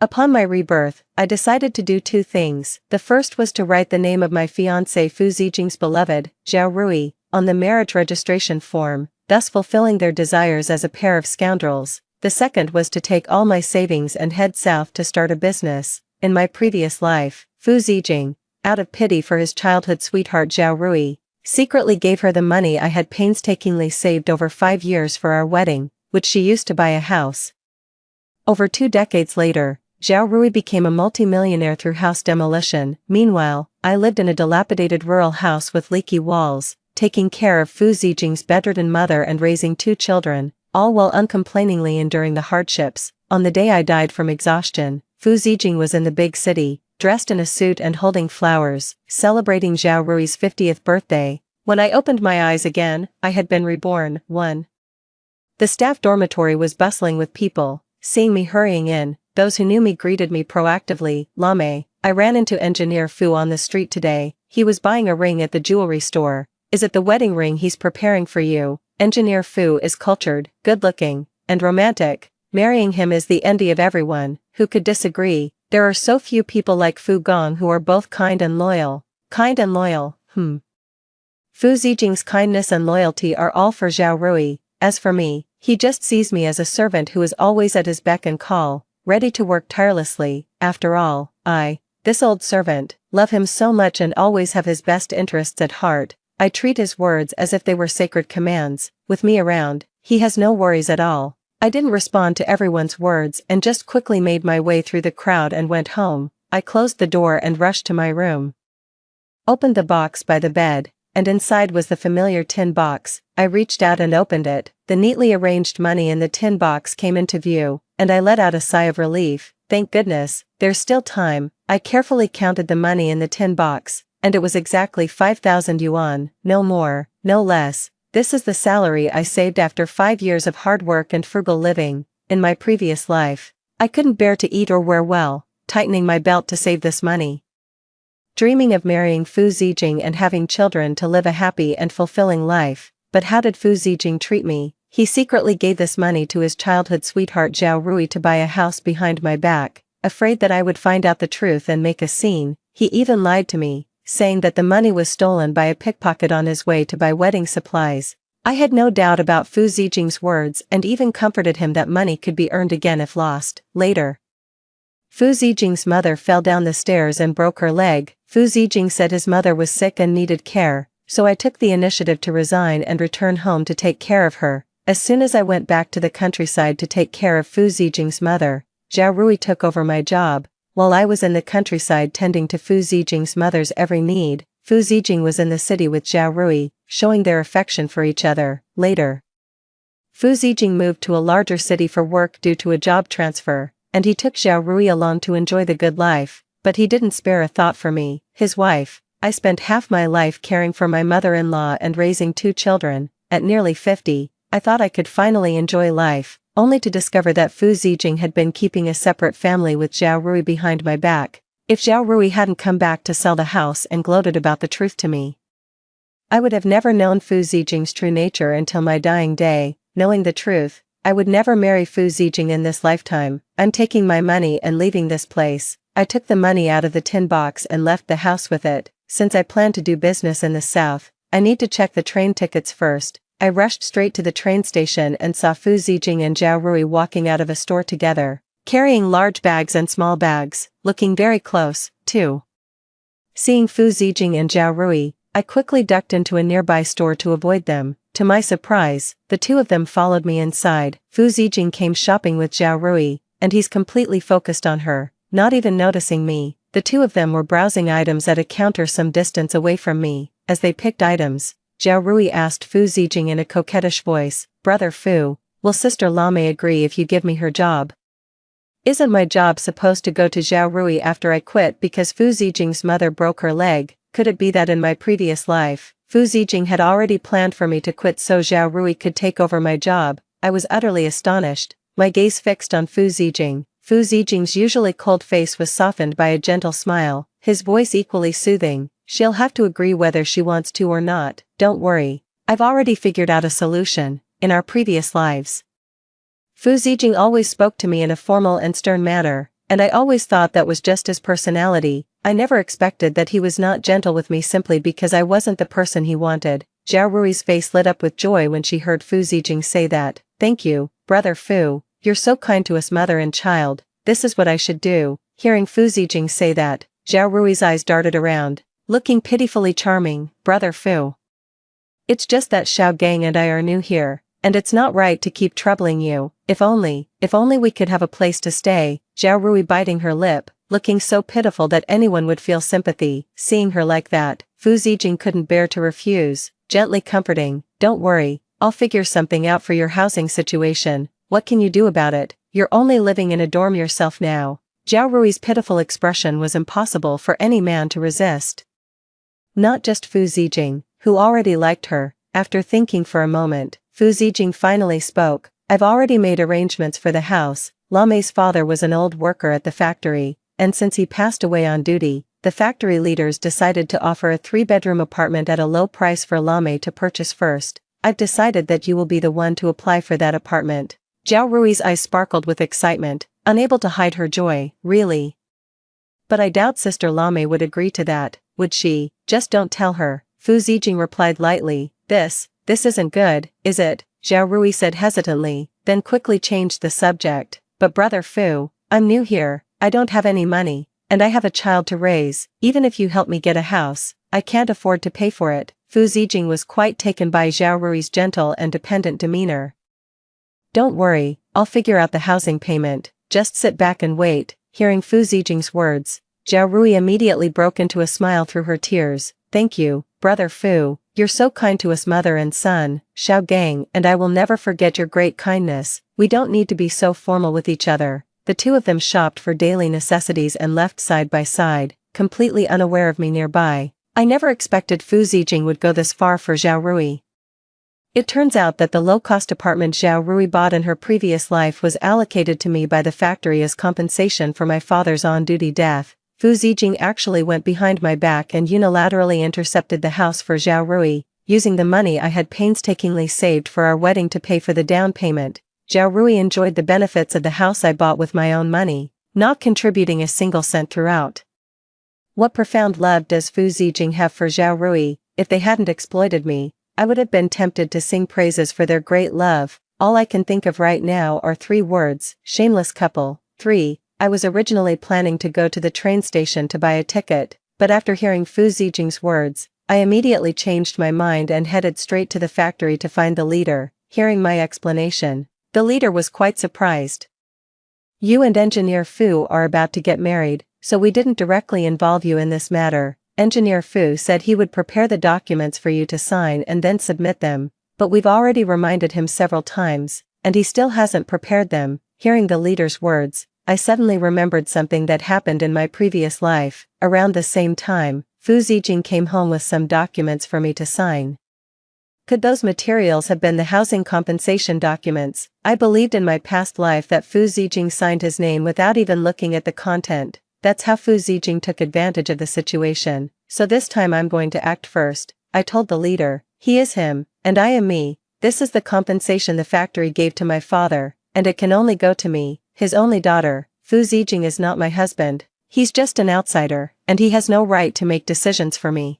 Upon my rebirth, I decided to do two things. The first was to write the name of my fiancé Fu Zijing's beloved, Zhao Rui, on the marriage registration form, thus fulfilling their desires as a pair of scoundrels. The second was to take all my savings and head south to start a business. In my previous life, Fu Zijing, out of pity for his childhood sweetheart Zhao Rui, secretly gave her the money I had painstakingly saved over 5 years for our wedding, which she used to buy a house. Over 2 decades later, Zhao Rui became a multi-millionaire through house demolition. Meanwhile, I lived in a dilapidated rural house with leaky walls, taking care of Fu Zijing's bedridden mother and raising 2 children, all while uncomplainingly enduring the hardships. On the day I died from exhaustion, Fu Zijing was in the big city, dressed in a suit and holding flowers, celebrating Zhao Rui's 50th birthday. When I opened my eyes again, I had been reborn. 1. The staff dormitory was bustling with people. Seeing me hurrying in, those who knew me greeted me proactively. Lame, I ran into Engineer Fu on the street today. He was buying a ring at the jewelry store. Is it the wedding ring he's preparing for you? Engineer Fu is cultured, good-looking, and romantic. Marrying him is the envy of everyone. Who could disagree? There are so few people like Fu Gong who are both kind and loyal. Kind and loyal, Fu Zijing's kindness and loyalty are all for Zhao Rui. As for me, he just sees me as a servant who is always at his beck and call, ready to work tirelessly. After all, this old servant, love him so much and always have his best interests at heart. I treat his words as if they were sacred commands. With me around, he has no worries at all. I didn't respond to everyone's words and just quickly made my way through the crowd and went home. I closed the door and rushed to my room. Opened the box by the bed, and inside was the familiar tin box. I reached out and opened it. The neatly arranged money in the tin box came into view, and I let out a sigh of relief. Thank goodness, there's still time. I carefully counted the money in the tin box, and it was exactly 5,000 yuan, no more, no less. This is the salary I saved after 5 years of hard work and frugal living. In my previous life, I couldn't bear to eat or wear well, tightening my belt to save this money. Dreaming of marrying Fu Zijing and having children to live a happy and fulfilling life. But how did Fu Zijing treat me? He secretly gave this money to his childhood sweetheart Zhao Rui to buy a house behind my back, afraid that I would find out the truth and make a scene. He even lied to me, saying that the money was stolen by a pickpocket on his way to buy wedding supplies. I had no doubt about Fu Zijing's words and even comforted him that money could be earned again if lost. Later, Fu Zijing's mother fell down the stairs and broke her leg. Fu Zijing said his mother was sick and needed care, so I took the initiative to resign and return home to take care of her. As soon as I went back to the countryside to take care of Fu Zijing's mother, Zhao Rui took over my job. While I was in the countryside tending to Fu Zijing's mother's every need, Fu Zijing was in the city with Zhao Rui, showing their affection for each other. Later, Fu Zijing moved to a larger city for work due to a job transfer, and he took Zhao Rui along to enjoy the good life, but he didn't spare a thought for me, his wife. I spent half my life caring for my mother-in-law and raising 2 children. At nearly 50, I thought I could finally enjoy life, only to discover that Fu Zijing had been keeping a separate family with Zhao Rui behind my back. If Zhao Rui hadn't come back to sell the house and gloated about the truth to me, I would have never known Fu Zijing's true nature until my dying day. Knowing the truth, I would never marry Fu Zijing in this lifetime. I'm taking my money and leaving this place. I took the money out of the tin box and left the house with it. Since I plan to do business in the south, I need to check the train tickets first. I rushed straight to the train station and saw Fu Zijing and Zhao Rui walking out of a store together, carrying large bags and small bags, looking very close, too. Seeing Fu Zijing and Zhao Rui, I quickly ducked into a nearby store to avoid them. To my surprise, the 2 of them followed me inside. Fu Zijing came shopping with Zhao Rui, and he's completely focused on her, not even noticing me. The 2 of them were browsing items at a counter some distance away from me. As they picked items, Zhao Rui asked Fu Zijing in a coquettish voice, "Brother Fu, will Sister Lame agree if you give me her job?" Isn't my job supposed to go to Zhao Rui after I quit because Fu Zijing's mother broke her leg? Could it be that in my previous life, Fu Zijing had already planned for me to quit so Zhao Rui could take over my job? I was utterly astonished, my gaze fixed on Fu Zijing. Fu Zijing's usually cold face was softened by a gentle smile, his voice equally soothing. "She'll have to agree whether she wants to or not. Don't worry, I've already figured out a solution. In our previous lives, Fu Zijing always spoke to me in a formal and stern manner, and I always thought that was just his personality. I never expected that he was not gentle with me simply because I wasn't the person he wanted. Zhao Rui's face lit up with joy when she heard Fu Zijing say that. Thank you, brother Fu, you're so kind to us mother and child, this is what I should do. Hearing Fu Zijing say that, Zhao Rui's eyes darted around, looking pitifully charming. Brother Fu. It's just that Xiao Gang and I are new here, and it's not right to keep troubling you. If only we could have a place to stay. Zhao Rui biting her lip, looking so pitiful that anyone would feel sympathy. Seeing her like that, Fu Zijing couldn't bear to refuse, gently comforting. Don't worry, I'll figure something out for your housing situation. What can you do about it? You're only living in a dorm yourself now. Zhao Rui's pitiful expression was impossible for any man to resist. Not just Fu Zijing, who already liked her. After thinking for a moment, Fu Zijing finally spoke. I've already made arrangements for the house. Lamei's father was an old worker at the factory, and since he passed away on duty, the factory leaders decided to offer a 3-bedroom apartment at a low price for Lamei to purchase first. I've decided that you will be the one to apply for that apartment. Zhao Rui's eyes sparkled with excitement, unable to hide her joy. Really? But I doubt Sister Lamei would agree to that, would she? Just don't tell her. Fu Zijing replied lightly. This isn't good, is it? Zhao Rui said hesitantly, then quickly changed the subject. But brother Fu, I'm new here, I don't have any money, and I have a child to raise. Even if you help me get a house, I can't afford to pay for it. Fu Zijing was quite taken by Zhao Rui's gentle and dependent demeanor. Don't worry, I'll figure out the housing payment, just sit back and wait. Hearing Fu Zijing's words, Zhao Rui immediately broke into a smile through her tears. Thank you, brother Fu, you're so kind to us mother and son. Xiao Gang and I will never forget your great kindness. We don't need to be so formal with each other. The two of them shopped for daily necessities and left side by side, completely unaware of me nearby. I never expected Fu Zijing would go this far for Zhao Rui. It turns out that the low-cost apartment Zhao Rui bought in her previous life was allocated to me by the factory as compensation for my father's on-duty death. Fu Zijing actually went behind my back and unilaterally intercepted the house for Zhao Rui, using the money I had painstakingly saved for our wedding to pay for the down payment. Zhao Rui enjoyed the benefits of the house I bought with my own money, not contributing a single cent throughout. What profound love does Fu Zijing have for Zhao Rui? If they hadn't exploited me, I would have been tempted to sing praises for their great love. All I can think of right now are 3 words: shameless couple. 3. I was originally planning to go to the train station to buy a ticket, but after hearing Fu Zijing's words, I immediately changed my mind and headed straight to the factory to find the leader. Hearing my explanation, the leader was quite surprised. You and Engineer Fu are about to get married, so we didn't directly involve you in this matter. Engineer Fu said he would prepare the documents for you to sign and then submit them, but we've already reminded him several times, and he still hasn't prepared them. Hearing the leader's words, I suddenly remembered something that happened in my previous life. Around the same time, Fu Zijing came home with some documents for me to sign. Could those materials have been the housing compensation documents? I believed in my past life that Fu Zijing signed his name without even looking at the content. That's how Fu Zijing took advantage of the situation, so this time I'm going to act first. I told the leader, he is him, and I am me. This is the compensation the factory gave to my father, and it can only go to me, his only daughter. Fu Zijing is not my husband, he's just an outsider, and he has no right to make decisions for me.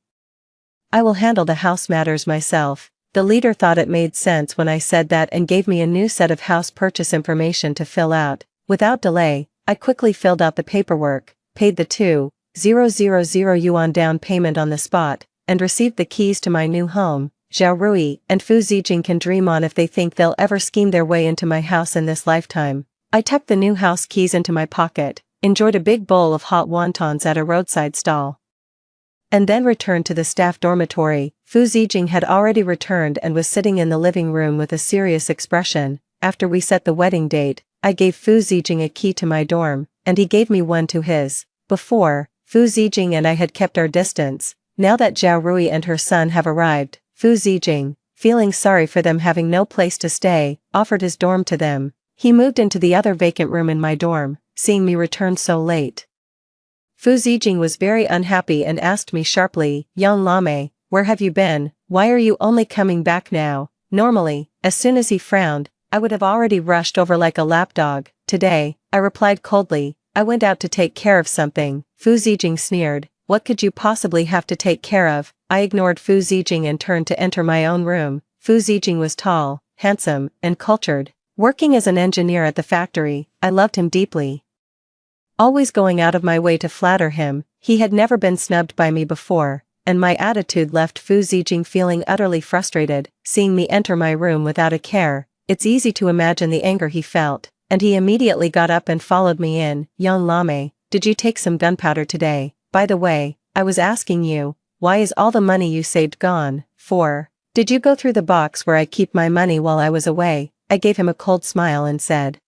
I will handle the house matters myself. The leader thought it made sense when I said that and gave me a new set of house purchase information to fill out. Without delay, I quickly filled out the paperwork, paid the 2,000 yuan down payment on the spot, and received the keys to my new home. Zhao Rui and Fu Zijing can dream on if they think they'll ever scheme their way into my house in this lifetime. I tucked the new house keys into my pocket, enjoyed a big bowl of hot wontons at a roadside stall, and then returned to the staff dormitory. Fu Zijing had already returned and was sitting in the living room with a serious expression. After we set the wedding date, I gave Fu Zijing a key to my dorm, and he gave me one to his. Before, Fu Zijing and I had kept our distance. Now that Zhao Rui and her son have arrived, Fu Zijing, feeling sorry for them having no place to stay, offered his dorm to them. He moved into the other vacant room in my dorm, seeing me return so late. Fu Zijing was very unhappy and asked me sharply, Young Lamei, where have you been? Why are you only coming back now? Normally, as soon as he frowned, I would have already rushed over like a lapdog. Today, I replied coldly, I went out to take care of something, Fu Zijing sneered. What could you possibly have to take care of? I ignored Fu Zijing and turned to enter my own room. Fu Zijing was tall, handsome, and cultured. Working as an engineer at the factory, I loved him deeply. Always going out of my way to flatter him, he had never been snubbed by me before, and my attitude left Fu Zijing feeling utterly frustrated. Seeing me enter my room without a care, it's easy to imagine the anger he felt, and he immediately got up and followed me in. Young Lame, did you take some gunpowder today? By the way, I was asking you, why is all the money you saved gone? Did you go through the box where I keep my money while I was away? I gave him a cold smile and said.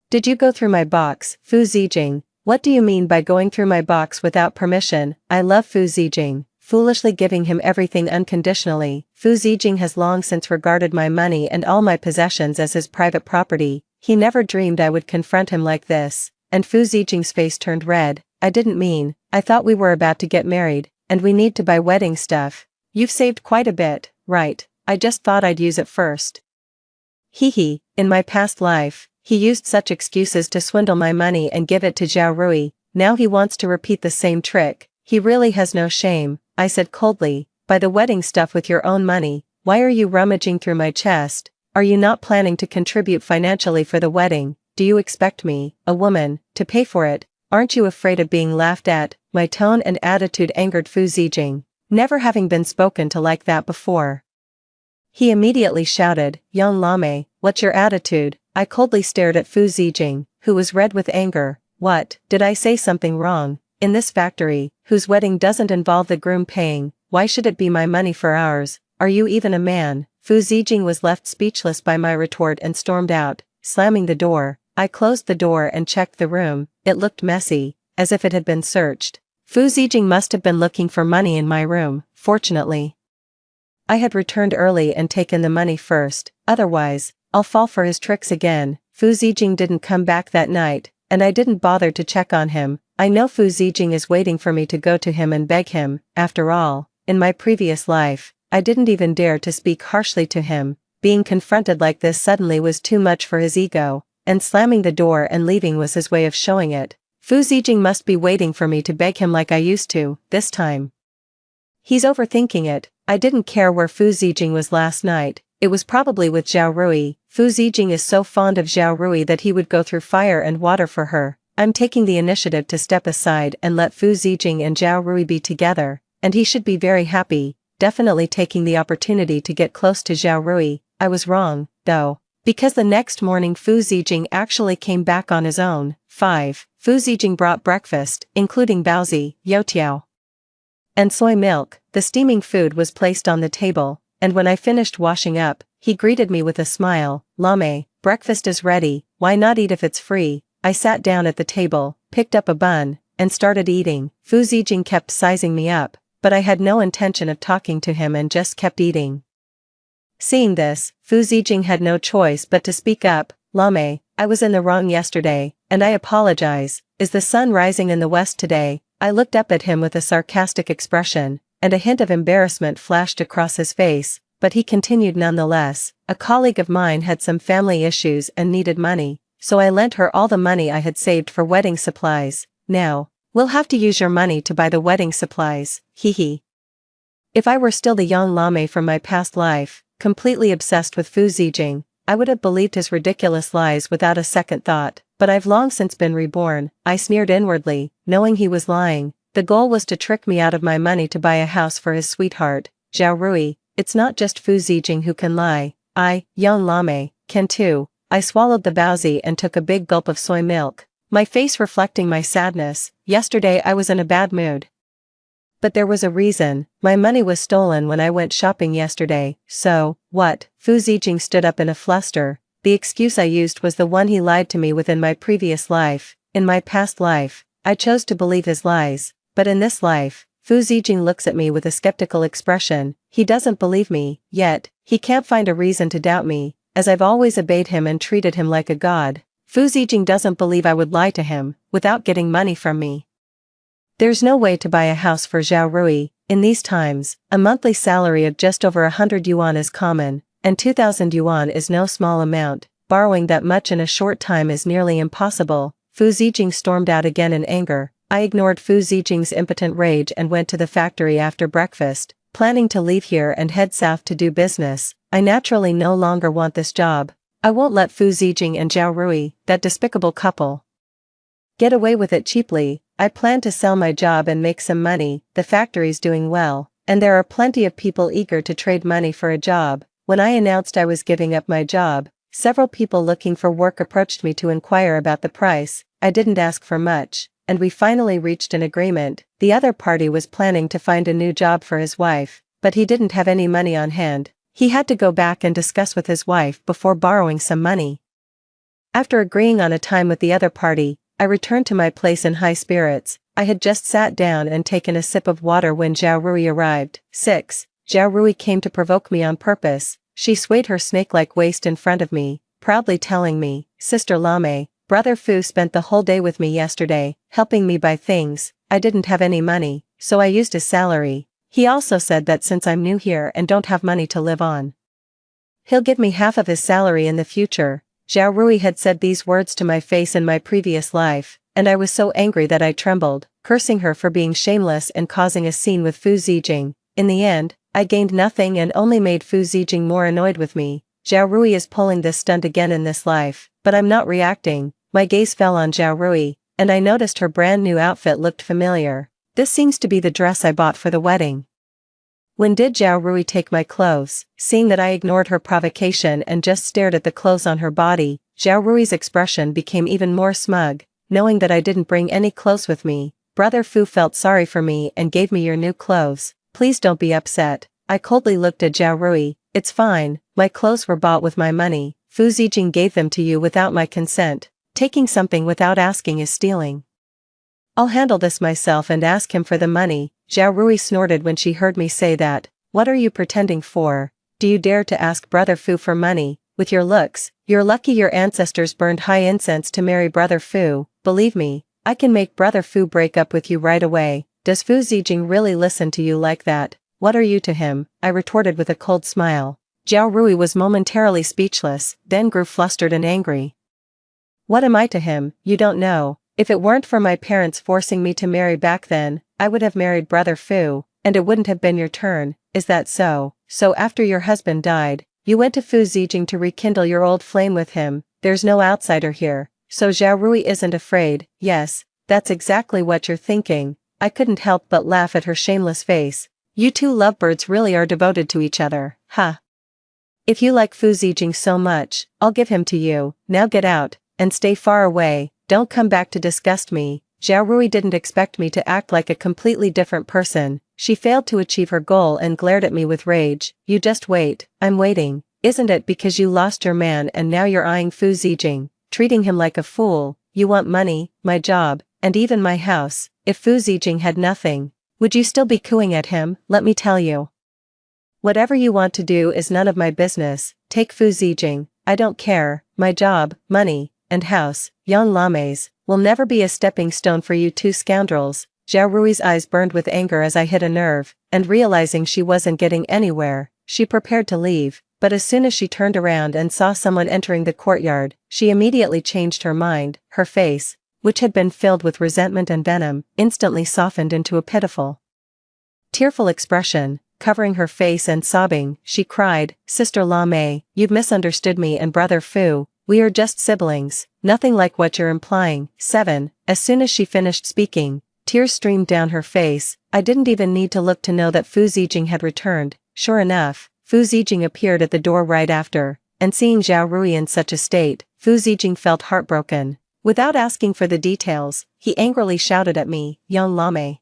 Did you go through my box, Fu Zijing? What do you mean by going through my box without permission? I love Fu Zijing, foolishly giving him everything unconditionally. Fu Zijing has long since regarded my money and all my possessions as his private property. He never dreamed I would confront him like this, and Fu Zijing's face turned red. I didn't mean, I thought we were about to get married, and we need to buy wedding stuff. You've saved quite a bit, right? I just thought I'd use it first. Hee, in my past life, he used such excuses to swindle my money and give it to Zhao Rui. Now he wants to repeat the same trick. He really has no shame, I said coldly. Buy the wedding stuff with your own money. Why are you rummaging through my chest? Are you not planning to contribute financially for the wedding? Do you expect me, a woman, to pay for it? Aren't you afraid of being laughed at? My tone and attitude angered Fu Zijing, never having been spoken to like that before. He immediately shouted, Young Lame, what's your attitude? I coldly stared at Fu Zijing, who was red with anger. What, did I say something wrong? In this factory, whose wedding doesn't involve the groom paying, why should it be my money for ours? Are you even a man? Fu Zijing was left speechless by my retort and stormed out, slamming the door. I closed the door and checked the room. It looked messy, as if it had been searched. Fu Zijing must have been looking for money in my room. Fortunately, I had returned early and taken the money first, otherwise, I'll fall for his tricks again. Fu Zijing didn't come back that night, and I didn't bother to check on him. I know Fu Zijing is waiting for me to go to him and beg him. After all, in my previous life, I didn't even dare to speak harshly to him. Being confronted like this suddenly was too much for his ego, and slamming the door and leaving was his way of showing it. Fu Zijing must be waiting for me to beg him like I used to, this time. He's overthinking it. I didn't care where Fu Zijing was last night. It was probably with Zhao Rui. Fu Zijing is so fond of Zhao Rui that he would go through fire and water for her. I'm taking the initiative to step aside and let Fu Zijing and Zhao Rui be together, and he should be very happy, definitely taking the opportunity to get close to Zhao Rui. I was wrong, though, because the next morning Fu Zijing actually came back on his own. 5. Fu Zijing brought breakfast, including baozi, youtiao, and soy milk. The steaming food was placed on the table, and when I finished washing up, he greeted me with a smile. Lame, breakfast is ready, why not eat if it's free? I sat down at the table, picked up a bun, and started eating. Fu Zijing kept sizing me up, but I had no intention of talking to him and just kept eating. Seeing this, Fu Zijing had no choice but to speak up. Lame, I was in the wrong yesterday, and I apologize. Is the sun rising in the west today? I looked up at him with a sarcastic expression, and a hint of embarrassment flashed across his face, but he continued nonetheless. A colleague of mine had some family issues and needed money, so I lent her all the money I had saved for wedding supplies. Now, we'll have to use your money to buy the wedding supplies. Hee. If I were still the young Lame from my past life, completely obsessed with Fu Zijing, I would have believed his ridiculous lies without a second thought, but I've long since been reborn. I sneered inwardly, knowing he was lying. The goal was to trick me out of my money to buy a house for his sweetheart, Zhao Rui. It's not just Fu Zijing who can lie. Young Lame, can too. I swallowed the baozi and took a big gulp of soy milk, my face reflecting my sadness. Yesterday I was in a bad mood. But there was a reason. My money was stolen when I went shopping yesterday. So, what? Fu Zijing stood up in a fluster. The excuse I used was the one he lied to me with in my previous life. In my past life, I chose to believe his lies, but in this life, Fu Zijing looks at me with a skeptical expression. He doesn't believe me, yet, he can't find a reason to doubt me, as I've always obeyed him and treated him like a god. Fu Zijing doesn't believe I would lie to him, without getting money from me. There's no way to buy a house for Zhao Rui. In these times, a monthly salary of just over 100 yuan is common, and 2,000 yuan is no small amount. Borrowing that much in a short time is nearly impossible. Fu Zijing stormed out again in anger. I ignored Fu Zijing's impotent rage and went to the factory after breakfast, planning to leave here and head south to do business. I naturally no longer want this job. I won't let Fu Zijing and Zhao Rui, that despicable couple, get away with it cheaply. I plan to sell my job and make some money. The factory's doing well, and there are plenty of people eager to trade money for a job. When I announced I was giving up my job, several people looking for work approached me to inquire about the price. I didn't ask for much, and we finally reached an agreement. The other party was planning to find a new job for his wife, but he didn't have any money on hand. He had to go back and discuss with his wife before borrowing some money. After agreeing on a time with the other party, I returned to my place in high spirits. I had just sat down and taken a sip of water when Zhao Rui arrived. 6. Zhao Rui came to provoke me on purpose. She swayed her snake-like waist in front of me, proudly telling me, "Sister Lame, Brother Fu spent the whole day with me yesterday, helping me buy things. I didn't have any money, so I used his salary. He also said that since I'm new here and don't have money to live on, he'll give me half of his salary in the future." Zhao Rui had said these words to my face in my previous life, and I was so angry that I trembled, cursing her for being shameless and causing a scene with Fu Zijing. In the end, I gained nothing and only made Fu Zijing more annoyed with me. Zhao Rui is pulling this stunt again in this life, but I'm not reacting. My gaze fell on Zhao Rui, and I noticed her brand new outfit looked familiar. This seems to be the dress I bought for the wedding. When did Zhao Rui take my clothes? Seeing that I ignored her provocation and just stared at the clothes on her body, Zhao Rui's expression became even more smug. Knowing that I didn't bring any clothes with me, Brother Fu felt sorry for me and gave me your new clothes. Please don't be upset. I coldly looked at Zhao Rui. It's fine, my clothes were bought with my money. Fu Zijing gave them to you without my consent. Taking something without asking is stealing. I'll handle this myself and ask him for the money. Zhao Rui snorted when she heard me say that. What are you pretending for? Do you dare to ask Brother Fu for money? With your looks, you're lucky your ancestors burned high incense to marry Brother Fu. Believe me, I can make Brother Fu break up with you right away. Does Fu Zijing really listen to you like that? What are you to him? I retorted with a cold smile. Zhao Rui was momentarily speechless, then grew flustered and angry. What am I to him? You don't know. If it weren't for my parents forcing me to marry back then, I would have married Brother Fu, and it wouldn't have been your turn. Is that so? So after your husband died, you went to Fu Zijing to rekindle your old flame with him. There's no outsider here, so Zhao Rui isn't afraid. Yes, that's exactly what you're thinking. I couldn't help but laugh at her shameless face. You two lovebirds really are devoted to each other, huh? If you like Fu Zijing so much, I'll give him to you. Now get out, and stay far away. Don't come back to disgust me. Zhao Rui didn't expect me to act like a completely different person. She failed to achieve her goal and glared at me with rage. You just wait. I'm waiting. Isn't it because you lost your man and now you're eyeing Fu Zijing, treating him like a fool? You want money, my job, and even my house. If Fu Zijing had nothing, would you still be cooing at him? Let me tell you. Whatever you want to do is none of my business. Take Fu Zijing. I don't care. My job, money, and house, Yan Lame's, will never be a stepping stone for you two scoundrels. Zhao Rui's eyes burned with anger as I hit a nerve, and realizing she wasn't getting anywhere, she prepared to leave, but as soon as she turned around and saw someone entering the courtyard, she immediately changed her mind. Her face, which had been filled with resentment and venom, instantly softened into a pitiful, tearful expression. Covering her face and sobbing, she cried, "Sister Lame, you've misunderstood me and Brother Fu. We are just siblings, nothing like what you're implying." 7. As soon as she finished speaking, tears streamed down her face. I didn't even need to look to know that Fu Zijing had returned. Sure enough, Fu Zijing appeared at the door right after, and seeing Zhao Rui in such a state, Fu Zijing felt heartbroken. Without asking for the details, he angrily shouted at me, "Young Lame,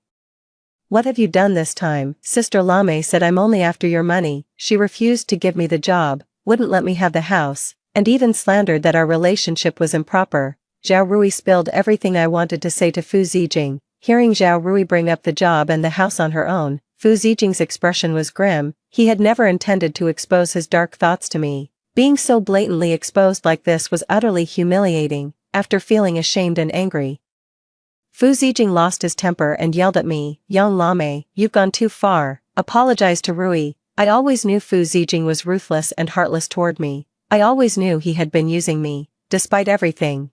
what have you done this time?" Sister Lame said I'm only after your money. She refused to give me the job, wouldn't let me have the house, and even slandered that our relationship was improper. Zhao Rui spilled everything I wanted to say to Fu Zijing. Hearing Zhao Rui bring up the job and the house on her own, Fu Zijing's expression was grim. He had never intended to expose his dark thoughts to me. Being so blatantly exposed like this was utterly humiliating. After feeling ashamed and angry, Fu Zijing lost his temper and yelled at me, "Young Lame, you've gone too far. Apologize to Rui." I always knew Fu Zijing was ruthless and heartless toward me. I always knew he had been using me. Despite everything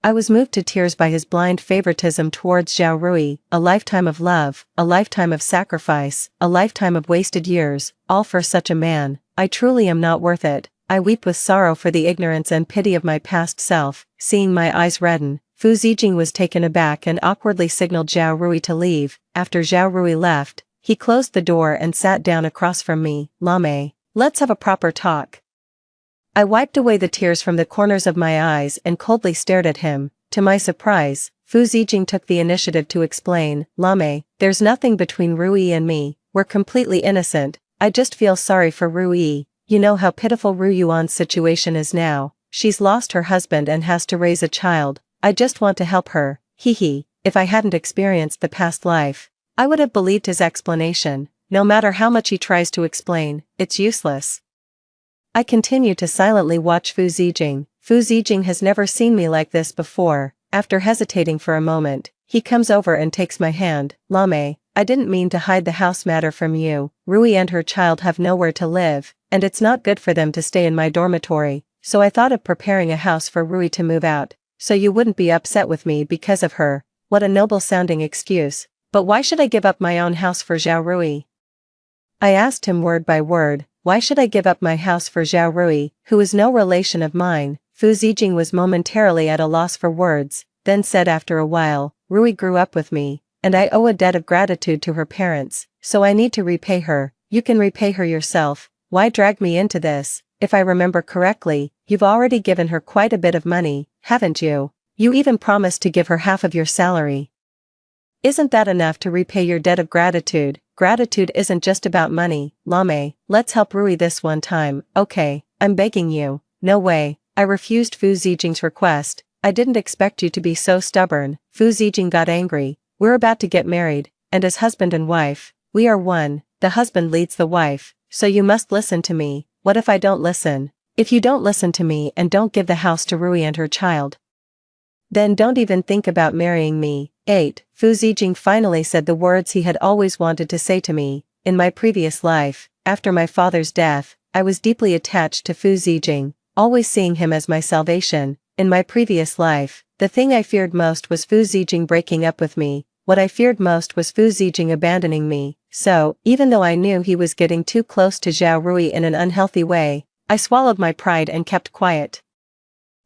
I was moved to tears by his blind favoritism towards Zhao Rui, a lifetime of love, a lifetime of sacrifice, a lifetime of wasted years, all for such a man. I truly am not worth it. I weep with sorrow for the ignorance and pity of my past self. Seeing my eyes redden, Fu Zijing was taken aback and awkwardly signaled Zhao Rui to leave. After Zhao Rui left, he closed the door and sat down across from me. Lame, let's have a proper talk. I wiped away the tears from the corners of my eyes and coldly stared at him. To my surprise, Fu Zijing took the initiative to explain. Lame, there's nothing between Rui and me, we're completely innocent. I just feel sorry for Rui. You know how pitiful Ru Yuan's situation is now. She's lost her husband and has to raise a child. I just want to help her. Hee. If I hadn't experienced the past life, I would have believed his explanation. No matter how much he tries to explain, it's useless. I continue to silently watch Fu Zijing. Fu Zijing has never seen me like this before. After hesitating for a moment, he comes over and takes my hand. Lame, I didn't mean to hide the house matter from you. Rui and her child have nowhere to live, and it's not good for them to stay in my dormitory, so I thought of preparing a house for Rui to move out, so you wouldn't be upset with me because of her. What a noble-sounding excuse. But why should I give up my own house for Zhao Rui? I asked him word by word. Why should I give up my house for Zhao Rui, who is no relation of mine? Fu Zijing was momentarily at a loss for words, then said after a while, Rui grew up with me, and I owe a debt of gratitude to her parents, so I need to repay her. You can repay her yourself. Why drag me into this? If I remember correctly, you've already given her quite a bit of money, haven't you? You even promised to give her half of your salary. Isn't that enough to repay your debt of gratitude? Gratitude isn't just about money. Lame, let's help Rui this one time. Okay, I'm begging you. No way. I refused Fu Zijing's request. I didn't expect you to be so stubborn. Fu Zijing got angry. We're about to get married, and as husband and wife, we are one. The husband leads the wife, so you must listen to me. What if I don't listen? If you don't listen to me and don't give the house to Rui and her child, then don't even think about marrying me. 8. Fu Zijing finally said the words he had always wanted to say to me. In my previous life, after my father's death, I was deeply attached to Fu Zijing, always seeing him as my salvation. In my previous life, the thing I feared most was Fu Zijing breaking up with me. What I feared most was Fu Zijing abandoning me. So, even though I knew he was getting too close to Zhao Rui in an unhealthy way, I swallowed my pride and kept quiet.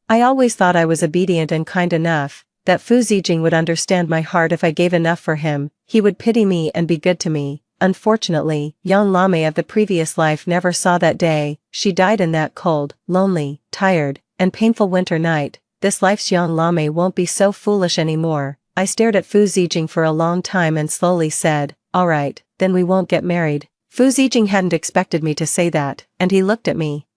I always thought I was obedient and kind enough, that Fu Zijing would understand my heart if I gave enough for him. He would pity me and be good to me. Unfortunately, Yang Lame of the previous life never saw that day. She died in that cold, lonely, tired, and painful winter night. This life's Yang Lame won't be so foolish anymore. I stared at Fu Zijing for a long time and slowly said, alright, then we won't get married. Fu Zijing hadn't expected me to say that, and he looked at me.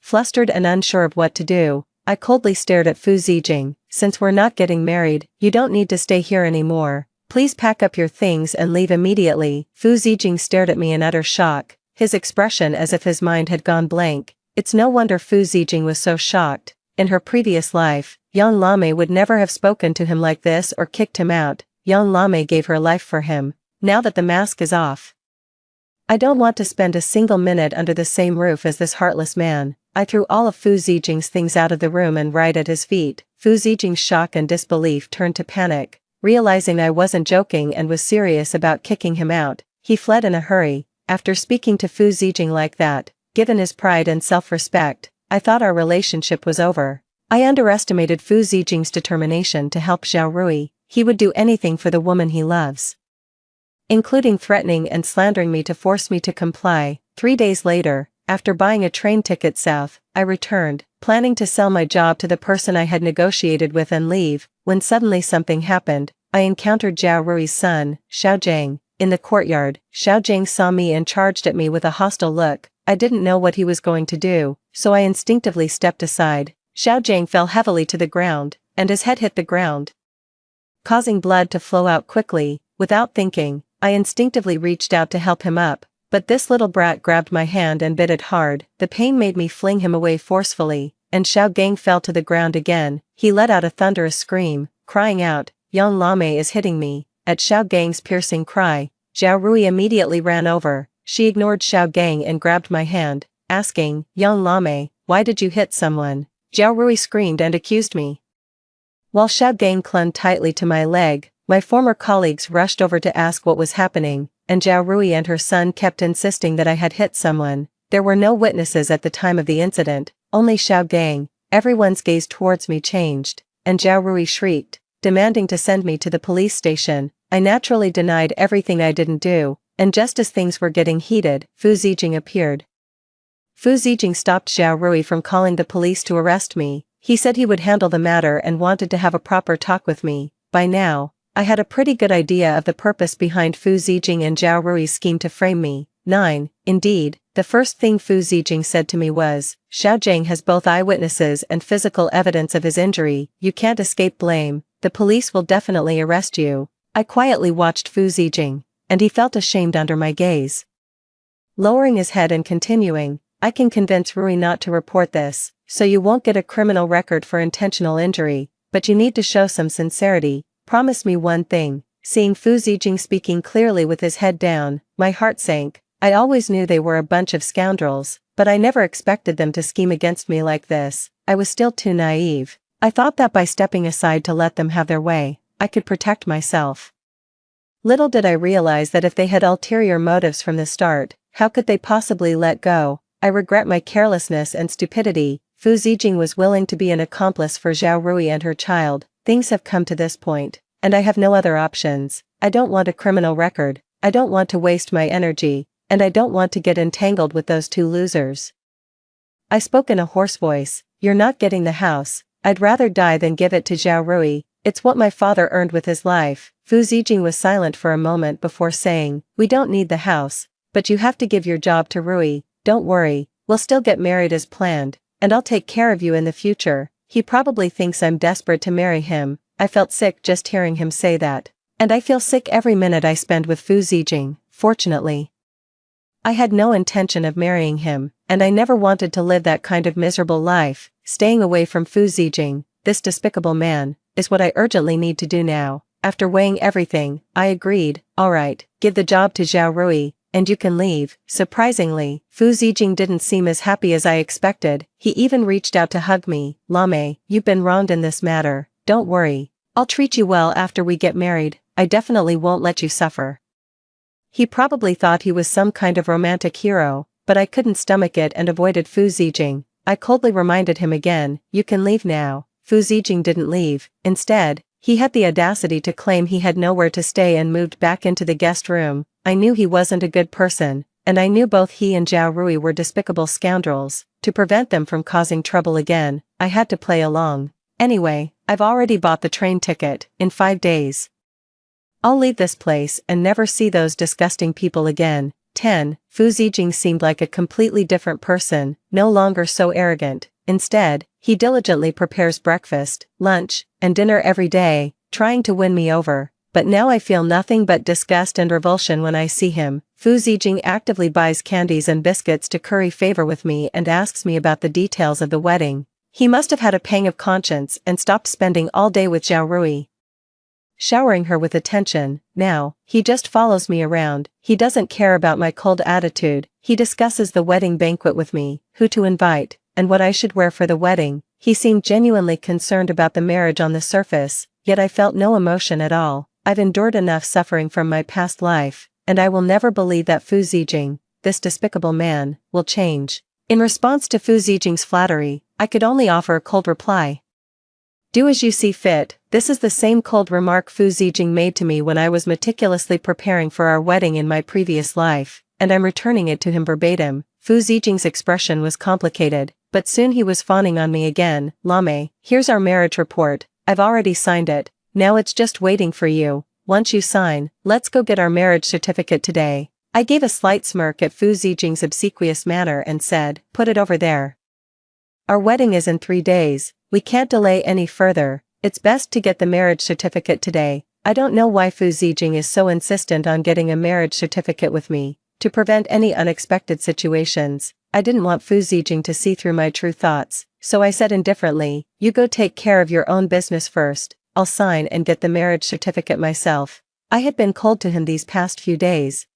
Flustered and unsure of what to do, I coldly stared at Fu Zijing. Since we're not getting married, you don't need to stay here anymore. Please pack up your things and leave immediately. Fu Zijing stared at me in utter shock, his expression as if his mind had gone blank. It's no wonder Fu Zijing was so shocked. In her previous life, Yang Lame would never have spoken to him like this or kicked him out. Yang Lame gave her life for him. Now that the mask is off, I don't want to spend a single minute under the same roof as this heartless man. I threw all of Fu Zijing's things out of the room and right at his feet. Fu Zijing's shock and disbelief turned to panic. Realizing I wasn't joking and was serious about kicking him out, he fled in a hurry. After speaking to Fu Zijing like that, given his pride and self-respect, I thought our relationship was over. I underestimated Fu Zijing's determination to help Zhao Rui. He would do anything for the woman he loves, including threatening and slandering me to force me to comply. 3 days later, after buying a train ticket south, I returned, planning to sell my job to the person I had negotiated with and leave, when suddenly something happened. I encountered Zhao Rui's son, Xiao Jiang, in the courtyard. Xiao Jiang saw me and charged at me with a hostile look. I didn't know what he was going to do, so I instinctively stepped aside. Xiao Jiang fell heavily to the ground, and his head hit the ground, causing blood to flow out quickly. Without thinking, I instinctively reached out to help him up, but this little brat grabbed my hand and bit it hard. The pain made me fling him away forcefully, and Xiao Gang fell to the ground again. He let out a thunderous scream, crying out, Yang Lame is hitting me. At Xiao Gang's piercing cry, Zhao Rui immediately ran over. She ignored Xiao Gang and grabbed my hand, asking, Yang Lame, why did you hit someone? Zhao Rui screamed and accused me. While Xiao Gang clung tightly to my leg, my former colleagues rushed over to ask what was happening, and Zhao Rui and her son kept insisting that I had hit someone. There were no witnesses at the time of the incident, only Xiao Gang. Everyone's gaze towards me changed, and Zhao Rui shrieked, demanding to send me to the police station. I naturally denied everything I didn't do, and just as things were getting heated, Fu Zijing appeared. Fu Zijing stopped Zhao Rui from calling the police to arrest me. He said he would handle the matter and wanted to have a proper talk with me. By now, I had a pretty good idea of the purpose behind Fu Zijing and Zhao Rui's scheme to frame me. 9. Indeed, the first thing Fu Zijing said to me was, Xiao Zhang has both eyewitnesses and physical evidence of his injury. You can't escape blame. The police will definitely arrest you. I quietly watched Fu Zijing, and he felt ashamed under my gaze. Lowering his head and continuing, I can convince Rui not to report this, so you won't get a criminal record for intentional injury, but you need to show some sincerity. Promise me one thing. Seeing Fu Zijing speaking clearly with his head down, my heart sank. I always knew they were a bunch of scoundrels, but I never expected them to scheme against me like this. I was still too naive. I thought that by stepping aside to let them have their way, I could protect myself. Little did I realize that if they had ulterior motives from the start, how could they possibly let go? I regret my carelessness and stupidity. Fu Zijing was willing to be an accomplice for Zhao Rui and her child. Things have come to this point, and I have no other options. I don't want a criminal record, I don't want to waste my energy, and I don't want to get entangled with those two losers. I spoke in a hoarse voice. You're not getting the house. I'd rather die than give it to Zhao Rui. It's what my father earned with his life. Fu Zijing was silent for a moment before saying, we don't need the house, but you have to give your job to Rui. Don't worry, we'll still get married as planned, and I'll take care of you in the future. He probably thinks I'm desperate to marry him. I felt sick just hearing him say that. And I feel sick every minute I spend with Fu Zijing. Fortunately, I had no intention of marrying him, and I never wanted to live that kind of miserable life. Staying away from Fu Zijing, this despicable man, is what I urgently need to do now. After weighing everything, I agreed. Alright, give the job to Zhao Rui, and you can leave. Surprisingly, Fu Zijing didn't seem as happy as I expected. He even reached out to hug me. Lame, you've been wronged in this matter. Don't worry. I'll treat you well after we get married. I definitely won't let you suffer. He probably thought he was some kind of romantic hero, but I couldn't stomach it and avoided Fu Zijing. I coldly reminded him again, you can leave now. Fu Zijing didn't leave. Instead, he had the audacity to claim he had nowhere to stay and moved back into the guest room. I knew he wasn't a good person, and I knew both he and Zhao Rui were despicable scoundrels. To prevent them from causing trouble again, I had to play along. Anyway, I've already bought the train ticket. In 5 days, I'll leave this place and never see those disgusting people again. 10. Fu Zijing seemed like a completely different person, no longer so arrogant. Instead, he diligently prepares breakfast, lunch, and dinner every day, trying to win me over. But now I feel nothing but disgust and revulsion when I see him. Fu Zijing actively buys candies and biscuits to curry favor with me and asks me about the details of the wedding. He must have had a pang of conscience and stopped spending all day with Zhao Rui, showering her with attention. Now, he just follows me around. He doesn't care about my cold attitude. He discusses the wedding banquet with me, who to invite, and what I should wear for the wedding. He seemed genuinely concerned about the marriage on the surface, yet I felt no emotion at all. I've endured enough suffering from my past life, and I will never believe that Fu Zijing, this despicable man, will change. In response to Fu Zijing's flattery, I could only offer a cold reply. Do as you see fit. This is the same cold remark Fu Zijing made to me when I was meticulously preparing for our wedding in my previous life, and I'm returning it to him verbatim. Fu Zijing's expression was complicated, but soon he was fawning on me again. Lame, here's our marriage report. I've already signed it. Now it's just waiting for you. Once you sign, let's go get our marriage certificate today. I gave a slight smirk at Fu Zijing's obsequious manner and said, put it over there. Our wedding is in 3 days. We can't delay any further. It's best to get the marriage certificate today. I don't know why Fu Zijing is so insistent on getting a marriage certificate with me. To prevent any unexpected situations, I didn't want Fu Zijing to see through my true thoughts, so I said indifferently, you go take care of your own business first. I'll sign and get the marriage certificate myself. I had been cold to him these past few days,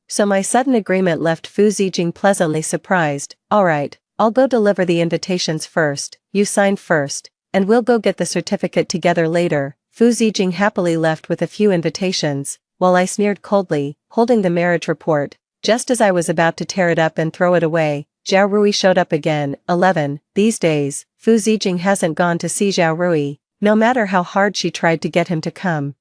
so my sudden agreement left Fu Zijing pleasantly surprised. Alright, I'll go deliver the invitations first. You sign first. and we'll go get the certificate together later." Fu Zijing happily left with a few invitations, while I sneered coldly, holding the marriage report. Just as I was about to tear it up and throw it away, Zhao Rui showed up again. 11. These days, Fu Zijing hasn't gone to see Zhao Rui, no matter how hard she tried to get him to come.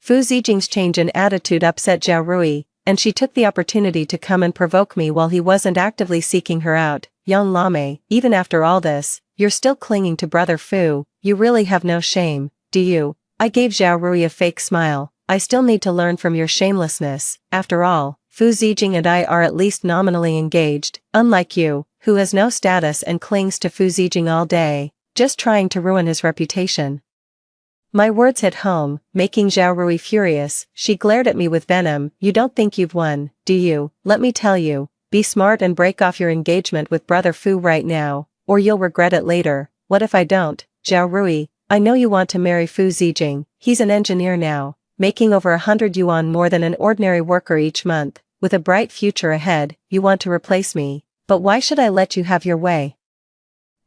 Fu Zijing's change in attitude upset Zhao Rui, and she took the opportunity to come and provoke me while he wasn't actively seeking her out. "Young Lame, even after all this, you're still clinging to brother Fu, you really have no shame, do you?" I gave Zhao Rui a fake smile. "I still need to learn from your shamelessness. After all, Fu Zijing and I are at least nominally engaged, unlike you, who has no status and clings to Fu Zijing all day, just trying to ruin his reputation." My words hit home, making Zhao Rui furious. She glared at me with venom. "You don't think you've won, do you? Let me tell you, be smart and break off your engagement with brother Fu right now, or you'll regret it later." "What if I don't, Zhao Rui? I know you want to marry Fu Zijing. He's an engineer now, making over 100 yuan more than an ordinary worker each month, with a bright future ahead. You want to replace me, but why should I let you have your way?"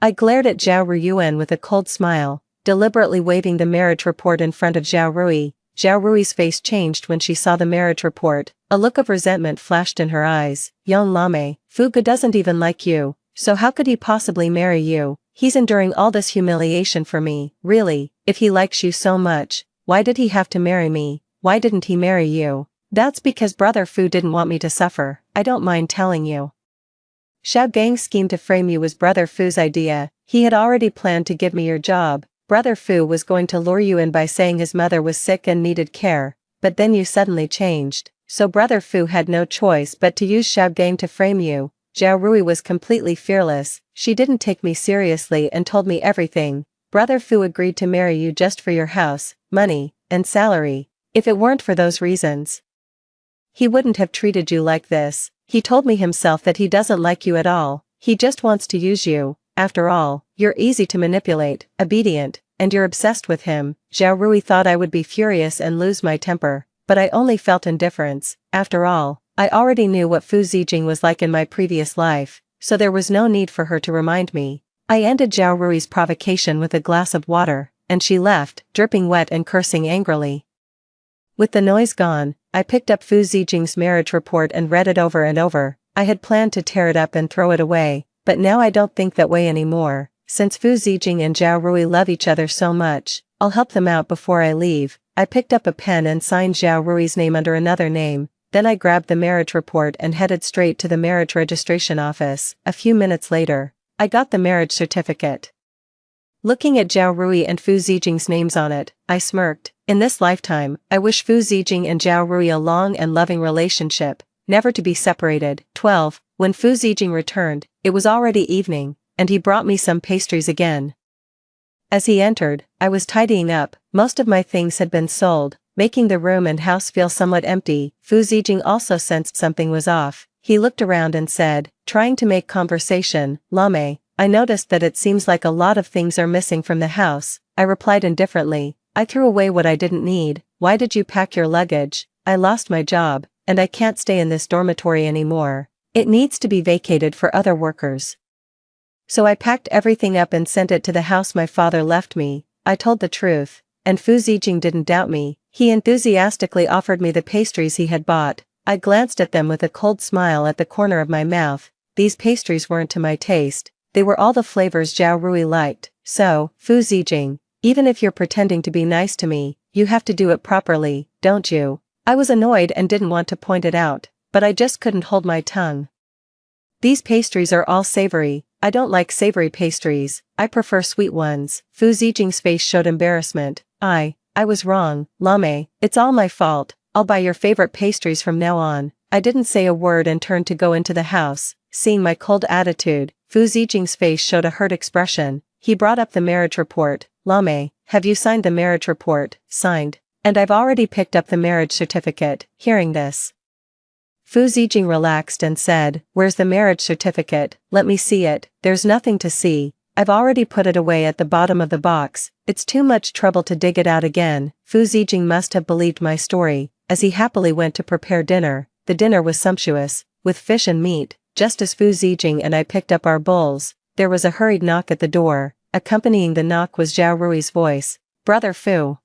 I glared at Zhao Ruiyuan with a cold smile, deliberately waving the marriage report in front of Zhao Rui. Zhao Rui's face changed when she saw the marriage report. A look of resentment flashed in her eyes. "Young Lame, Fuga doesn't even like you, so how could he possibly marry you? He's enduring all this humiliation for me. Really, if he likes you so much, why did he have to marry me? Why didn't he marry you?" "That's because brother Fu didn't want me to suffer. I don't mind telling you. Xiao Gang's scheme to frame you was brother Fu's idea. He had already planned to give me your job. Brother Fu was going to lure you in by saying his mother was sick and needed care, but then you suddenly changed, so brother Fu had no choice but to use Xiao Gang to frame you." Zhao Rui was completely fearless. "She didn't take me seriously and told me everything. Brother Fu agreed to marry you just for your house, money, and salary. If it weren't for those reasons, he wouldn't have treated you like this. He told me himself that he doesn't like you at all. He just wants to use you. After all, you're easy to manipulate, obedient, and you're obsessed with him." Zhao Rui thought I would be furious and lose my temper, but I only felt indifference. After all, I already knew what Fu Zijing was like in my previous life, so there was no need for her to remind me. I ended Zhao Rui's provocation with a glass of water, and she left, dripping wet and cursing angrily. With the noise gone, I picked up Fu Zijing's marriage report and read it over and over. I had planned to tear it up and throw it away, but now I don't think that way anymore. Since Fu Zijing and Zhao Rui love each other so much, I'll help them out before I leave. I picked up a pen and signed Zhao Rui's name under another name, then I grabbed the marriage report and headed straight to the marriage registration office. A few minutes later, I got the marriage certificate. Looking at Zhao Rui and Fu Zijing's names on it, I smirked. In this lifetime, I wish Fu Zijing and Zhao Rui a long and loving relationship, never to be separated. 12. When Fu Zijing returned, it was already evening, and he brought me some pastries again. As he entered, I was tidying up. Most of my things had been sold, making the room and house feel somewhat empty. Fu Zijing also sensed something was off. He looked around and said, trying to make conversation, "Lame, I noticed that it seems like a lot of things are missing from the house." I replied indifferently, "I threw away what I didn't need. Why did you pack your luggage?" "I lost my job, and I can't stay in this dormitory anymore. It needs to be vacated for other workers. So I packed everything up and sent it to the house my father left me." I told the truth, and Fu Zijing didn't doubt me. He enthusiastically offered me the pastries he had bought. I glanced at them with a cold smile at the corner of my mouth. These pastries weren't to my taste. They were all the flavors Zhao Rui liked. "So, Fu Zijing, even if you're pretending to be nice to me, you have to do it properly, don't you?" I was annoyed and didn't want to point it out, but I just couldn't hold my tongue. "These pastries are all savory. I don't like savory pastries, I prefer sweet ones." Fu Zijing's face showed embarrassment. I was wrong, Lame, it's all my fault. I'll buy your favorite pastries from now on." I didn't say a word and turned to go into the house. Seeing my cold attitude, Fu Zijing's face showed a hurt expression. He brought up the marriage report. "Lame, have you signed the marriage report?" "Signed. And I've already picked up the marriage certificate." Hearing this, Fu Zijing relaxed and said, "Where's the marriage certificate? Let me see it." "There's nothing to see. I've already put it away at the bottom of the box. It's too much trouble to dig it out again." Fu Zijing must have believed my story, as he happily went to prepare dinner. The dinner was sumptuous, with fish and meat. Just as Fu Zijing and I picked up our bowls, there was a hurried knock at the door. accompanying the knock was Zhao Rui's voice. Brother Fu.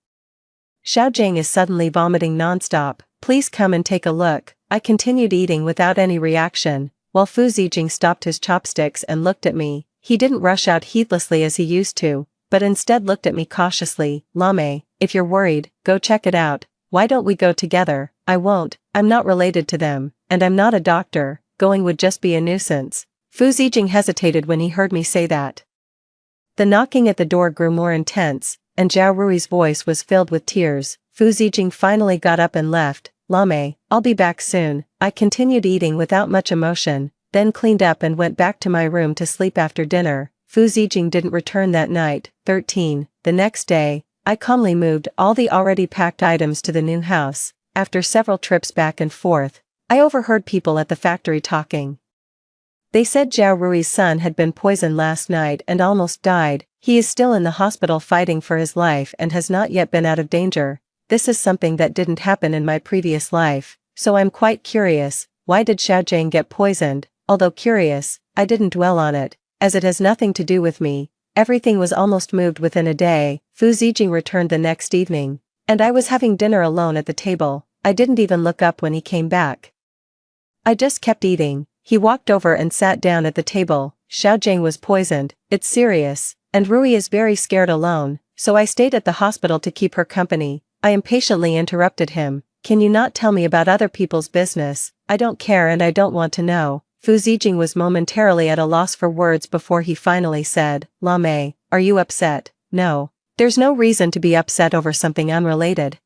Xiao Jiang is suddenly vomiting nonstop, please come and take a look. I continued eating without any reaction, while Fu Zijing stopped his chopsticks and looked at me. He didn't rush out heedlessly as he used to, but instead looked at me cautiously. Lame, if you're worried, go check it out. Why don't we go together? I won't, I'm not related to them, and I'm not a doctor, going would just be a nuisance. Fu Zijing hesitated when he heard me say that. The knocking at the door grew more intense, and Zhao Rui's voice was filled with tears. Fu Zijing finally got up and left. Lame, I'll be back soon. I continued eating without much emotion, then cleaned up and went back to my room to sleep after dinner. Fu Zijing didn't return that night. 13. The next day, I calmly moved all the already packed items to the new house. After several trips back and forth, I overheard people at the factory talking. They said Zhao Rui's son had been poisoned last night and almost died. He is still in the hospital fighting for his life and has not yet been out of danger. This is something that didn't happen in my previous life, so I'm quite curious, why did Xiao Jiang get poisoned? Although curious, I didn't dwell on it, as it has nothing to do with me. Everything was almost moved within a day. Fu Zijing returned the next evening, and I was having dinner alone at the table. I didn't even look up when he came back. I just kept eating. He walked over and sat down at the table. Xiao Jiang was poisoned, it's serious, and Rui is very scared alone, so I stayed at the hospital to keep her company. I impatiently interrupted him. Can you not tell me about other people's business? I don't care and I don't want to know. Fu Zijing was momentarily at a loss for words before he finally said, Lame, are you upset? No. There's no reason to be upset over something unrelated.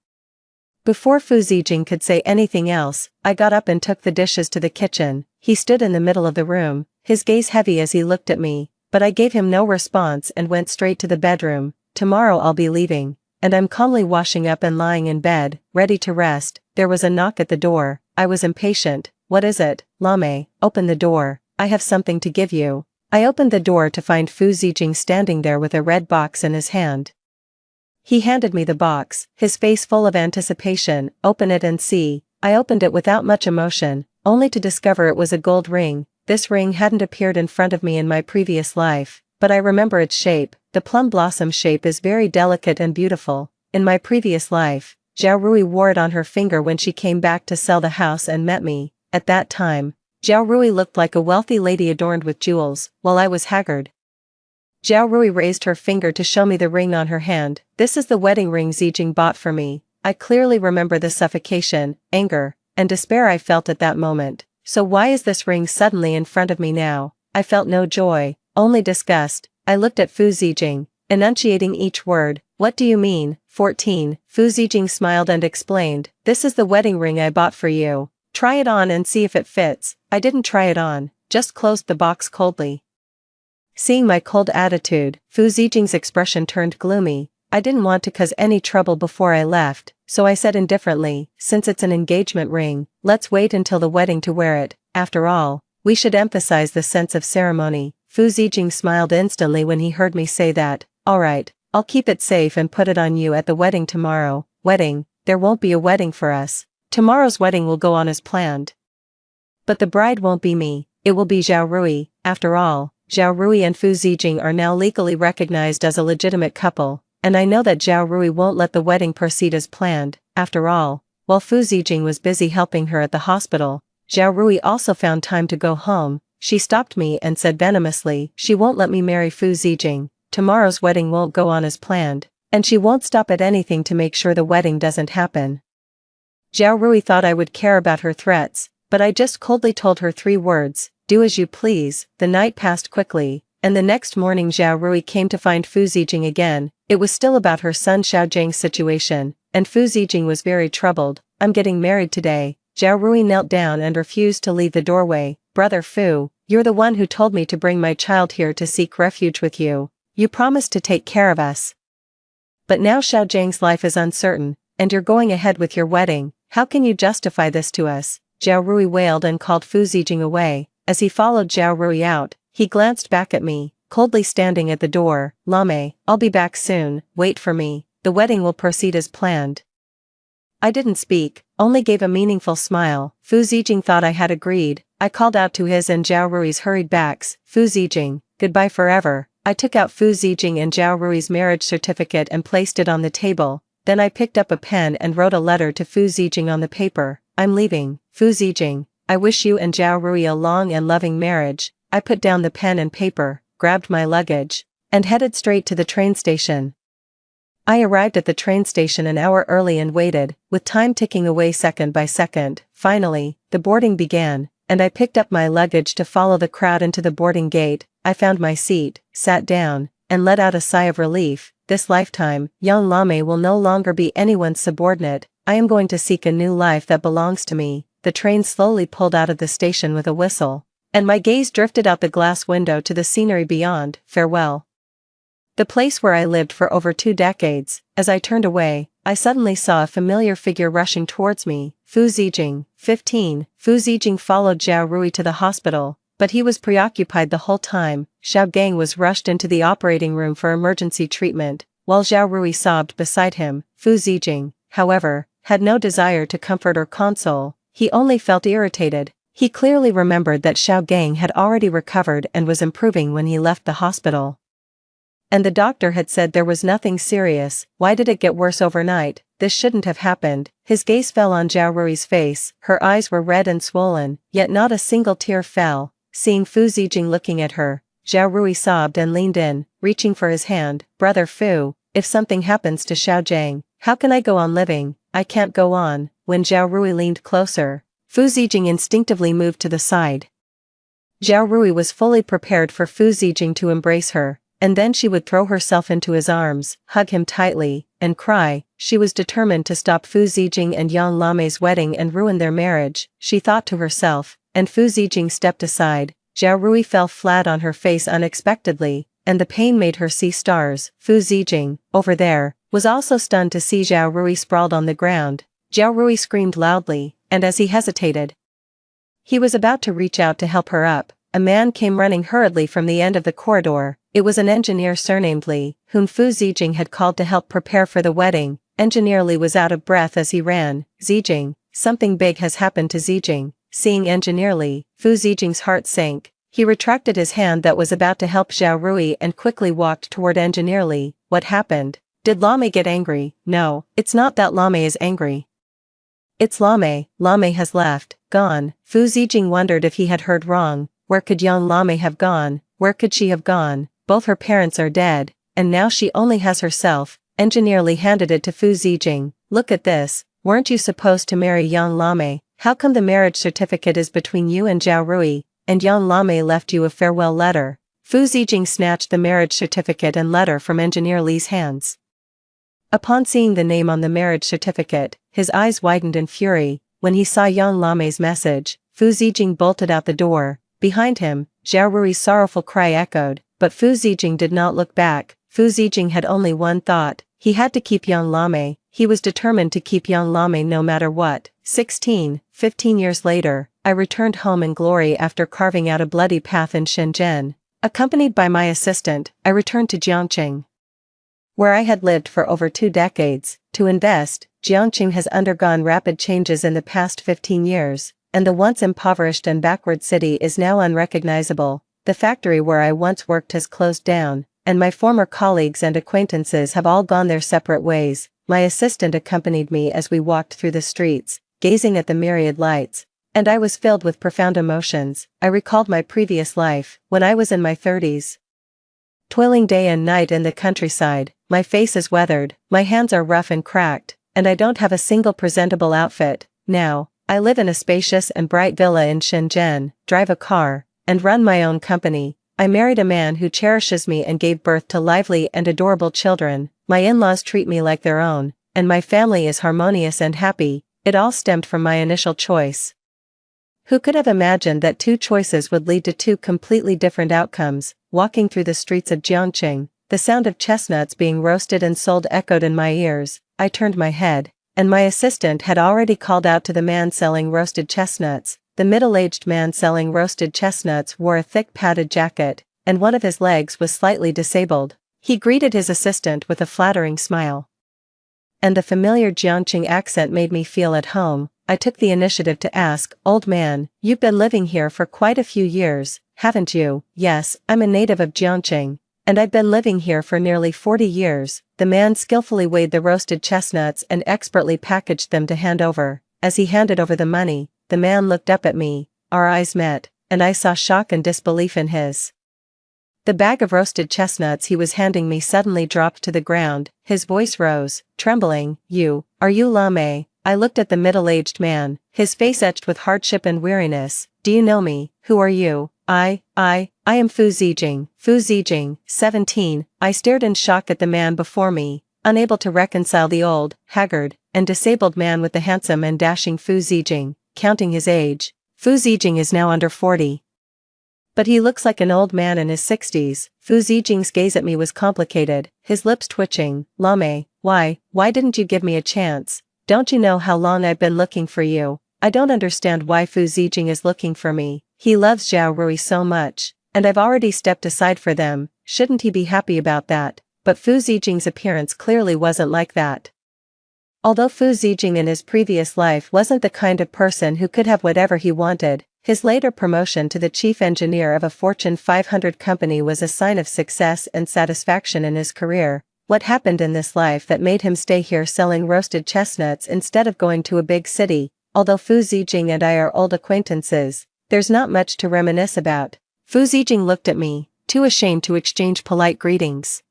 Before Fu Zijing could say anything else, I got up and took the dishes to the kitchen. He stood in the middle of the room, his gaze heavy as he looked at me, but I gave him no response and went straight to the bedroom. Tomorrow I'll be leaving, and I'm calmly washing up and lying in bed, ready to rest. There was a knock at the door. I was impatient. What is it? Lame, open the door. I have something to give you. I opened the door to find Fu Zijing standing there with a red box in his hand. He handed me the box, his face full of anticipation. Open it and see. I opened it without much emotion, only to discover it was a gold ring. This ring hadn't appeared in front of me in my previous life, but I remember its shape. The plum blossom shape is very delicate and beautiful. In my previous life, Zhao Rui wore it on her finger when she came back to sell the house and met me. At that time, Zhao Rui looked like a wealthy lady adorned with jewels, while I was haggard. Zhao Rui raised her finger to show me the ring on her hand. This is the wedding ring Zijing bought for me. I clearly remember the suffocation, anger, and despair I felt at that moment. So why is this ring suddenly in front of me now? I felt no joy, only disgust. I looked at Fu Zijing, enunciating each word. What do you mean? 14. Fu Zijing smiled and explained, this is the wedding ring I bought for you. Try it on and see if it fits. I didn't try it on, just closed the box coldly. Seeing my cold attitude, Fu Zijing's expression turned gloomy. I didn't want to cause any trouble before I left, so I said indifferently, since it's an engagement ring, let's wait until the wedding to wear it. After all, we should emphasize the sense of ceremony. Fu Zijing smiled instantly when he heard me say that. Alright, I'll keep it safe and put it on you at the wedding tomorrow. Wedding? There won't be a wedding for us. Tomorrow's wedding will go on as planned. But the bride won't be me, it will be Zhao Rui. After all, Zhao Rui and Fu Zijing are now legally recognized as a legitimate couple, and I know that Zhao Rui won't let the wedding proceed as planned. After all, while Fu Zijing was busy helping her at the hospital, Zhao Rui also found time to go home. She stopped me and said venomously, she won't let me marry Fu Zijing. Tomorrow's wedding won't go on as planned, and she won't stop at anything to make sure the wedding doesn't happen. Zhao Rui thought I would care about her threats, but I just coldly told her 3 words, do as you please. The night passed quickly, and the next morning Zhao Rui came to find Fu Zijing again. It was still about her son Xiao Jiang's situation, and Fu Zijing was very troubled. I'm getting married today. Zhao Rui knelt down and refused to leave the doorway. Brother Fu, you're the one who told me to bring my child here to seek refuge with you. You promised to take care of us. But now Xiao Jiang's life is uncertain, and you're going ahead with your wedding. How can you justify this to us? Zhao Rui wailed and called Fu Zijing away. As he followed Zhao Rui out, he glanced back at me, coldly standing at the door. Lame, I'll be back soon, wait for me, the wedding will proceed as planned. I didn't speak, only gave a meaningful smile. Fu Zijing thought I had agreed. I called out to his and Zhao Rui's hurried backs. Fu Zijing, goodbye forever. I took out Fu Zijing and Zhao Rui's marriage certificate and placed it on the table. Then I picked up a pen and wrote a letter to Fu Zijing on the paper. I'm leaving, Fu Zijing. I wish you and Zhao Rui a long and loving marriage. I put down the pen and paper, grabbed my luggage, and headed straight to the train station. I arrived at the train station an hour early and waited, with time ticking away second by second. Finally, the boarding began, and I picked up my luggage to follow the crowd into the boarding gate. I found my seat, sat down, and let out a sigh of relief. This lifetime, Yang Lame will no longer be anyone's subordinate. I am going to seek a new life that belongs to me. The train slowly pulled out of the station with a whistle, and my gaze drifted out the glass window to the scenery beyond. Farewell. The place where I lived for over 2 decades. As I turned away, I suddenly saw a familiar figure rushing towards me. Fu Zijing, 15. Fu Zijing followed Zhao Rui to the hospital, but he was preoccupied the whole time. Xiao Gang was rushed into the operating room for emergency treatment, while Zhao Rui sobbed beside him. Fu Zijing, however, had no desire to comfort or console. He only felt irritated. He clearly remembered that Xiao Gang had already recovered and was improving when he left the hospital. And the doctor had said there was nothing serious. Why did it get worse overnight? This shouldn't have happened. His gaze fell on Zhao Rui's face. Her eyes were red and swollen, yet not a single tear fell. Seeing Fu Zijing looking at her, Zhao Rui sobbed and leaned in, reaching for his hand. Brother Fu, if something happens to Xiao Gang, how can I go on living? I can't go on. When Zhao Rui leaned closer, Fu Zijing instinctively moved to the side. Zhao Rui was fully prepared for Fu Zijing to embrace her, and then she would throw herself into his arms, hug him tightly, and cry. She was determined to stop Fu Zijing and Yang Lame's wedding and ruin their marriage, she thought to herself, and Fu Zijing stepped aside. Zhao Rui fell flat on her face unexpectedly, and the pain made her see stars. Fu Zijing, over there, was also stunned to see Zhao Rui sprawled on the ground. Zhao Rui screamed loudly, and as he hesitated, he was about to reach out to help her up, a man came running hurriedly from the end of the corridor. It was an engineer surnamed Li, whom Fu Zijing had called to help prepare for the wedding. Engineer Li was out of breath as he ran. Zijing, something big has happened to Zijing. Seeing Engineer Li, Fu Zijing's heart sank. He retracted his hand that was about to help Zhao Rui and quickly walked toward Engineer Li. What happened? Did Lame get angry? No, it's not that Lame is angry. It's Lame. Lame has left, gone. Fu Zijing wondered if he had heard wrong. Where could young Lame have gone? Where could she have gone? Both her parents are dead, and now she only has herself. Engineer Li handed it to Fu Zijing. Look at this. Weren't you supposed to marry young Lame? How come the marriage certificate is between you and Zhao Rui, and young Lame left you a farewell letter? Fu Zijing snatched the marriage certificate and letter from Engineer Li's hands. Upon seeing the name on the marriage certificate, his eyes widened in fury. When he saw young Lame's message, Fu Zijing bolted out the door. Behind him, Zhao Rui's sorrowful cry echoed, but Fu Zijing did not look back. Fu Zijing had only one thought. He had to keep young Lame. He was determined to keep young Lame no matter what. 15 years later, I returned home in glory after carving out a bloody path in Shenzhen. Accompanied by my assistant, I returned to Jiangqing, where I had lived for over 2 decades, to invest. Jiangqing has undergone rapid changes in the past 15 years, and the once impoverished and backward city is now unrecognizable. The factory where I once worked has closed down, and my former colleagues and acquaintances have all gone their separate ways. My assistant accompanied me as we walked through the streets, gazing at the myriad lights, and I was filled with profound emotions. I recalled my previous life, when I was in my 30s. Toiling day and night in the countryside, my face is weathered, my hands are rough and cracked, and I don't have a single presentable outfit. Now, I live in a spacious and bright villa in Shenzhen, drive a car, and run my own company. I married a man who cherishes me and gave birth to lively and adorable children. My in-laws treat me like their own, and my family is harmonious and happy. It all stemmed from my initial choice. Who could have imagined that 2 choices would lead to 2 completely different outcomes? Walking through the streets of Jiangqing, the sound of chestnuts being roasted and sold echoed in my ears. I turned my head, and my assistant had already called out to the man selling roasted chestnuts. The middle-aged man selling roasted chestnuts wore a thick padded jacket, and one of his legs was slightly disabled. He greeted his assistant with a flattering smile, and the familiar Jiangqing accent made me feel at home. I took the initiative to ask, "Old man, you've been living here for quite a few years, haven't you?" "Yes, I'm a native of Jiangqing." And I've been living here for nearly 40 years. The man skillfully weighed the roasted chestnuts and expertly packaged them to hand over. As he handed over the money, the man looked up at me, our eyes met, and I saw shock and disbelief in his. The bag of roasted chestnuts he was handing me suddenly dropped to the ground, his voice rose, trembling, Are you Lame? I looked at the middle-aged man, his face etched with hardship and weariness. Do you know me? Who are you? I am Fu Zijing. Fu Zijing, 17. I stared in shock at the man before me, unable to reconcile the old, haggard, and disabled man with the handsome and dashing Fu Zijing. Counting his age, Fu Zijing is now under 40. But he looks like an old man in his 60s. Fu Zijing's gaze at me was complicated, his lips twitching. Lame, why didn't you give me a chance? Don't you know how long I've been looking for you? I don't understand why Fu Zijing is looking for me. He loves Zhao Rui so much, and I've already stepped aside for them. Shouldn't he be happy about that? But Fu Zijing's appearance clearly wasn't like that. Although Fu Zijing in his previous life wasn't the kind of person who could have whatever he wanted, his later promotion to the chief engineer of a Fortune 500 company was a sign of success and satisfaction in his career. What happened in this life that made him stay here selling roasted chestnuts instead of going to a big city? Although Fu Zijing and I are old acquaintances, there's not much to reminisce about. Fu Zijing looked at me, too ashamed to exchange polite greetings.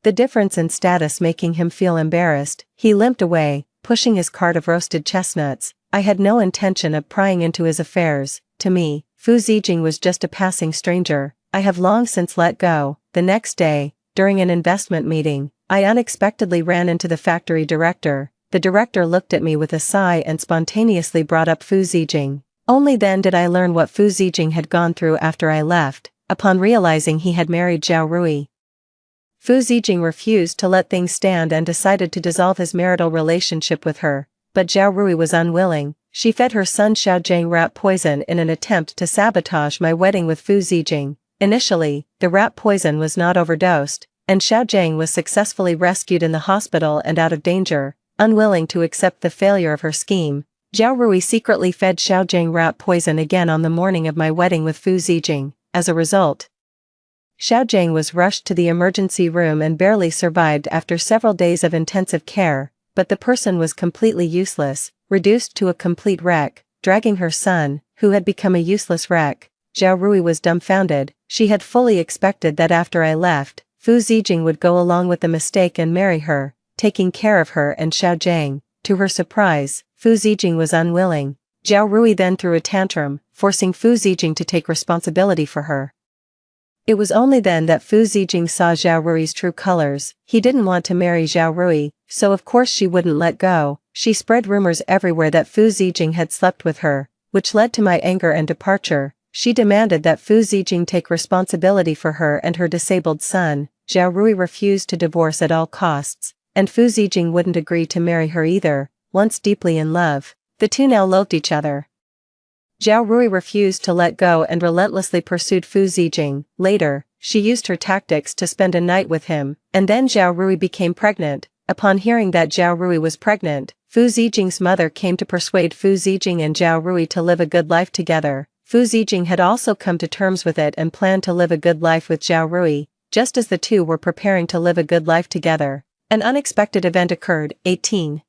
The difference in status making him feel embarrassed, he limped away, pushing his cart of roasted chestnuts. I had no intention of prying into his affairs. To me, Fu Zijing was just a passing stranger. I have long since let go. The next day, during an investment meeting, I unexpectedly ran into the factory director. The director looked at me with a sigh and spontaneously brought up Fu Zijing. Only then did I learn what Fu Zijing had gone through after I left, upon realizing he had married Zhao Rui. Fu Zijing refused to let things stand and decided to dissolve his marital relationship with her, but Zhao Rui was unwilling. She fed her son Xiaojiang rat poison in an attempt to sabotage my wedding with Fu Zijing. Initially, the rat poison was not overdosed, and Xiaojiang was successfully rescued in the hospital and out of danger. Unwilling to accept the failure of her scheme, Zhao Rui secretly fed Xiaojiang rat poison again on the morning of my wedding with Fu Zijing. As a result, Xiaojiang was rushed to the emergency room and barely survived after several days of intensive care, but the person was completely useless, reduced to a complete wreck, dragging her son, who had become a useless wreck. Zhao Rui was dumbfounded. She had fully expected that after I left, Fu Zijing would go along with the mistake and marry her, taking care of her and Xiaojiang. To her surprise, Fu Zijing was unwilling. Zhao Rui then threw a tantrum, forcing Fu Zijing to take responsibility for her. It was only then that Fu Zijing saw Zhao Rui's true colors. He didn't want to marry Zhao Rui, so of course she wouldn't let go. She spread rumors everywhere that Fu Zijing had slept with her, which led to my anger and departure. She demanded that Fu Zijing take responsibility for her and her disabled son. Zhao Rui refused to divorce at all costs, and Fu Zijing wouldn't agree to marry her either. Once deeply in love, the two now loathed each other. Zhao Rui refused to let go and relentlessly pursued Fu Zijing. Later, she used her tactics to spend a night with him, and then Zhao Rui became pregnant. Upon hearing that Zhao Rui was pregnant, Fu Zijing's mother came to persuade Fu Zijing and Zhao Rui to live a good life together. Fu Zijing had also come to terms with it and planned to live a good life with Zhao Rui. Just as the two were preparing to live a good life together, an unexpected event occurred. 18.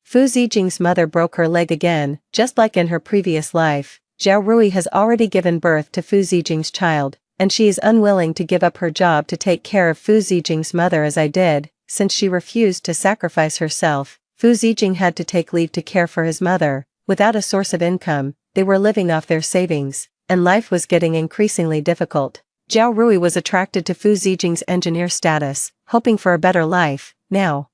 Fu Zijing's mother broke her leg again. Just like in her previous life, Zhao Rui has already given birth to Fu Zijing's child, and she is unwilling to give up her job to take care of Fu Zijing's mother as I did. Since she refused to sacrifice herself, Fu Zijing had to take leave to care for his mother. Without a source of income, they were living off their savings, and life was getting increasingly difficult. Zhao Rui was attracted to Fu Zijing's engineer status, hoping for a better life. Now,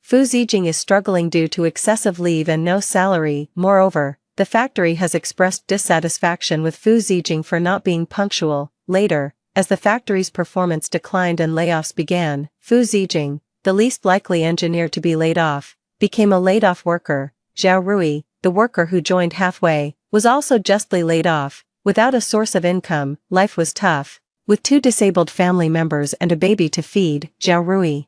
Fu Zijing is struggling due to excessive leave and no salary. Moreover, the factory has expressed dissatisfaction with Fu Zijing for not being punctual. Later, as the factory's performance declined and layoffs began, Fu Zijing, the least likely engineer to be laid off, became a laid-off worker. Zhao Rui, the worker who joined halfway, was also justly laid off. Without a source of income, life was tough. With two disabled family members and a baby to feed, Zhao Rui,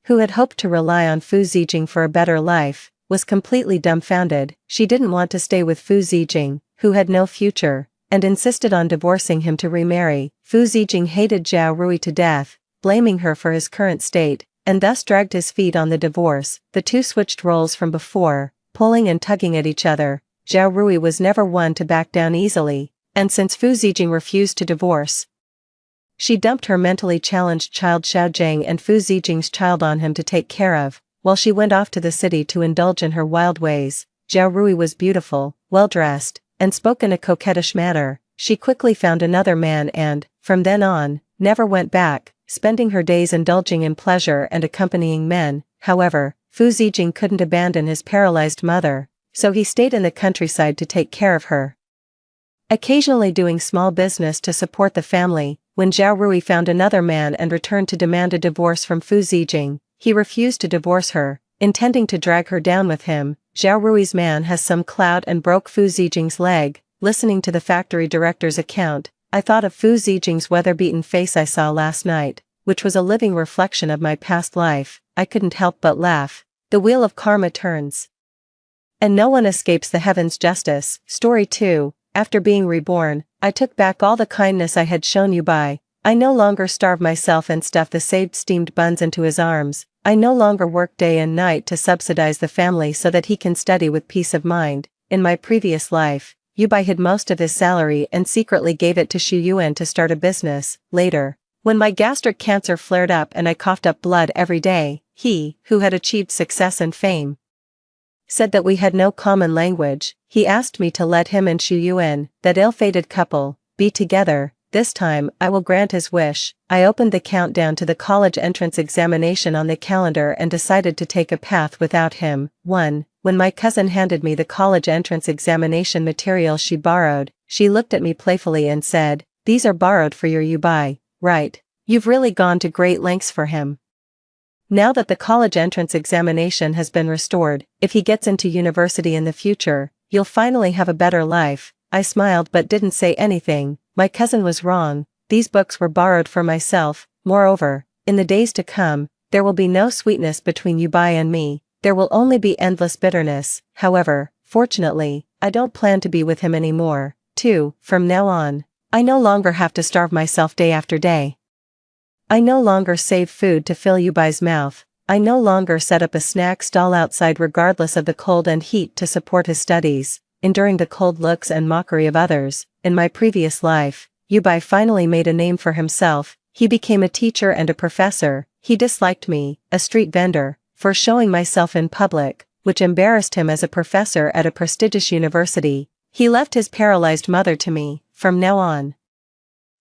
who had hoped to rely on Fu Zijing for a better life, was completely dumbfounded. She didn't want to stay with Fu Zijing, who had no future. and insisted on divorcing him to remarry. Fu Zijing hated Zhao Rui to death, blaming her for his current state, and thus dragged his feet on the divorce. The two switched roles from before, pulling and tugging at each other. Zhao Rui was never one to back down easily, and since Fu Zijing refused to divorce, she dumped her mentally challenged child Xiaojing and Fu Zijing's child on him to take care of, while she went off to the city to indulge in her wild ways. Zhao Rui was beautiful, well-dressed, and spoke in a coquettish manner. She quickly found another man and, from then on, never went back, spending her days indulging in pleasure and accompanying men. However, Fu Zijing couldn't abandon his paralyzed mother, so he stayed in the countryside to take care of her, occasionally doing small business to support the family. When Zhao Rui found another man and returned to demand a divorce from Fu Zijing, he refused to divorce her, intending to drag her down with him. Zhao Rui's man has some clout and broke Fu Zijing's leg. Listening to the factory director's account, I thought of Fu Zijing's weather-beaten face I saw last night, which was a living reflection of my past life. I couldn't help but laugh. The wheel of karma turns, and no one escapes the heaven's justice. Story 2. After being reborn, I took back all the kindness I had shown Yubai. I no longer starve myself and stuff the saved steamed buns into his arms. I no longer work day and night to subsidize the family so that he can study with peace of mind. In my previous life, Yubai hid most of his salary and secretly gave it to Xu Yuan to start a business. Later, when my gastric cancer flared up and I coughed up blood every day, he, who had achieved success and fame, said that we had no common language. He asked me to let him and Xu Yuan, that ill-fated couple, be together. This time, I will grant his wish. I opened the countdown to the college entrance examination on the calendar and decided to take a path without him. 1. When my cousin handed me the college entrance examination material she borrowed, she looked at me playfully and said, "These are borrowed for your Yubai, right? You've really gone to great lengths for him. Now that the college entrance examination has been restored, if he gets into university in the future, you'll finally have a better life." I smiled but didn't say anything. My cousin was wrong. These books were borrowed for myself. Moreover, in the days to come, there will be no sweetness between Yubai and me. There will only be endless bitterness. However, fortunately, I don't plan to be with him anymore. 2. From now on, I no longer have to starve myself day after day. I no longer save food to fill Yubai's mouth. I no longer set up a snack stall outside regardless of the cold and heat to support his studies, enduring the cold looks and mockery of others. In my previous life, Yubai finally made a name for himself. He became a teacher and a professor. He disliked me, a street vendor, for showing myself in public, which embarrassed him as a professor at a prestigious university. He left his paralyzed mother to me. From now on,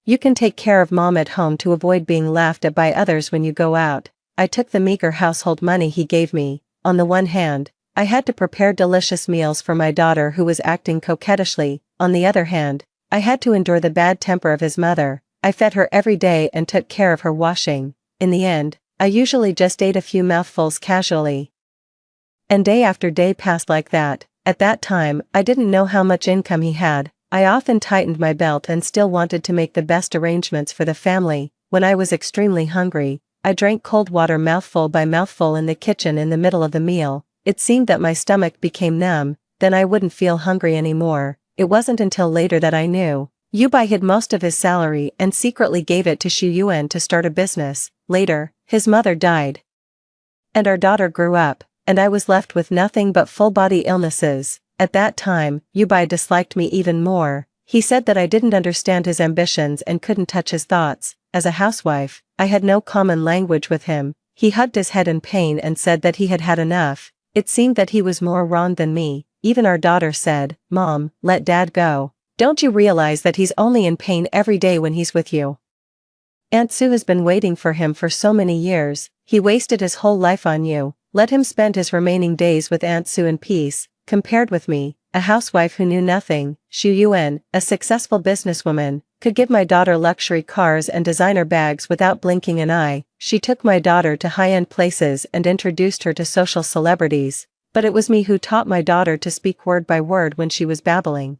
you can take care of mom at home to avoid being laughed at by others when you go out. I took the meager household money he gave me. On the one hand, I had to prepare delicious meals for my daughter who was acting coquettishly. On the other hand, I had to endure the bad temper of his mother. I fed her every day and took care of her washing. In the end, I usually just ate a few mouthfuls casually, and day after day passed like that. At that time, I didn't know how much income he had. I often tightened my belt and still wanted to make the best arrangements for the family. When I was extremely hungry, I drank cold water mouthful by mouthful in the kitchen in the middle of the meal. It seemed that my stomach became numb, then I wouldn't feel hungry anymore. It wasn't until later that I knew. Yubai hid most of his salary and secretly gave it to Xu Yuan to start a business. Later, his mother died, and our daughter grew up, and I was left with nothing but full-body illnesses. At that time, Yubai disliked me even more. He said that I didn't understand his ambitions and couldn't touch his thoughts. As a housewife, I had no common language with him. He hugged his head in pain and said that he had had enough. It seemed that he was more wrong than me. Even our daughter said, "Mom, let Dad go. Don't you realize that he's only in pain every day when he's with you? Aunt Sue has been waiting for him for so many years. He wasted his whole life on you. Let him spend his remaining days with Aunt Sue in peace." Compared with me, a housewife who knew nothing, Xu Yuan, a successful businesswoman, could give my daughter luxury cars and designer bags without blinking an eye. She took my daughter to high-end places and introduced her to social celebrities, but it was me who taught my daughter to speak word by word when she was babbling.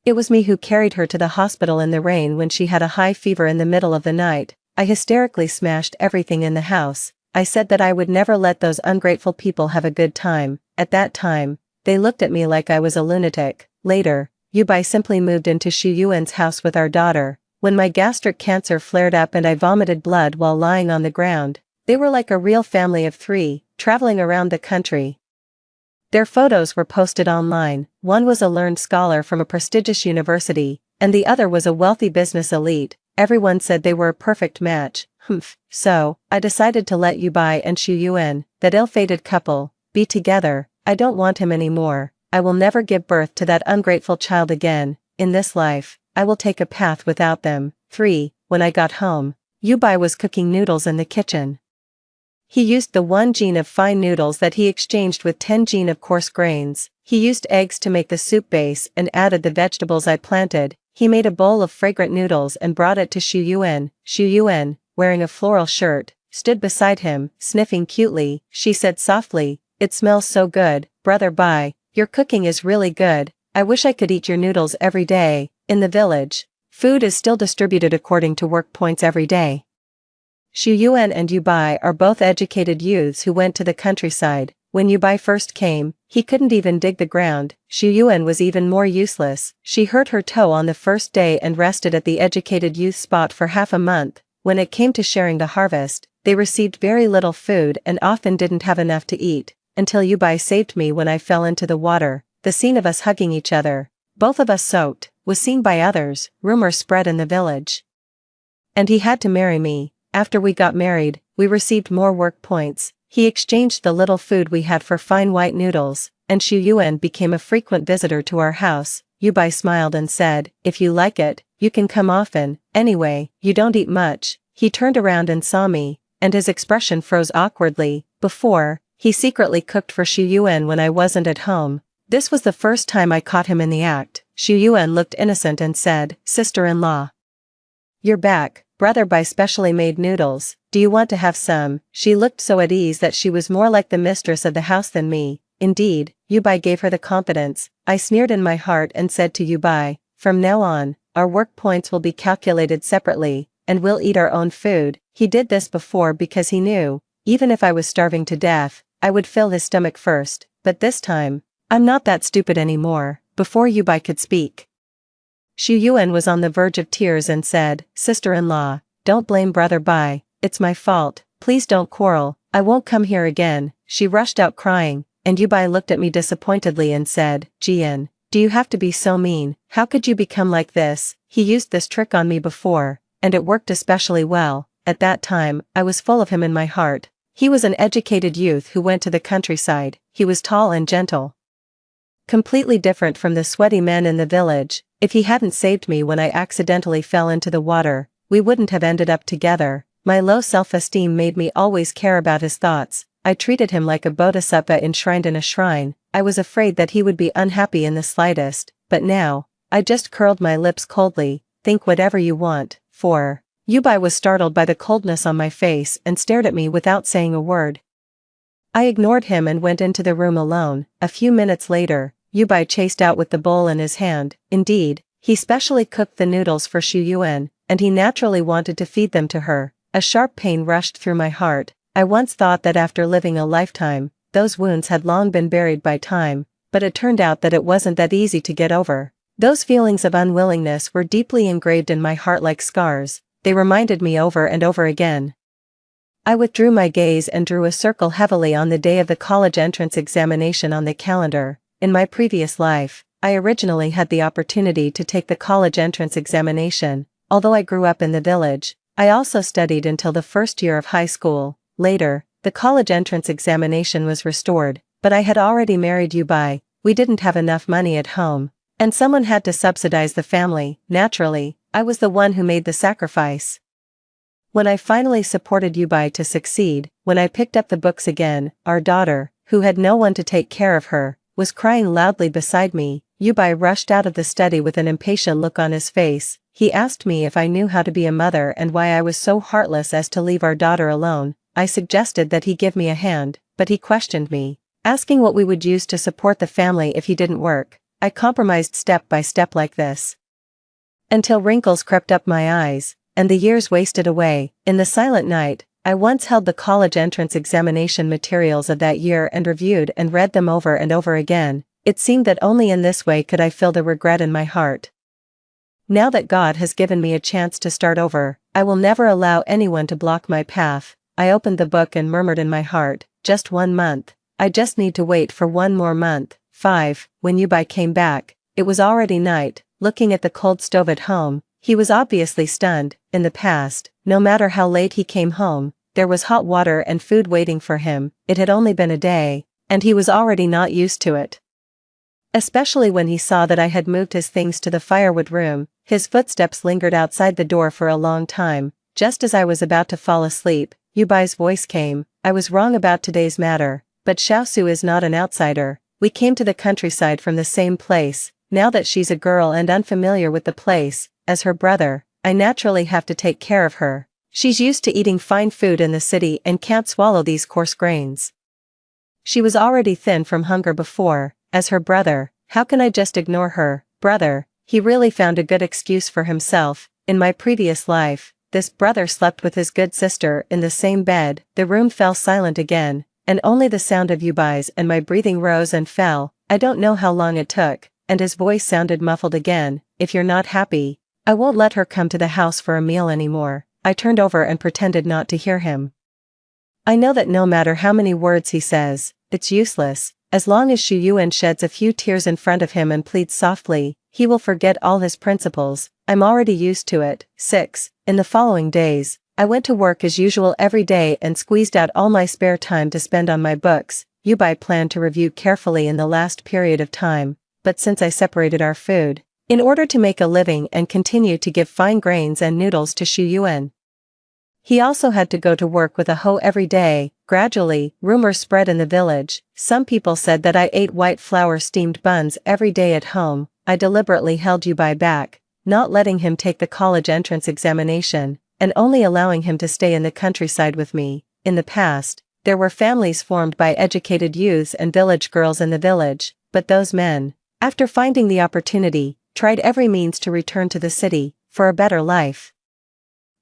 It was me who carried her to the hospital in the rain when she had a high fever in the middle of the night. I hysterically smashed everything in the house. I said that I would never let those ungrateful people have a good time. At that time, they looked at me like I was a lunatic. Later, Yubai simply moved into Xu Yuan's house with our daughter. When my gastric cancer flared up and I vomited blood while lying on the ground, they were like a real family of three, traveling around the country. Their photos were posted online. One was a learned scholar from a prestigious university, and the other was a wealthy business elite. Everyone said they were a perfect match. So, I decided to let Yubai and Xu Yuan, that ill-fated couple, be together. I don't want him anymore. I will never give birth to that ungrateful child again. In this life, I will take a path without them. 3. When I got home, Yubai was cooking noodles in the kitchen. He used the 1 gene of fine noodles that he exchanged with 10 gene of coarse grains. He used eggs to make the soup base and added the vegetables I planted. He made a bowl of fragrant noodles and brought it to Xu Yuan. Xu Yuan, wearing a floral shirt, stood beside him, sniffing cutely. She said softly, "It smells so good, Brother Bai. Your cooking is really good. I wish I could eat your noodles every day." In the village, food is still distributed according to work points every day. Xu Yuan and Yubai are both educated youths who went to the countryside. When Yubai first came, he couldn't even dig the ground. Xu Yuan was even more useless. She hurt her toe on the first day and rested at the educated youth spot for half a month. When it came to sharing the harvest, they received very little food and often didn't have enough to eat, until Yubai saved me when I fell into the water. The scene of us hugging each other, both of us soaked, was seen by others. Rumors spread in the village. And he had to marry me. After we got married, we received more work points. He exchanged the little food we had for fine white noodles, and Xu Yuan became a frequent visitor to our house. Yubai smiled and said, "If you like it, you can come often. Anyway, you don't eat much." He turned around and saw me, and his expression froze awkwardly. Before, he secretly cooked for Xu Yuan when I wasn't at home. This was the first time I caught him in the act. Xu Yuan looked innocent and said, "Sister-in-law, you're back. Brother Bai specially made noodles. Do you want to have some?" She looked so at ease that she was more like the mistress of the house than me. Indeed, Yubai gave her the confidence. I sneered in my heart and said to Yubai, "From now on, our work points will be calculated separately, and we'll eat our own food." He did this before because he knew, even if I was starving to death, I would fill his stomach first. But this time, I'm not that stupid anymore. Before Yubai could speak, Xu Yuan was on the verge of tears and said, "Sister-in-law, don't blame Brother Bai. It's my fault. Please don't quarrel. I won't come here again." She rushed out crying, and Yubai looked at me disappointedly and said, "Jian, do you have to be so mean? How could you become like this?" He used this trick on me before, and it worked especially well. At that time, I was full of him in my heart. He was an educated youth who went to the countryside. He was tall and gentle, completely different from the sweaty men in the village. If he hadn't saved me when I accidentally fell into the water, we wouldn't have ended up together. My low self-esteem made me always care about his thoughts. I treated him like a bodhisattva enshrined in a shrine. I was afraid that he would be unhappy in the slightest, but now, I just curled my lips coldly. "Think whatever you want." 4. Yubai was startled by the coldness on my face and stared at me without saying a word. I ignored him and went into the room alone. A few minutes later, Yubai chased out with the bowl in his hand. Indeed, he specially cooked the noodles for Xu Yuan, and he naturally wanted to feed them to her. A sharp pain rushed through my heart. I once thought that after living a lifetime, those wounds had long been buried by time, but it turned out that it wasn't that easy to get over. Those feelings of unwillingness were deeply engraved in my heart like scars. They reminded me over and over again. I withdrew my gaze and drew a circle heavily on the day of the college entrance examination on the calendar. In my previous life, I originally had the opportunity to take the college entrance examination. Although I grew up in the village, I also studied until the first year of high school. Later, the college entrance examination was restored, but I had already married Yubai. We didn't have enough money at home, and someone had to subsidize the family. Naturally, I was the one who made the sacrifice. When I finally supported Yubai to succeed, when I picked up the books again, our daughter, who had no one to take care of her, was crying loudly beside me. Yubai rushed out of the study with an impatient look on his face. He asked me if I knew how to be a mother and why I was so heartless as to leave our daughter alone. I suggested that he give me a hand, but he questioned me, asking what we would use to support the family if he didn't work. I compromised step by step like this, until wrinkles crept up my eyes, and the years wasted away. In the silent night, I once held the college entrance examination materials of that year and reviewed and read them over and over again. It seemed that only in this way could I feel the regret in my heart. Now that God has given me a chance to start over, I will never allow anyone to block my path. I opened the book and murmured in my heart, just 1 month. I just need to wait for 1 more month. 5. When Yubai came back, it was already night. Looking at the cold stove at home, he was obviously stunned. In the past, no matter how late he came home, there was hot water and food waiting for him. It had only been a day, and he was already not used to it. Especially when he saw that I had moved his things to the firewood room. His footsteps lingered outside the door for a long time. Just as I was about to fall asleep, Yubai's voice came. I was wrong about today's matter, but Xiaosu is not an outsider. We came to the countryside from the same place. Now that she's a girl and unfamiliar with the place, as her brother, I naturally have to take care of her. She's used to eating fine food in the city and can't swallow these coarse grains. She was already thin from hunger before. As her brother, how can I just ignore her? Brother, he really found a good excuse for himself. In my previous life, this brother slept with his good sister in the same bed. The room fell silent again, and only the sound of Yubai's and my breathing rose and fell. I don't know how long it took, and his voice sounded muffled again. If you're not happy, I won't let her come to the house for a meal anymore. I turned over and pretended not to hear him. I know that no matter how many words he says, it's useless. As long as Xu Yuan sheds a few tears in front of him and pleads softly, he will forget all his principles. I'm already used to it. 6. In the following days, I went to work as usual every day and squeezed out all my spare time to spend on my books. Yubai planned to review carefully in the last period of time, but since I separated our food, in order to make a living and continue to give fine grains and noodles to Xu Yuan, he also had to go to work with a hoe every day. Gradually, rumors spread in the village. Some people said that I ate white flour steamed buns every day at home. I deliberately held Yubai back, not letting him take the college entrance examination, and only allowing him to stay in the countryside with me. In the past, there were families formed by educated youths and village girls in the village, but those men, after finding the opportunity, tried every means to return to the city, for a better life.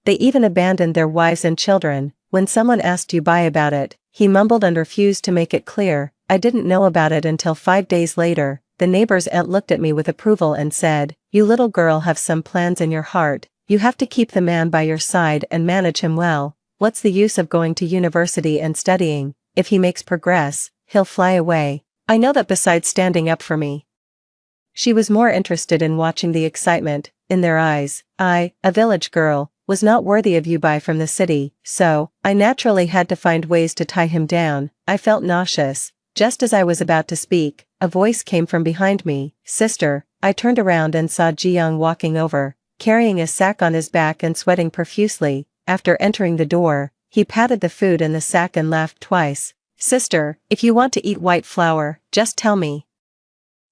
They even abandoned their wives and children. When someone asked Yubai about it, he mumbled and refused to make it clear. I didn't know about it until 5 days later. The neighbor's aunt looked at me with approval and said, "You little girl have some plans in your heart. You have to keep the man by your side and manage him well. What's the use of going to university and studying? If he makes progress, he'll fly away." I know that besides standing up for me, she was more interested in watching the excitement in their eyes. I, a village girl, was not worthy of Yubai from the city, so I naturally had to find ways to tie him down. I felt nauseous. Just as I was about to speak, a voice came from behind me. "Sister." I turned around and saw Jiyoung walking over, carrying a sack on his back and sweating profusely. After entering the door, he patted the food in the sack and laughed twice. "Sister, if you want to eat white flour, just tell me.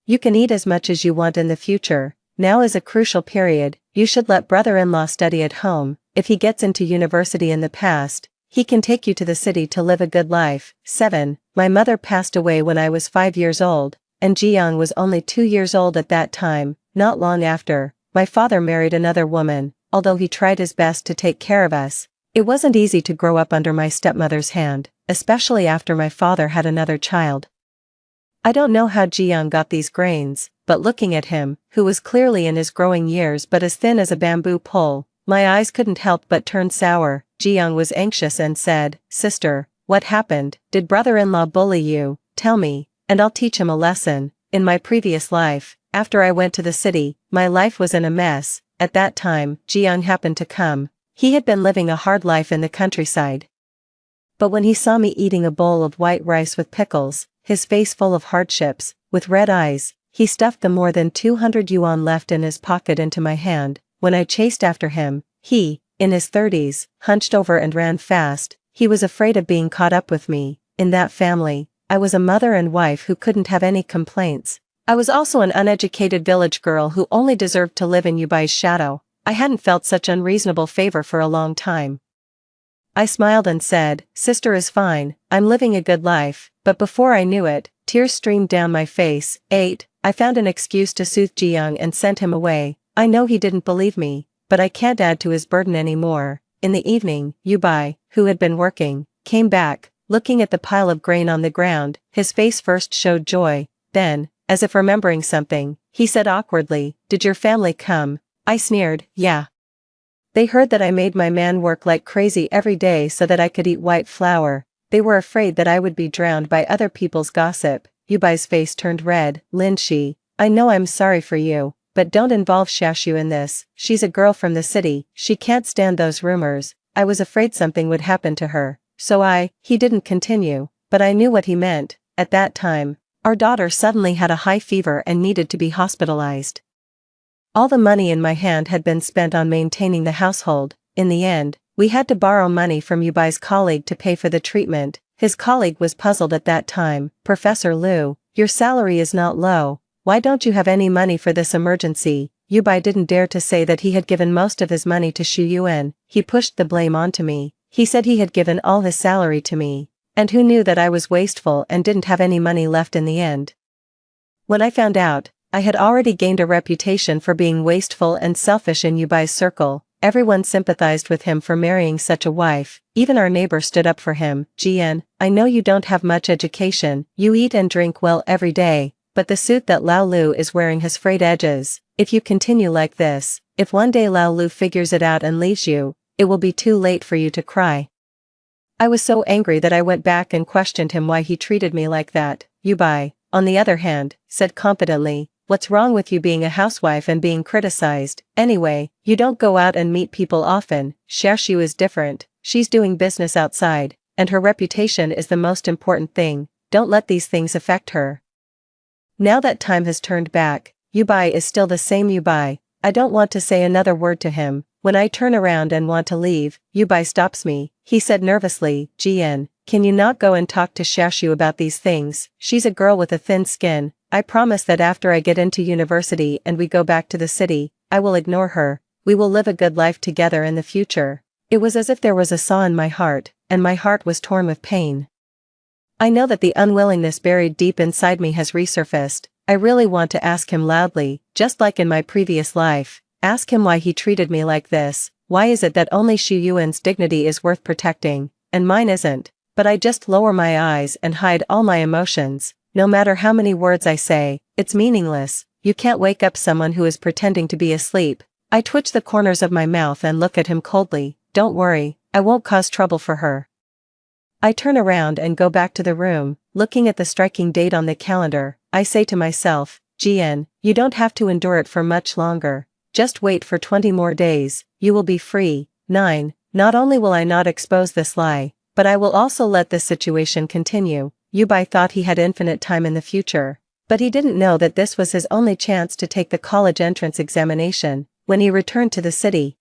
You can eat as much as you want in the future. Now is a crucial period. You should let brother-in-law study at home. If he gets into university in the past, he can take you to the city to live a good life." 7. My mother passed away when I was 5 years old, and Jiyoung was only 2 years old at that time. Not long after, my father married another woman. Although he tried his best to take care of us, it wasn't easy to grow up under my stepmother's hand, especially after my father had another child. I don't know how Jiyoung got these grains, but looking at him, who was clearly in his growing years but as thin as a bamboo pole, my eyes couldn't help but turn sour. Jiyoung was anxious and said, "Sister, what happened? Did brother-in-law bully you? Tell me, and I'll teach him a lesson." In my previous life, after I went to the city, my life was in a mess. At that time, Jiyoung happened to come. He had been living a hard life in the countryside. But when he saw me eating a bowl of white rice with pickles, his face full of hardships, with red eyes, he stuffed the more than 200 yuan left in his pocket into my hand. When I chased after him, he, in his 30s, hunched over and ran fast. He was afraid of being caught up with me. In that family, I was a mother and wife who couldn't have any complaints. I was also an uneducated village girl who only deserved to live in Yubai's shadow. I hadn't felt such unreasonable favor for a long time. I smiled and said, "Sister is fine, I'm living a good life," but before I knew it, tears streamed down my face. 8. I found an excuse to soothe Jiyoung and sent him away. I know he didn't believe me, but I can't add to his burden anymore. In the evening, Yubai, who had been working, came back. Looking at the pile of grain on the ground, his face first showed joy, then, as if remembering something, he said awkwardly, "Did your family come?" I sneered, "Yeah. They heard that I made my man work like crazy every day so that I could eat white flour. They were afraid that I would be drowned by other people's gossip." Yubai's face turned red. "Lin-shi, I know I'm sorry for you, but don't involve Xiaoshu in this. She's a girl from the city, she can't stand those rumors. I was afraid something would happen to her. He didn't continue, but I knew what he meant. At that time, our daughter suddenly had a high fever and needed to be hospitalized. All the money in my hand had been spent on maintaining the household. In the end, we had to borrow money from Yubai's colleague to pay for the treatment." His colleague was puzzled at that time. "Professor Liu, your salary is not low. Why don't you have any money for this emergency?" Yubai didn't dare to say that he had given most of his money to Xu Yuan. He pushed the blame onto me. He said he had given all his salary to me. And who knew that I was wasteful and didn't have any money left in the end? When I found out, I had already gained a reputation for being wasteful and selfish in Yubai's circle. Everyone sympathized with him for marrying such a wife. Even our neighbor stood up for him. "Jian, I know you don't have much education, you eat and drink well every day, but the suit that Lao Lu is wearing has frayed edges. If you continue like this, if one day Lao Lu figures it out and leaves you, it will be too late for you to cry." I was so angry that I went back and questioned him why he treated me like that. Yubai, on the other hand, said confidently, "What's wrong with you being a housewife and being criticized? Anyway, you don't go out and meet people often. Xiaoshu is different, she's doing business outside, and her reputation is the most important thing. Don't let these things affect her." Now that time has turned back, Yubai is still the same Yubai. I don't want to say another word to him. When I turn around and want to leave, Yubai stops me. He said nervously, "Jian, can you not go and talk to Xiaoshu about these things? She's a girl with a thin skin. I promise that after I get into university and we go back to the city, I will ignore her. We will live a good life together in the future." It was as if there was a saw in my heart, and my heart was torn with pain. I know that the unwillingness buried deep inside me has resurfaced. I really want to ask him loudly, just like in my previous life. Ask him why he treated me like this. Why is it that only Xu Yuan's dignity is worth protecting, and mine isn't? But I just lower my eyes and hide all my emotions. No matter how many words I say, it's meaningless. You can't wake up someone who is pretending to be asleep. I twitch the corners of my mouth and look at him coldly. "Don't worry, I won't cause trouble for her." I turn around and go back to the room, looking at the striking date on the calendar. I say to myself, "Jian, you don't have to endure it for much longer. Just wait for 20 more days, you will be free." 9. Not only will I not expose this lie, but I will also let this situation continue. Yubai thought he had infinite time in the future. But he didn't know that this was his only chance to take the college entrance examination. When he returned to the city,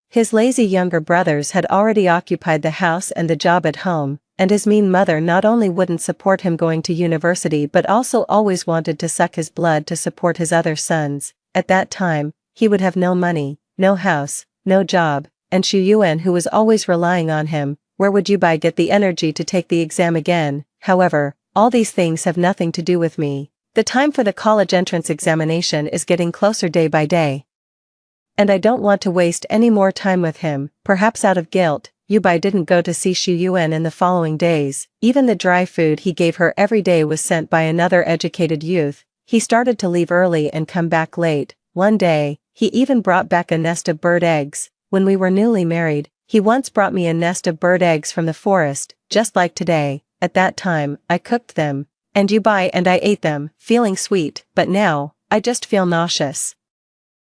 his lazy younger brothers had already occupied the house and the job at home, and his mean mother not only wouldn't support him going to university but also always wanted to suck his blood to support his other sons. At that time, he would have no money, no house, no job, and Xu Yuan, who was always relying on him, where would Yubai get the energy to take the exam again? However, all these things have nothing to do with me. The time for the college entrance examination is getting closer day by day. And I don't want to waste any more time with him. Perhaps out of guilt, Yubai didn't go to see Xu Yuan in the following days. Even the dry food he gave her every day was sent by another educated youth. He started to leave early and come back late. One day, he even brought back a nest of bird eggs. When we were newly married, he once brought me a nest of bird eggs from the forest, just like today. At that time, I cooked them, and Yubai and I ate them, feeling sweet, but now, I just feel nauseous.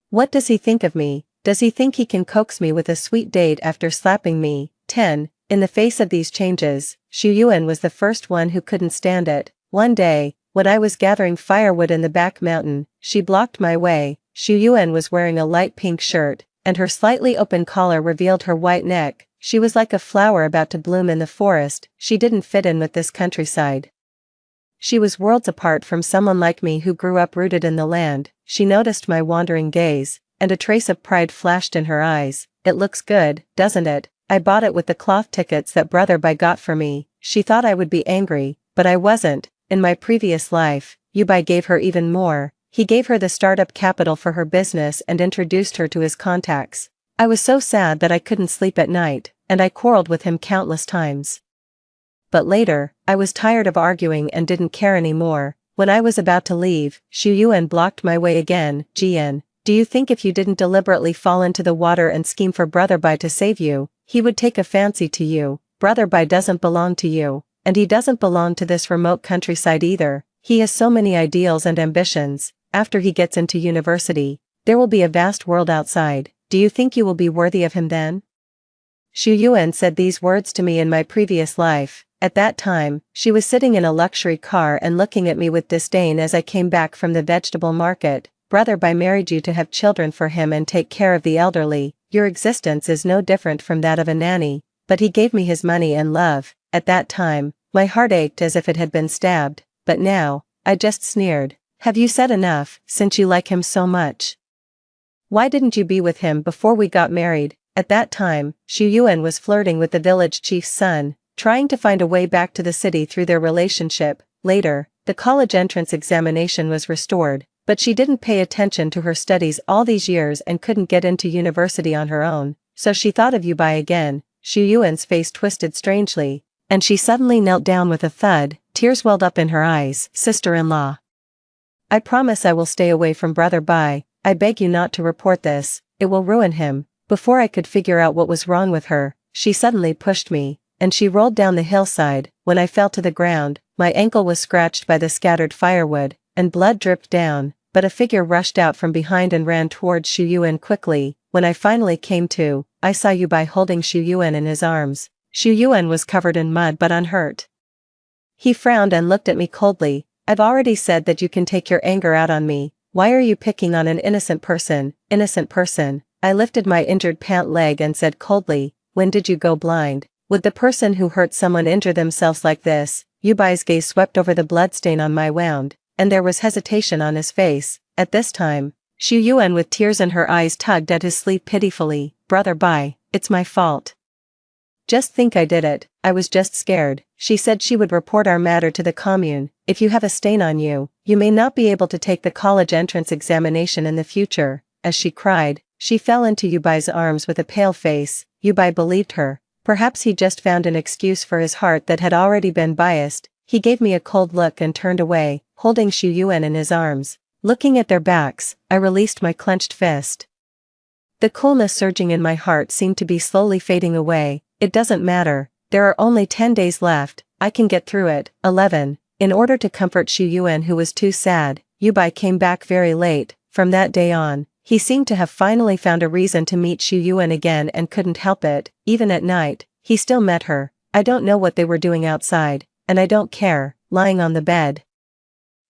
What does he think of me? Does he think he can coax me with a sweet date after slapping me? 10. In the face of these changes, Xu Yuan was the first one who couldn't stand it. One day, when I was gathering firewood in the back mountain, she blocked my way. Xu Yuan was wearing a light pink shirt, and her slightly open collar revealed her white neck. She was like a flower about to bloom in the forest. She didn't fit in with this countryside. She was worlds apart from someone like me who grew up rooted in the land. She noticed my wandering gaze, and a trace of pride flashed in her eyes. "It looks good, doesn't it? I bought it with the cloth tickets that Brother Bai got for me." She thought I would be angry, but I wasn't. In my previous life, Yubai gave her even more. He gave her the startup capital for her business and introduced her to his contacts. I was so sad that I couldn't sleep at night, and I quarreled with him countless times. But later, I was tired of arguing and didn't care anymore. When I was about to leave, Xu Yuan blocked my way again. Jian, do you think if you didn't deliberately fall into the water and scheme for Brother Bai to save you, he would take a fancy to you? Brother Bai doesn't belong to you, and he doesn't belong to this remote countryside either. He has so many ideals and ambitions. After he gets into university, there will be a vast world outside. Do you think you will be worthy of him then? Xu Yuan said these words to me in my previous life. At that time, she was sitting in a luxury car and looking at me with disdain as I came back from the vegetable market. Brother Bai married you to have children for him and take care of the elderly. Your existence is no different from that of a nanny, but he gave me his money and love. At that time, my heart ached as if it had been stabbed, but now, I just sneered. Have you said enough, since you like him so much? Why didn't you be with him before we got married? At that time, Xu Yuan was flirting with the village chief's son, trying to find a way back to the city through their relationship. Later, the college entrance examination was restored, but she didn't pay attention to her studies all these years and couldn't get into university on her own, so she thought of you Bai again. Xu Yuan's face twisted strangely, and she suddenly knelt down with a thud. Tears welled up in her eyes. Sister-in-law, I promise I will stay away from Brother Bai. I beg you not to report this, it will ruin him. Before I could figure out what was wrong with her, she suddenly pushed me, and she rolled down the hillside. When I fell to the ground, my ankle was scratched by the scattered firewood, and blood dripped down, but a figure rushed out from behind and ran towards Xu Yuan quickly. When I finally came to, I saw Yu Bai holding Xu Yuan in his arms. Xu Yuan was covered in mud but unhurt. He frowned and looked at me coldly. I've already said that you can take your anger out on me. Why are you picking on an innocent person? Innocent person. I lifted my injured pant leg and said coldly, when did you go blind? Would the person who hurt someone injure themselves like this? Yu Bai's gaze swept over the bloodstain on my wound, and there was hesitation on his face. At this time, Xu Yuan with tears in her eyes tugged at his sleeve pitifully. Brother Bai, it's my fault. Just think I did it, I was just scared. She said she would report our matter to the commune. If you have a stain on you, you may not be able to take the college entrance examination in the future. As she cried, she fell into Yu Bai's arms with a pale face. Yu Bai believed her. Perhaps he just found an excuse for his heart that had already been biased. He gave me a cold look and turned away, holding Xu Yuan in his arms. Looking at their backs, I released my clenched fist. The coolness surging in my heart seemed to be slowly fading away. It doesn't matter, there are only 10 days left, I can get through it. 11. In order to comfort Xu Yuan, who was too sad, Yu Bai came back very late. From that day on, he seemed to have finally found a reason to meet Xu Yuan again and couldn't help it. Even at night, he still met her. I don't know what they were doing outside, and I don't care. Lying on the bed,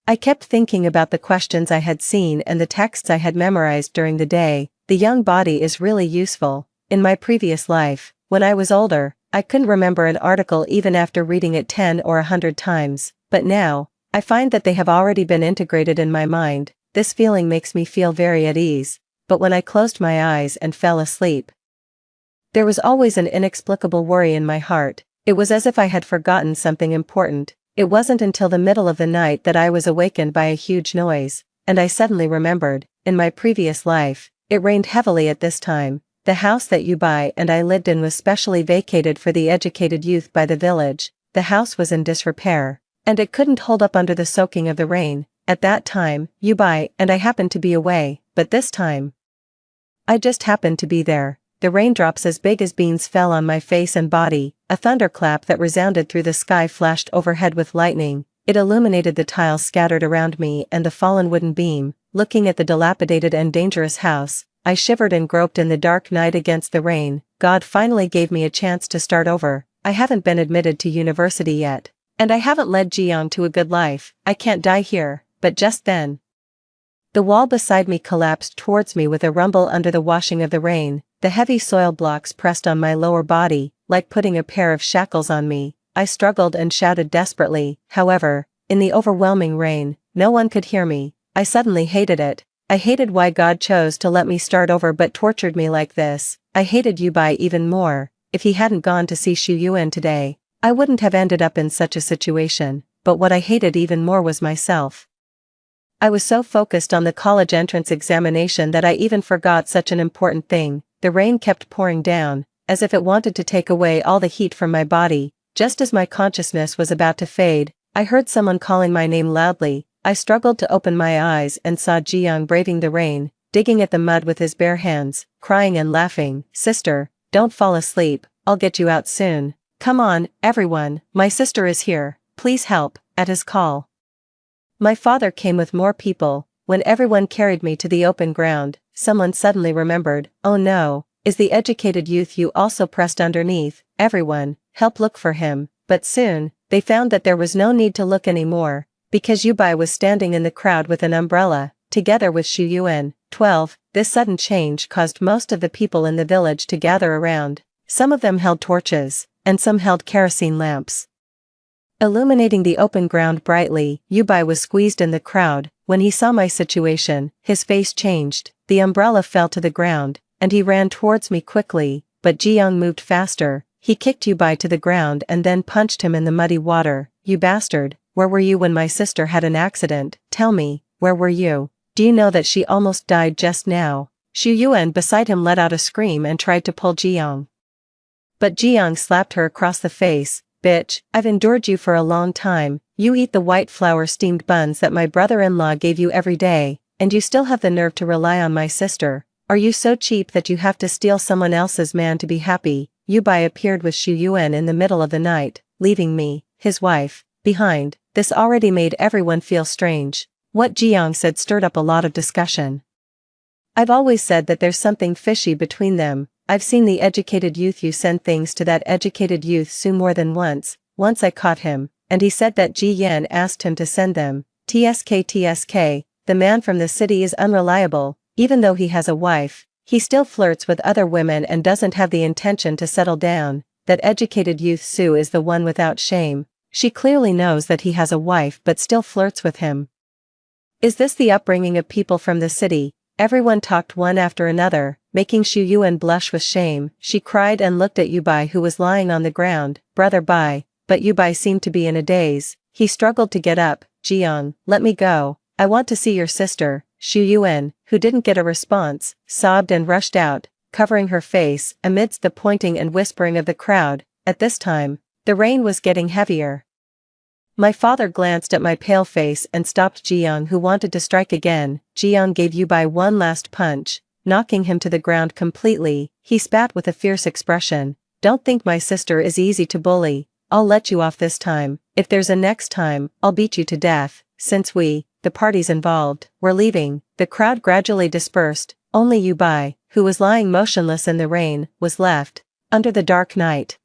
I kept thinking about the questions I had seen and the texts I had memorized during the day. The young body is really useful. In my previous life, when I was older, I couldn't remember an article even after reading it 10 or 100 times, but now, I find that they have already been integrated in my mind. This feeling makes me feel very at ease, but when I closed my eyes and fell asleep, there was always an inexplicable worry in my heart. It was as if I had forgotten something important. It wasn't until the middle of the night that I was awakened by a huge noise, and I suddenly remembered, in my previous life, it rained heavily at this time. The house that Yu Bai and I lived in was specially vacated for the educated youth by the village. The house was in disrepair, and it couldn't hold up under the soaking of the rain. At that time, Yu Bai and I happened to be away, but this time, I just happened to be there. The raindrops as big as beans fell on my face and body. A thunderclap that resounded through the sky flashed overhead with lightning. It illuminated the tiles scattered around me and the fallen wooden beam. Looking at the dilapidated and dangerous house, I shivered and groped in the dark night against the rain. God finally gave me a chance to start over. I haven't been admitted to university yet, and I haven't led Jiang to a good life. I can't die here. But just then, the wall beside me collapsed towards me with a rumble under the washing of the rain. The heavy soil blocks pressed on my lower body, like putting a pair of shackles on me. I struggled and shouted desperately. However, in the overwhelming rain, no one could hear me. I suddenly hated it. I hated why God chose to let me start over but tortured me like this. I hated Yu Bai even more. If he hadn't gone to see Xu Yuan today, I wouldn't have ended up in such a situation. But what I hated even more was myself. I was so focused on the college entrance examination that I even forgot such an important thing. The rain kept pouring down, as if it wanted to take away all the heat from my body. Just as my consciousness was about to fade, I heard someone calling my name loudly. I struggled to open my eyes and saw Jiyoung braving the rain, digging at the mud with his bare hands, crying and laughing. "Sister, don't fall asleep, I'll get you out soon. Come on, everyone, my sister is here, please help." At his call, my father came with more people. When everyone carried me to the open ground, someone suddenly remembered. "Oh no, is the educated youth you also pressed underneath?" Everyone, help look for him, but soon, they found that there was no need to look anymore, because Yubai was standing in the crowd with an umbrella, together with Xu Yuan. 12. This sudden change caused most of the people in the village to gather around. Some of them held torches, and some held kerosene lamps, illuminating the open ground brightly. Yubai was squeezed in the crowd. When he saw my situation, his face changed, the umbrella fell to the ground, and he ran towards me quickly, but Jiyoung moved faster. He kicked Yubai to the ground and then punched him in the muddy water. "You bastard, where were you when my sister had an accident? Tell me, where were you? Do you know that she almost died just now?" Xu Yuan beside him let out a scream and tried to pull Jiyoung, but Jiyoung slapped her across the face. "Bitch, I've endured you for a long time. You eat the white flour steamed buns that my brother-in-law gave you every day, and you still have the nerve to rely on my sister. Are you so cheap that you have to steal someone else's man to be happy?" Yubai appeared with Xu Yuan in the middle of the night, leaving me, his wife, behind. This already made everyone feel strange. What Jiyoung said stirred up a lot of discussion. "I've always said that there's something fishy between them. I've seen the educated youth you send things to that educated youth Su more than once. Once I caught him, and he said that Ji Yan asked him to send them. TSK, the man from the city is unreliable. Even though he has a wife, he still flirts with other women and doesn't have the intention to settle down. That educated youth Su is the one without shame. She clearly knows that he has a wife but still flirts with him. Is this the upbringing of people from the city?" Everyone talked one after another, making Xu Yuan blush with shame. She cried and looked at Yubai who was lying on the ground. "Brother Bai," but Yubai seemed to be in a daze. He struggled to get up. "Jiyoung, let me go. I want to see your sister." Xu Yuan, who didn't get a response, sobbed and rushed out, covering her face, amidst the pointing and whispering of the crowd. At this time, the rain was getting heavier. My father glanced at my pale face and stopped Jiyoung, who wanted to strike again. Jiyoung gave Yubai one last punch, knocking him to the ground completely. He spat with a fierce expression. "Don't think my sister is easy to bully. I'll let you off this time. If there's a next time, I'll beat you to death." Since we, the parties involved, were leaving, the crowd gradually dispersed. Only Yubai, who was lying motionless in the rain, was left. Under the dark night,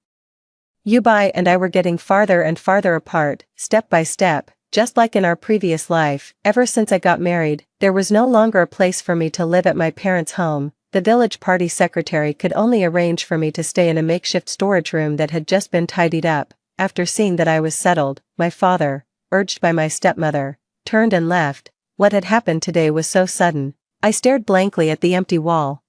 Yubai and I were getting farther and farther apart, step by step, just like in our previous life. Ever since I got married, there was no longer a place for me to live at my parents' home. The village party secretary could only arrange for me to stay in a makeshift storage room that had just been tidied up. After seeing that I was settled, my father, urged by my stepmother, turned and left. What had happened today was so sudden. I stared blankly at the empty wall.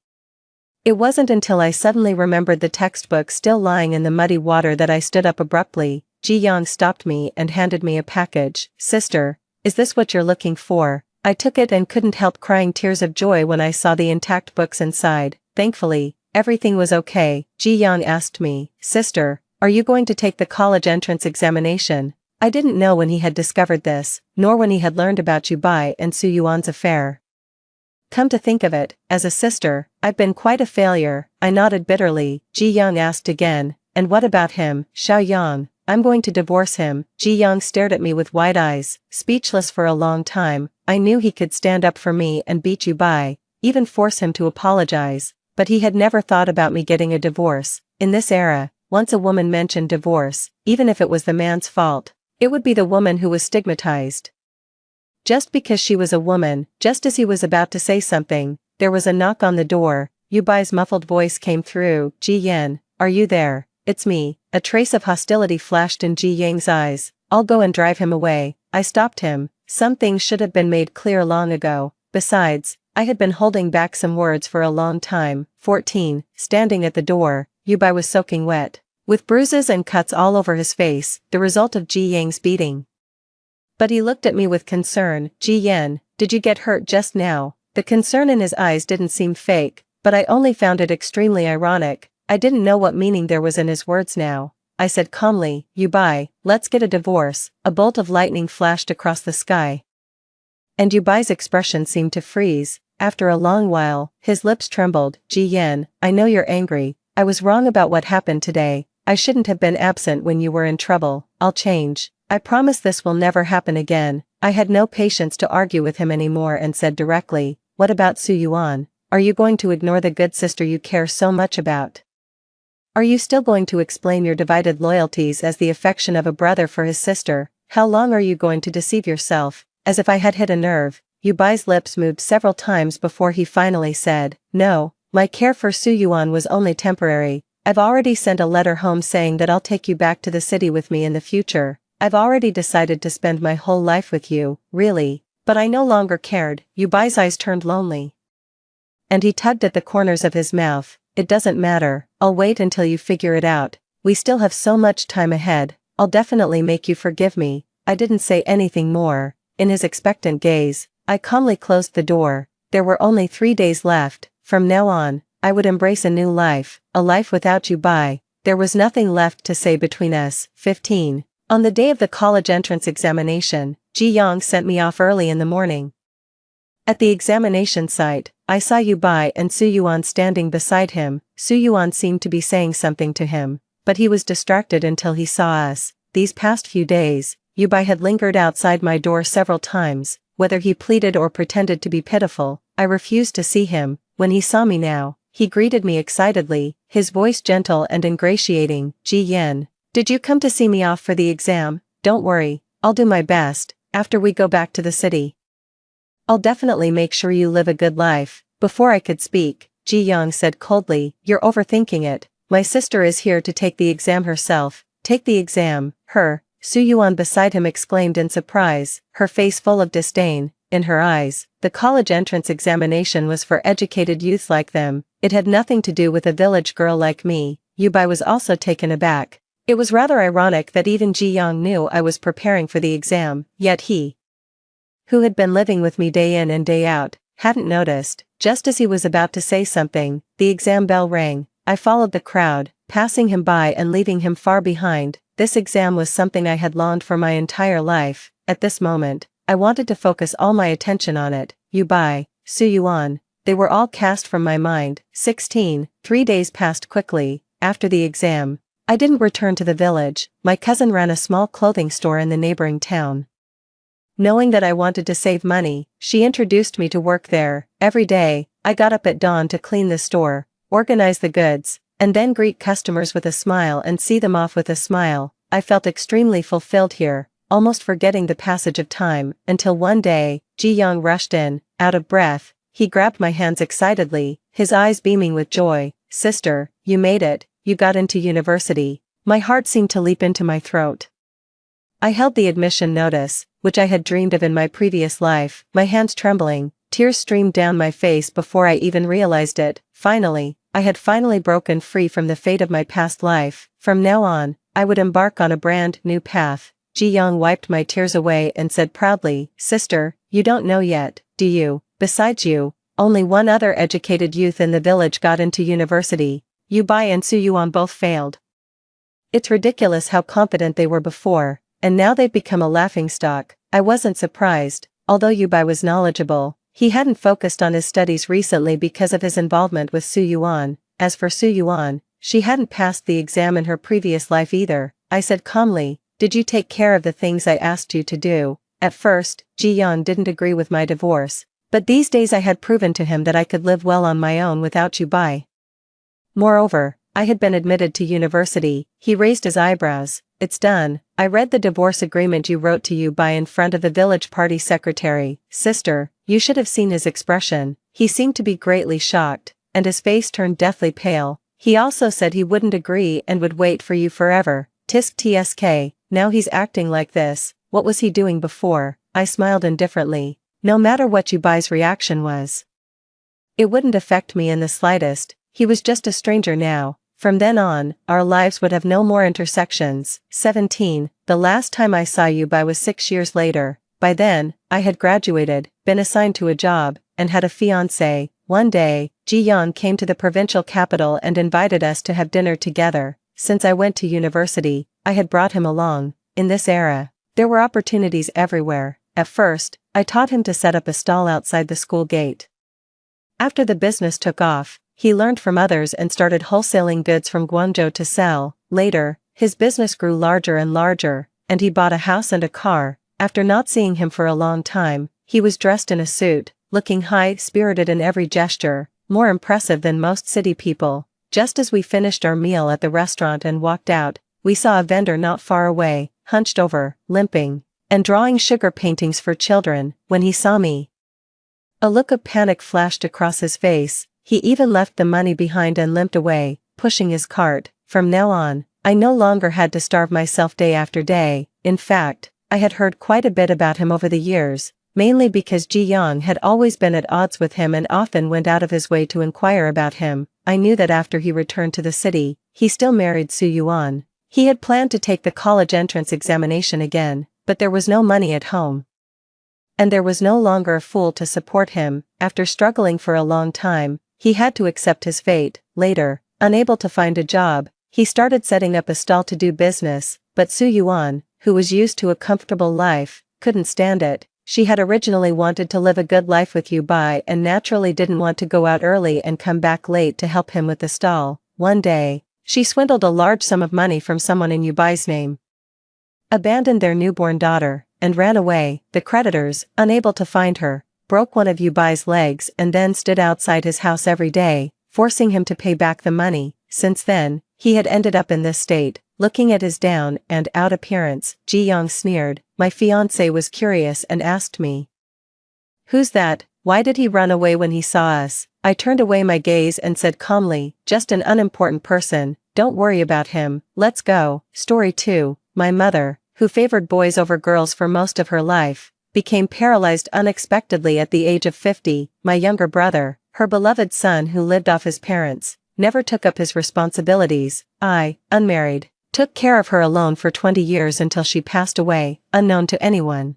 It wasn't until I suddenly remembered the textbook still lying in the muddy water that I stood up abruptly. Jiyoung stopped me and handed me a package. "Sister, is this what you're looking for?" I took it and couldn't help crying tears of joy when I saw the intact books inside. Thankfully, everything was okay. Jiyoung asked me, "Sister, are you going to take the college entrance examination?" I didn't know when he had discovered this, nor when he had learned about Yubai and Su Yuan's affair. Come to think of it, as a sister, I've been quite a failure. I nodded bitterly. Jiyoung asked again, "And what about him, Xiaoyang?" "I'm going to divorce him." Jiyoung stared at me with wide eyes, speechless for a long time. I knew he could stand up for me and beat Yubai, even force him to apologize, but he had never thought about me getting a divorce. In this era, once a woman mentioned divorce, even if it was the man's fault, it would be the woman who was stigmatized. Just because she was a woman. Just as he was about to say something, there was a knock on the door. Yubai's muffled voice came through. "Ji Yan, are you there?" "It's me." A trace of hostility flashed in Ji Yang's eyes. "I'll go and drive him away." I stopped him. Some things should have been made clear long ago. Besides, I had been holding back some words for a long time. 14. Standing at the door, Yubai was soaking wet, with bruises and cuts all over his face, the result of Ji Yang's beating. But he looked at me with concern. "Ji Yan, did you get hurt just now?" The concern in his eyes didn't seem fake, but I only found it extremely ironic. I didn't know what meaning there was in his words now. I said calmly, "Yubai, let's get a divorce." A bolt of lightning flashed across the sky. And Yubai's expression seemed to freeze. After a long while, his lips trembled. Ji Yan, I know you're angry. I was wrong about what happened today. I shouldn't have been absent when you were in trouble. I'll change. I promise this will never happen again. I had no patience to argue with him anymore and said directly, what about Su Yuan? Are you going to ignore the good sister you care so much about? Are you still going to explain your divided loyalties as the affection of a brother for his sister? How long are you going to deceive yourself? As if I had hit a nerve, Yubai's lips moved several times before he finally said, no, my care for Su Yuan was only temporary. I've already sent a letter home saying that I'll take you back to the city with me in the future. I've already decided to spend my whole life with you, really. But I no longer cared. Yubai's eyes turned lonely. And he tugged at the corners of his mouth. It doesn't matter, I'll wait until you figure it out. We still have so much time ahead. I'll definitely make you forgive me. I didn't say anything more. In his expectant gaze, I calmly closed the door. There were only 3 days left. From now on, I would embrace a new life, a life without Yubai. There was nothing left to say between us. 15. On the day of the college entrance examination, Ji Yang sent me off early in the morning. At the examination site, I saw Yubai and Su Yuan standing beside him. Su Yuan seemed to be saying something to him, but he was distracted until he saw us. These past few days, Yubai had lingered outside my door several times. Whether he pleaded or pretended to be pitiful, I refused to see him. When he saw me now, he greeted me excitedly, his voice gentle and ingratiating. Ji Yan, did you come to see me off for the exam? Don't worry, I'll do my best. After we go back to the city, I'll definitely make sure you live a good life. Before I could speak, Ji Yang said coldly, you're overthinking it. My sister is here to take the exam herself. Take the exam, her. Su Yuan beside him exclaimed in surprise, her face full of disdain. In her eyes, the college entrance examination was for educated youths like them. It had nothing to do with a village girl like me. Yubai was also taken aback. It was rather ironic that even Ji Yang knew I was preparing for the exam, yet he, who had been living with me day in and day out, hadn't noticed. Just as he was about to say something, the exam bell rang. I followed the crowd, passing him by and leaving him far behind. This exam was something I had longed for my entire life. At this moment, I wanted to focus all my attention on it. Yubai, Su Yuan, they were all cast from my mind. 16. 3 days passed quickly. After the exam, I didn't return to the village. My cousin ran a small clothing store in the neighboring town. Knowing that I wanted to save money, she introduced me to work there. Every day, I got up at dawn to clean the store, organize the goods, and then greet customers with a smile and see them off with a smile. I felt extremely fulfilled here, almost forgetting the passage of time, until one day, Ji Yang rushed in. Out of breath, he grabbed my hands excitedly, his eyes beaming with joy. Sister, you made it, you got into university. My heart seemed to leap into my throat. I held the admission notice, which I had dreamed of in my previous life, my hands trembling. Tears streamed down my face before I even realized it. Finally, I had finally broken free from the fate of my past life. From now on, I would embark on a brand new path. Ji Yang wiped my tears away and said proudly, Sister, you don't know yet, do you? Besides you, only one other educated youth in the village got into university. Yubai and Su Yuan both failed. It's ridiculous how confident they were before, and now they've become a laughingstock. I wasn't surprised, although Yubai was knowledgeable. He hadn't focused on his studies recently because of his involvement with Su Yuan. As for Su Yuan, she hadn't passed the exam in her previous life either. I said calmly, did you take care of the things I asked you to do? At first, Ji Yang didn't agree with my divorce, but these days I had proven to him that I could live well on my own without Yubai. Moreover, I had been admitted to university. He raised his eyebrows. It's done. I read the divorce agreement you wrote to Yubai in front of the village party secretary. Sister, you should have seen his expression. He seemed to be greatly shocked, and his face turned deathly pale. He also said he wouldn't agree and would wait for you forever. Tisk tsk, now he's acting like this. What was he doing before? I smiled indifferently. No matter what Yubai's reaction was, it wouldn't affect me in the slightest. He was just a stranger now. From then on, our lives would have no more intersections. 17. The last time I saw Yubai was 6 years later. By then, I had graduated, been assigned to a job, and had a fiancé. One day, Ji Yang came to the provincial capital and invited us to have dinner together. Since I went to university, I had brought him along. In this era, there were opportunities everywhere, At first, I taught him to set up a stall outside the school gate. After the business took off, he learned from others and started wholesaling goods from Guangzhou to sell. Later, his business grew larger and larger, and he bought a house and a car. After not seeing him for a long time, he was dressed in a suit, looking high-spirited in every gesture, more impressive than most city people. Just as we finished our meal at the restaurant and walked out, we saw a vendor not far away, hunched over, limping, and drawing sugar paintings for children. When he saw me, a look of panic flashed across his face. He even left the money behind and limped away, pushing his cart. From now on, I no longer had to starve myself day after day. In fact, I had heard quite a bit about him over the years, mainly because Ji Yang had always been at odds with him and often went out of his way to inquire about him. I knew that after he returned to the city, he still married Su Yuan. He had planned to take the college entrance examination again, but there was no money at home. And there was no longer a fool to support him. After struggling for a long time, he had to accept his fate. Later, unable to find a job, he started setting up a stall to do business, but Su Yuan, who was used to a comfortable life, couldn't stand it. She had originally wanted to live a good life with Yu Bai and naturally didn't want to go out early and come back late to help him with the stall. One day, she swindled a large sum of money from someone in Yu Bai's name, abandoned their newborn daughter, and ran away. The creditors, unable to find her, broke one of Yu Bai's legs and then stood outside his house every day, forcing him to pay back the money. Since then, he had ended up in this state. Looking at his down and out appearance, Ji Yang sneered. My fiancé was curious and asked me, "Who's that? Why did he run away when he saw us?" I turned away my gaze and said calmly, "Just an unimportant person, don't worry about him, let's go." Story 2. My mother, who favored boys over girls for most of her life, became paralyzed unexpectedly at the age of 50. My younger brother, her beloved son who lived off his parents, never took up his responsibilities. I, unmarried, took care of her alone for 20 years until she passed away, unknown to anyone.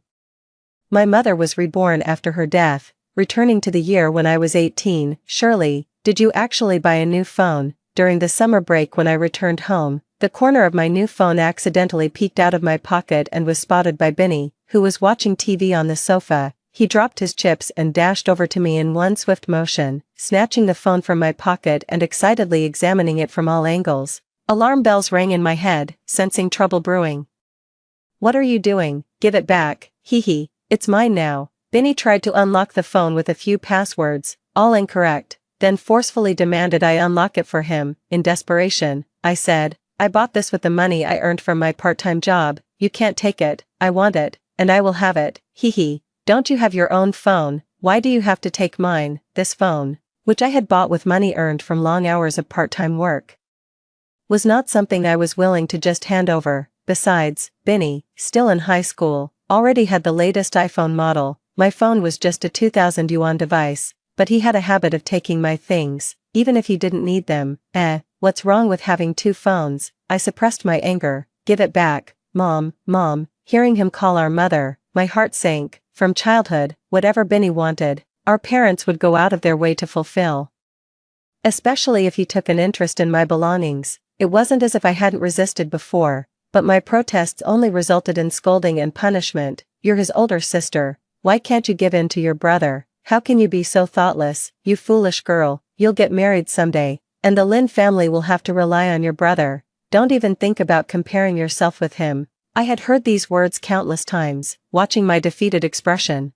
My mother was reborn after her death, returning to the year when I was 18. Shirley, did you actually buy a new phone? During the summer break when I returned home, the corner of my new phone accidentally peeked out of my pocket and was spotted by Benny, who was watching TV on the sofa. He dropped his chips and dashed over to me in one swift motion, snatching the phone from my pocket and excitedly examining it from all angles. Alarm bells rang in my head, sensing trouble brewing. "What are you doing? Give it back." "Hee, it's mine now." Benny tried to unlock the phone with a few passwords, all incorrect, then forcefully demanded I unlock it for him. In desperation, I said, "I bought this with the money I earned from my part-time job. You can't take it. I want it, and I will have it." "Hee, don't you have your own phone? Why do you have to take mine?" This phone, which I had bought with money earned from long hours of part-time work, was not something I was willing to just hand over. Besides, Benny, still in high school, already had the latest iPhone model. My phone was just a 2,000 yuan device, but he had a habit of taking my things, even if he didn't need them. What's wrong with having two phones? I suppressed my anger. "Give it back, Mom." Hearing him call our mother, my heart sank. From childhood, whatever Benny wanted, our parents would go out of their way to fulfill. Especially if he took an interest in my belongings. It wasn't as if I hadn't resisted before, but my protests only resulted in scolding and punishment. "You're his older sister. Why can't you give in to your brother? How can you be so thoughtless? You foolish girl, you'll get married someday, and the Lin family will have to rely on your brother. Don't even think about comparing yourself with him." I had heard these words countless times. Watching my defeated expression,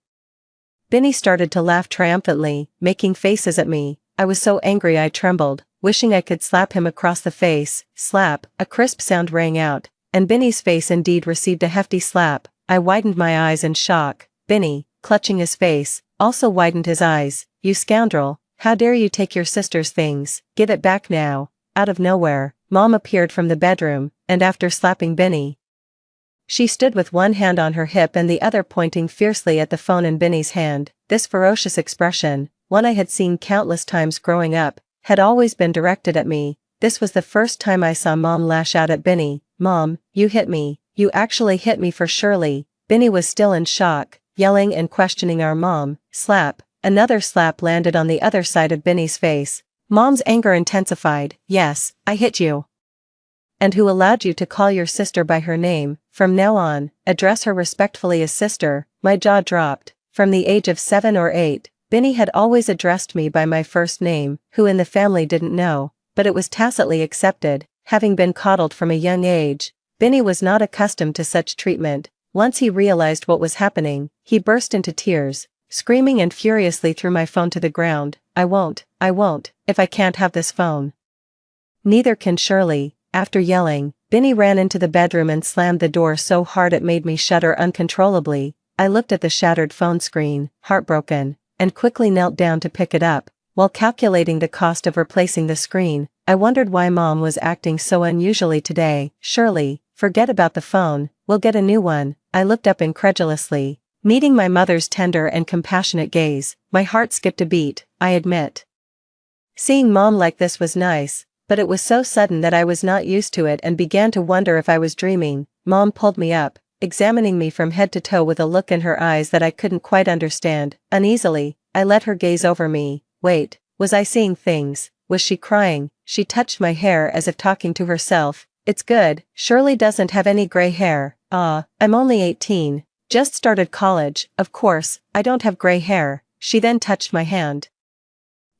Benny started to laugh triumphantly, making faces at me. I was so angry I trembled, wishing I could slap him across the face. Slap, a crisp sound rang out, and Benny's face indeed received a hefty slap. I widened my eyes in shock. Benny, clutching his face, also widened his eyes. "You scoundrel, how dare you take your sister's things? Give it back now." Out of nowhere, Mom appeared from the bedroom, and after slapping Benny, she stood with one hand on her hip and the other pointing fiercely at the phone in Benny's hand. This ferocious expression, one I had seen countless times growing up, had always been directed at me. This was the first time I saw Mom lash out at Benny. "Mom, you hit me. You actually hit me." For Shirley, Benny was still in shock, yelling and questioning our mom. Slap. Another slap landed on the other side of Benny's face. Mom's anger intensified. "Yes, I hit you. And who allowed you to call your sister by her name? From now on, address her respectfully as sister." My jaw dropped. From the age of 7 or 8, Binny had always addressed me by my first name, who in the family didn't know, but it was tacitly accepted, having been coddled from a young age. Binny was not accustomed to such treatment. Once he realized what was happening, he burst into tears, screaming and furiously threw my phone to the ground. I won't, if I can't have this phone. Neither can Shirley. After yelling, Binny ran into the bedroom and slammed the door so hard it made me shudder uncontrollably. I looked at the shattered phone screen, heartbroken, and quickly knelt down to pick it up. While calculating the cost of replacing the screen, I wondered why Mom was acting so unusually today. Shirley, forget about the phone, we'll get a new one. I looked up incredulously, meeting my mother's tender and compassionate gaze. My heart skipped a beat, I admit. Seeing Mom like this was nice, but it was so sudden that I was not used to it and began to wonder if I was dreaming. Mom pulled me up, examining me from head to toe with a look in her eyes that I couldn't quite understand. Uneasily, I let her gaze over me. Wait, was I seeing things? Was she crying? She touched my hair as if talking to herself. It's good, Shirley doesn't have any gray hair. I'm only 18. Just started college, of course, I don't have gray hair. She then touched my hand.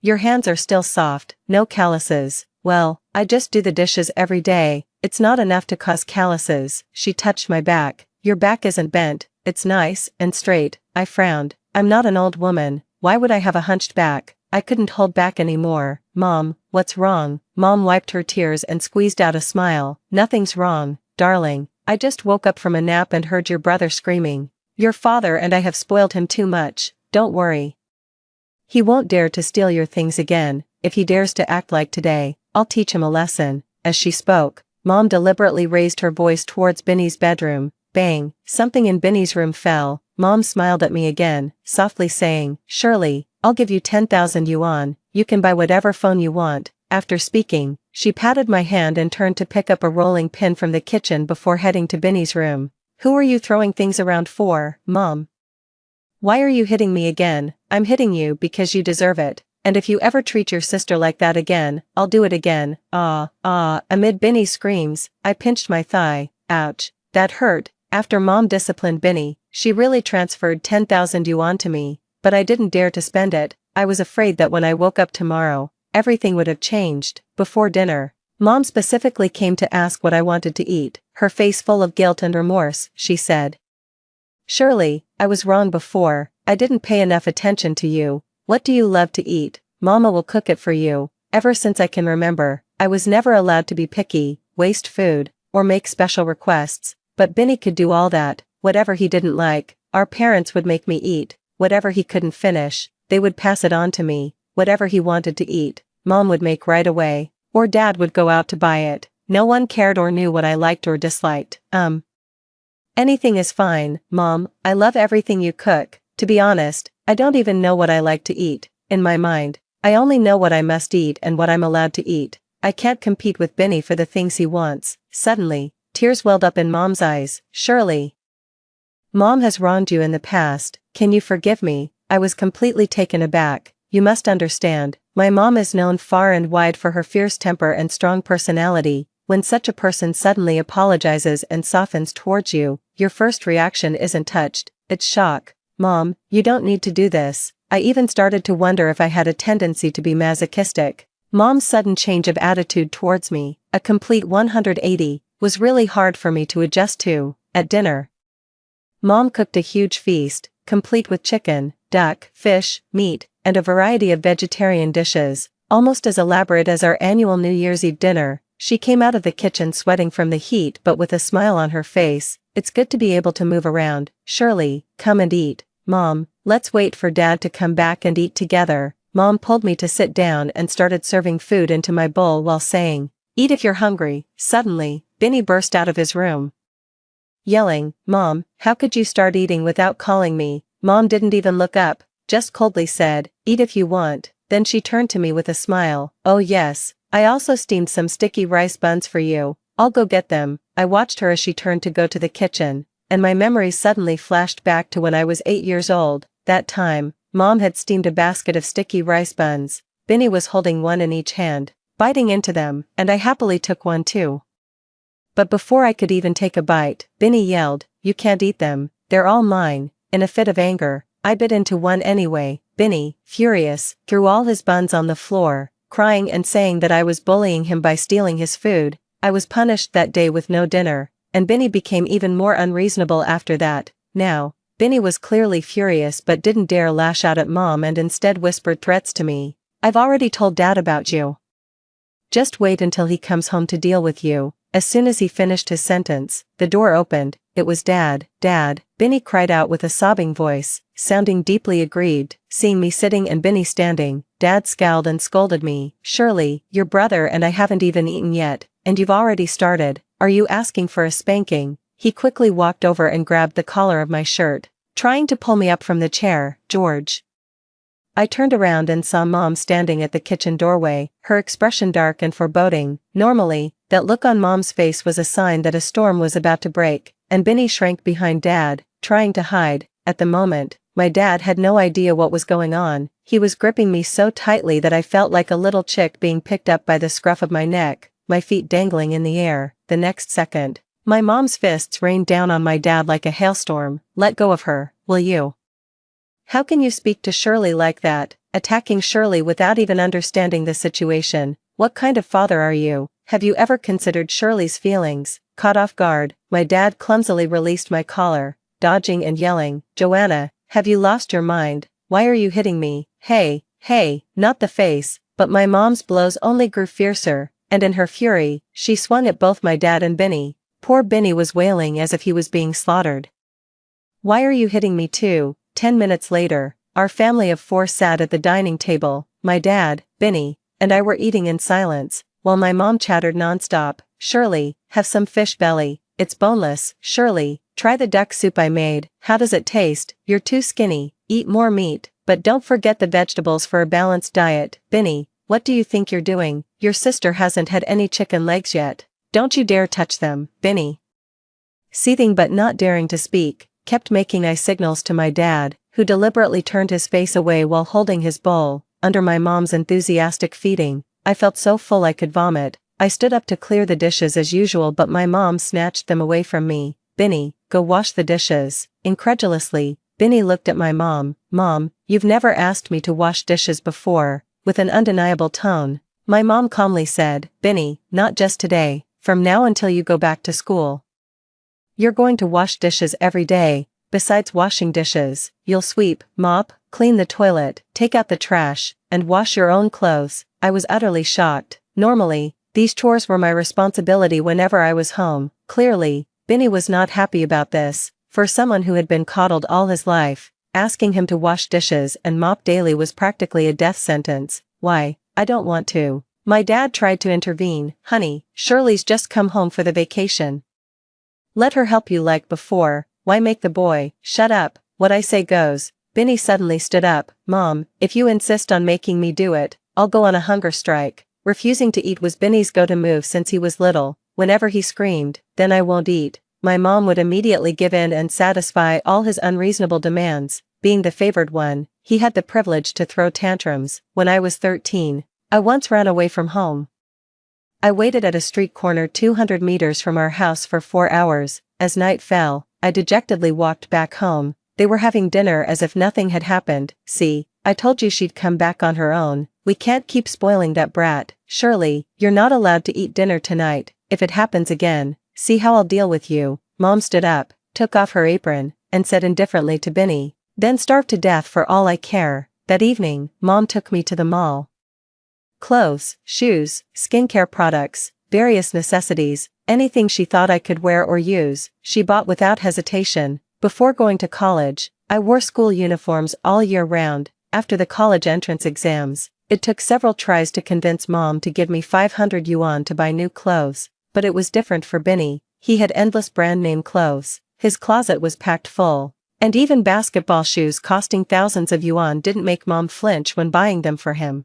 Your hands are still soft, no calluses. Well, I just do the dishes every day, it's not enough to cause calluses. She touched my back. Your back isn't bent, it's nice and straight. I frowned. I'm not an old woman, why would I have a hunched back? I couldn't hold back anymore. Mom, what's wrong? Mom wiped her tears and squeezed out a smile. Nothing's wrong, darling. I just woke up from a nap and heard your brother screaming. Your father and I have spoiled him too much, don't worry. He won't dare to steal your things again. If he dares to act like today, I'll teach him a lesson. As she spoke, Mom deliberately raised her voice towards Binny's bedroom. Bang, something in Binny's room fell. Mom smiled at me again, softly saying, Shirley, I'll give you 10,000 yuan, you can buy whatever phone you want. After speaking, she patted my hand and turned to pick up a rolling pin from the kitchen before heading to Binny's room. Who are you throwing things around for, Mom? Why are you hitting me again? I'm hitting you because you deserve it, and if you ever treat your sister like that again, I'll do it again. Amid Binny's screams, I pinched my thigh. Ouch, that hurt. After Mom disciplined Binny, she really transferred 10,000 yuan to me, but I didn't dare to spend it. I was afraid that when I woke up tomorrow, everything would have changed. Before dinner, Mom specifically came to ask what I wanted to eat, her face full of guilt and remorse. She said, Shirley, I was wrong before, I didn't pay enough attention to you. What do you love to eat? Mama will cook it for you. Ever since I can remember, I was never allowed to be picky, waste food, or make special requests, but Binny could do all that. Whatever he didn't like, our parents would make me eat. Whatever he couldn't finish, they would pass it on to me. Whatever he wanted to eat, Mom would make right away, or Dad would go out to buy it. No one cared or knew what I liked or disliked. Anything is fine, Mom, I love everything you cook. To be honest, I don't even know what I like to eat. In my mind, I only know what I must eat and what I'm allowed to eat. I can't compete with Binny for the things he wants. Suddenly, tears welled up in Mom's eyes. Shirley, Mom has wronged you in the past, can you forgive me? I was completely taken aback. You must understand, my mom is known far and wide for her fierce temper and strong personality. When such a person suddenly apologizes and softens towards you, your first reaction isn't touched, it's shock. Mom, you don't need to do this. I even started to wonder if I had a tendency to be masochistic. Mom's sudden change of attitude towards me, a complete 180, was really hard for me to adjust to. At dinner, Mom cooked a huge feast, complete with chicken, duck, fish, meat, and a variety of vegetarian dishes, almost as elaborate as our annual New Year's Eve dinner. She came out of the kitchen sweating from the heat but with a smile on her face. It's good to be able to move around. Shirley, come and eat. Mom, let's wait for Dad to come back and eat together. Mom pulled me to sit down and started serving food into my bowl while saying, eat if you're hungry. Suddenly, Binny burst out of his room, yelling, Mom, how could you start eating without calling me? Mom didn't even look up, just coldly said, eat if you want. Then she turned to me with a smile. Oh yes, I also steamed some sticky rice buns for you. I'll go get them. I watched her as she turned to go to the kitchen, and my memories suddenly flashed back to when I was 8 years old. That time, Mom had steamed a basket of sticky rice buns. Binny was holding one in each hand, biting into them, and I happily took one too. But before I could even take a bite, Binny yelled, you can't eat them, they're all mine. in a fit of anger, I bit into one anyway. Benny, furious, threw all his buns on the floor, crying and saying that I was bullying him by stealing his food. I was punished that day with no dinner, and Benny became even more unreasonable after that. Now, Benny was clearly furious but didn't dare lash out at Mom and instead whispered threats to me. "I've already told Dad about you. Just wait until he comes home to deal with you." As soon as he finished his sentence, the door opened. It was Dad. "Dad," Benny cried out with a sobbing voice, sounding deeply aggrieved. Seeing me sitting and Benny standing, Dad scowled and scolded me. "Shirley, your brother and I haven't even eaten yet, and you've already started. Are you asking for a spanking?" He quickly walked over and grabbed the collar of my shirt, trying to pull me up from the chair. "George." I turned around and saw Mom standing at the kitchen doorway, her expression dark and foreboding. Normally, that look on Mom's face was a sign that a storm was about to break, and Benny shrank behind Dad, trying to hide. At the moment, my dad had no idea what was going on. He was gripping me so tightly that I felt like a little chick being picked up by the scruff of my neck, my feet dangling in the air. The next second, my mom's fists rained down on my dad like a hailstorm. "Let go of her, will you? How can you speak to Shirley like that?" Attacking Shirley without even understanding the situation. "What kind of father are you? Have you ever considered Shirley's feelings?" Caught off guard, my dad clumsily released my collar, dodging and yelling, "Joanna, have you lost your mind? Why are you hitting me?" Hey, not the face, but my mom's blows only grew fiercer, and in her fury, she swung at both my dad and Benny. Poor Benny was wailing as if he was being slaughtered. "Why are you hitting me too?" 10 minutes later, our family of 4 sat at the dining table. My dad, Benny, and I were eating in silence, while my mom chattered nonstop. "Shirley, have some fish belly. It's boneless." "Shirley, try the duck soup I made. How does it taste?" "You're too skinny. Eat more meat, but don't forget the vegetables for a balanced diet." "Benny, what do you think you're doing? Your sister hasn't had any chicken legs yet. Don't you dare touch them." Benny, seething but not daring to speak, kept making eye signals to my dad, who deliberately turned his face away while holding his bowl. Under my mom's enthusiastic feeding, I felt so full I could vomit. I stood up to clear the dishes as usual, but my mom snatched them away from me. "Benny, go wash the dishes." Incredulously, Benny looked at my mom. "Mom, you've never asked me to wash dishes before." With an undeniable tone, my mom calmly said, "Benny, not just today. From now until you go back to school. You're going to wash dishes every day. Besides washing dishes, you'll sweep, mop, clean the toilet, take out the trash, and wash your own clothes." I was utterly shocked. Normally, these chores were my responsibility whenever I was home. Clearly, Benny was not happy about this. For someone who had been coddled all his life, asking him to wash dishes and mop daily was practically a death sentence. "Why, I don't want to." My dad tried to intervene. "Honey, Shirley's just come home for the vacation. Let her help you like before. Why make the boy?" "Shut up, what I say goes." Benny suddenly stood up. "Mom, if you insist on making me do it, I'll go on a hunger strike." Refusing to eat was Benny's go-to move since he was little. Whenever he screamed, "Then I won't eat," my mom would immediately give in and satisfy all his unreasonable demands. Being the favored one, he had the privilege to throw tantrums. When I was 13, I once ran away from home. I waited at a street corner 200 meters from our house for 4 hours. As night fell, I dejectedly walked back home. They were having dinner as if nothing had happened. "See, I told you she'd come back on her own. We can't keep spoiling that brat." "Shirley, you're not allowed to eat dinner tonight. If it happens again, see how I'll deal with you." Mom stood up, took off her apron, and said indifferently to Benny, "Then starve to death for all I care." That evening, Mom took me to the mall. Clothes, shoes, skincare products, various necessities, anything she thought I could wear or use, she bought without hesitation. Before going to college, I wore school uniforms all year round. After the college entrance exams, it took several tries to convince Mom to give me 500 yuan to buy new clothes, but it was different for Benny. He had endless brand name clothes. His closet was packed full, and even basketball shoes costing thousands of yuan didn't make Mom flinch when buying them for him.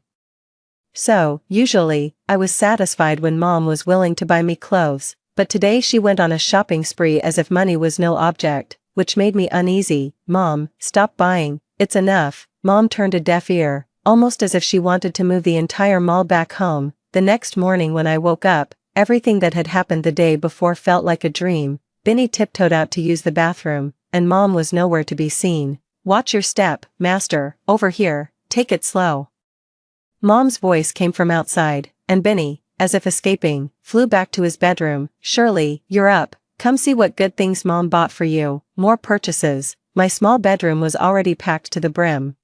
So, usually, I was satisfied when Mom was willing to buy me clothes, but today she went on a shopping spree as if money was no object, which made me uneasy. "Mom, stop buying, it's enough." Mom turned a deaf ear, almost as if she wanted to move the entire mall back home. The next morning when I woke up, everything that had happened the day before felt like a dream. Benny tiptoed out to use the bathroom. and Mom was nowhere to be seen. "Watch your step, Master, over here, take it slow." Mom's voice came from outside, and Benny, as if escaping, flew back to his bedroom. "Shirley, you're up. Come see what good things Mom bought for you." More purchases. My small bedroom was already packed to the brim.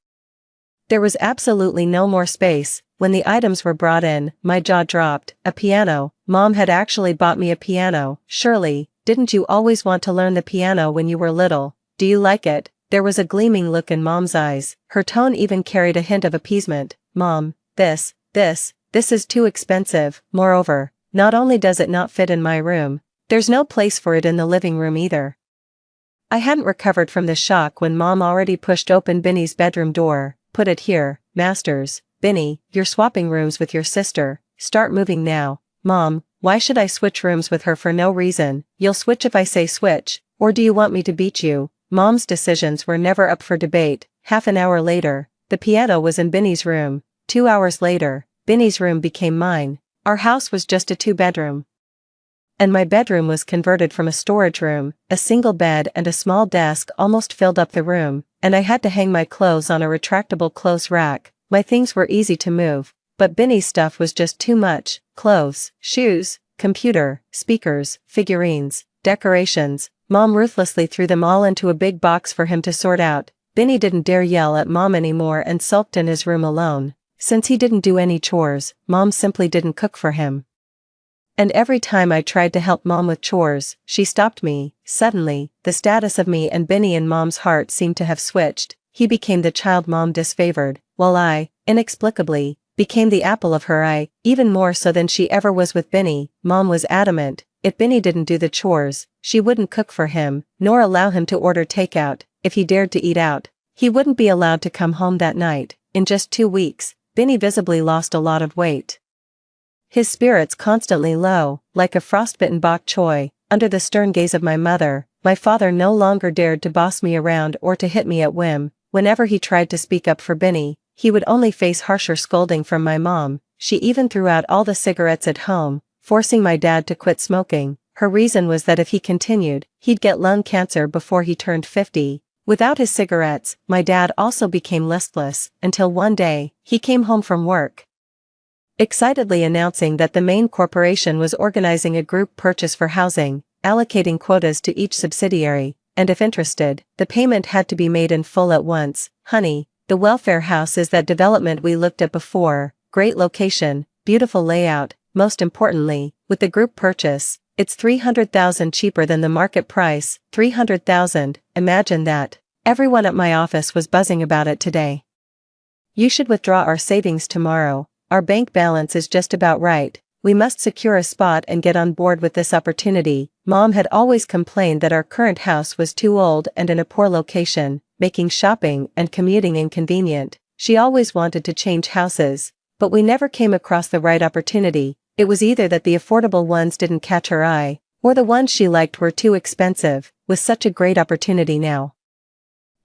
There was absolutely no more space. When the items were brought in, my jaw dropped. A piano. Mom had actually bought me a piano. "Shirley, didn't you always want to learn the piano when you were little? Do you like it?" There was a gleaming look in Mom's eyes. Her tone even carried a hint of appeasement. "Mom, this is too expensive. Moreover, not only does it not fit in my room, there's no place for it in the living room either." I hadn't recovered from the shock when Mom already pushed open Benny's bedroom door. "Put it here, Masters. Benny, you're swapping rooms with your sister. Start moving now." "Mom, why should I switch rooms with her for no reason?" "You'll switch if I say switch, or do you want me to beat you?" Mom's decisions were never up for debate. Half an hour later, the piano was in Benny's room. 2 hours later, Benny's room became mine. Our house was just a 2-bedroom. And my bedroom was converted from a storage room. A single bed and a small desk almost filled up the room, and I had to hang my clothes on a retractable clothes rack. My things were easy to move, but Benny's stuff was just too much. Clothes, shoes, computer, speakers, figurines, decorations. Mom ruthlessly threw them all into a big box for him to sort out. Benny didn't dare yell at Mom anymore and sulked in his room alone. Since he didn't do any chores, Mom simply didn't cook for him. And every time I tried to help Mom with chores, she stopped me. Suddenly, the status of me and Benny in Mom's heart seemed to have switched. He became the child Mom disfavored, while I, inexplicably, became the apple of her eye, even more so than she ever was with Benny. Mom was adamant. If Benny didn't do the chores, she wouldn't cook for him, nor allow him to order takeout. If he dared to eat out, he wouldn't be allowed to come home that night. In just 2 weeks, Benny visibly lost a lot of weight. His spirits constantly low, like a frostbitten bok choy. Under the stern gaze of my mother, my father no longer dared to boss me around or to hit me at whim. Whenever he tried to speak up for Benny, he would only face harsher scolding from my mom. She even threw out all the cigarettes at home, forcing my dad to quit smoking. Her reason was that if he continued, he'd get lung cancer before he turned 50. Without his cigarettes, my dad also became listless, until one day, he came home from work, excitedly announcing that the main corporation was organizing a group purchase for housing, allocating quotas to each subsidiary, and if interested, the payment had to be made in full at once. "Honey, the welfare house is that development we looked at before. Great location, beautiful layout, most importantly, with the group purchase, it's $300,000 cheaper than the market price." $300,000, imagine that. Everyone at my office was buzzing about it today. "You should withdraw our savings tomorrow. Our bank balance is just about right. We must secure a spot and get on board with this opportunity." Mom had always complained that our current house was too old and in a poor location, making shopping and commuting inconvenient. She always wanted to change houses, but we never came across the right opportunity. It was either that the affordable ones didn't catch her eye, or the ones she liked were too expensive. With such a great opportunity now,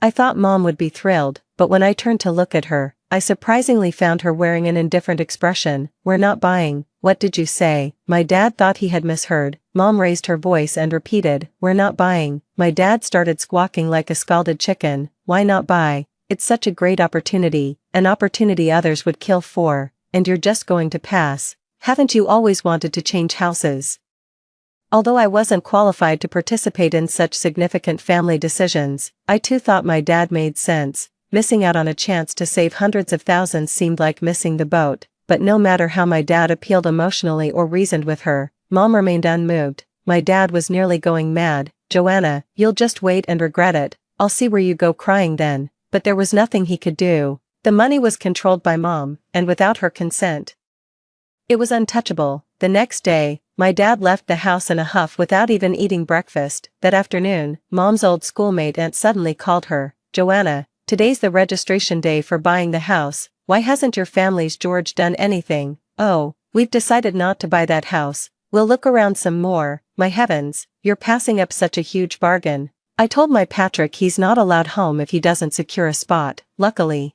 I thought Mom would be thrilled, but when I turned to look at her, I surprisingly found her wearing an indifferent expression. "We're not buying." "What did you say?" My dad thought he had misheard. Mom raised her voice and repeated, "We're not buying." My dad started squawking like a scalded chicken. "Why not buy? It's such a great opportunity, an opportunity others would kill for, and you're just going to pass. Haven't you always wanted to change houses?" Although I wasn't qualified to participate in such significant family decisions, I too thought my dad made sense. Missing out on a chance to save hundreds of thousands seemed like missing the boat, but no matter how my dad appealed emotionally or reasoned with her, Mom remained unmoved. My dad was nearly going mad. "Joanna, you'll just wait and regret it. I'll see where you go crying then." But there was nothing he could do. The money was controlled by Mom, and without her consent, it was untouchable. The next day, my dad left the house in a huff without even eating breakfast. That afternoon, Mom's old schoolmate aunt suddenly called her. "Joanna, today's the registration day for buying the house. Why hasn't your family's George done anything?" "Oh, we've decided not to buy that house. We'll look around some more." "My heavens, you're passing up such a huge bargain. I told my Patrick he's not allowed home if he doesn't secure a spot." Luckily,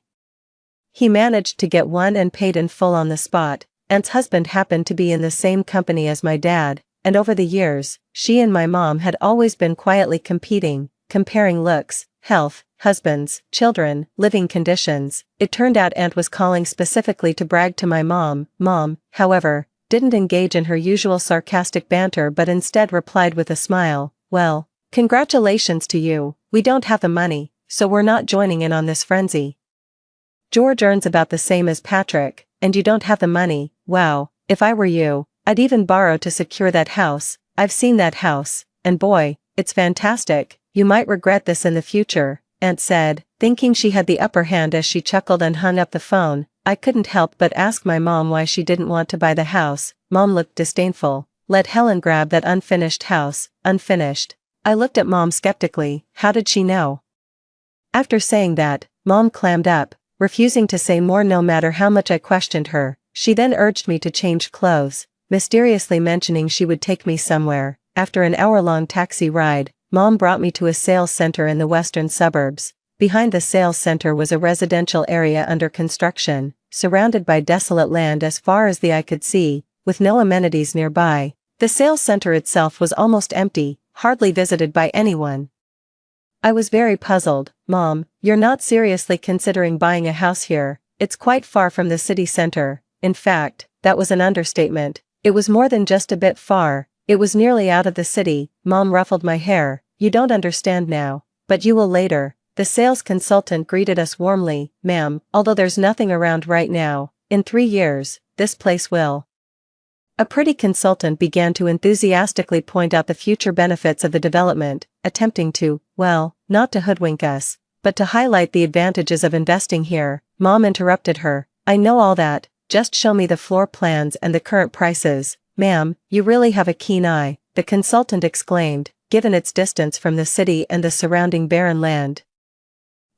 he managed to get one and paid in full on the spot. Aunt's husband happened to be in the same company as my dad, and over the years, she and my mom had always been quietly competing. comparing looks, health, husbands, children, living conditions. It turned out Aunt was calling specifically to brag to my mom. Mom, however, didn't engage in her usual sarcastic banter but instead replied with a smile, "Well, congratulations to you, we don't have the money, so we're not joining in on this frenzy. George earns about the same as Patrick, and you don't have the money. Wow, if I were you, I'd even borrow to secure that house. I've seen that house, and boy, it's fantastic. You might regret this in the future," Aunt said, thinking she had the upper hand as she chuckled and hung up the phone. I couldn't help but ask my mom why she didn't want to buy the house. Mom looked disdainful. Let Helen grab that unfinished house. Unfinished. I looked at Mom skeptically. How did she know? After saying that, Mom clammed up, refusing to say more no matter how much I questioned her. She then urged me to change clothes, mysteriously mentioning she would take me somewhere. After an hour-long taxi ride, Mom brought me to a sales center in the western suburbs. Behind the sales center was a residential area under construction, surrounded by desolate land as far as the eye could see, with no amenities nearby. The sales center itself was almost empty, hardly visited by anyone. I was very puzzled. Mom, you're not seriously considering buying a house here? It's quite far from the city center. In fact, that was an understatement. It was more than just a bit far. It was nearly out of the city. Mom ruffled my hair. You don't understand now, but you will later. The sales consultant greeted us warmly. Ma'am, although there's nothing around right now, in 3 years, this place will. A pretty consultant began to enthusiastically point out the future benefits of the development, attempting to, well, not to hoodwink us, but to highlight the advantages of investing here. Mom interrupted her. I know all that, just show me the floor plans and the current prices. Ma'am, you really have a keen eye, the consultant exclaimed, given its distance from the city and the surrounding barren land.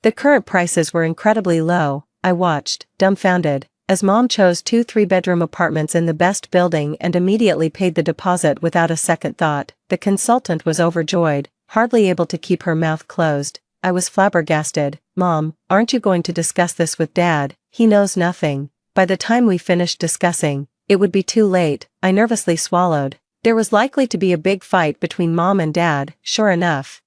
The current prices were incredibly low. I watched, dumbfounded, as Mom chose 2 3-bedroom apartments in the best building and immediately paid the deposit without a second thought. The consultant was overjoyed, hardly able to keep her mouth closed. I was flabbergasted. Mom, aren't you going to discuss this with Dad? He knows nothing. By the time we finished discussing, it would be too late. I nervously swallowed. There was likely to be a big fight between Mom and Dad, sure enough.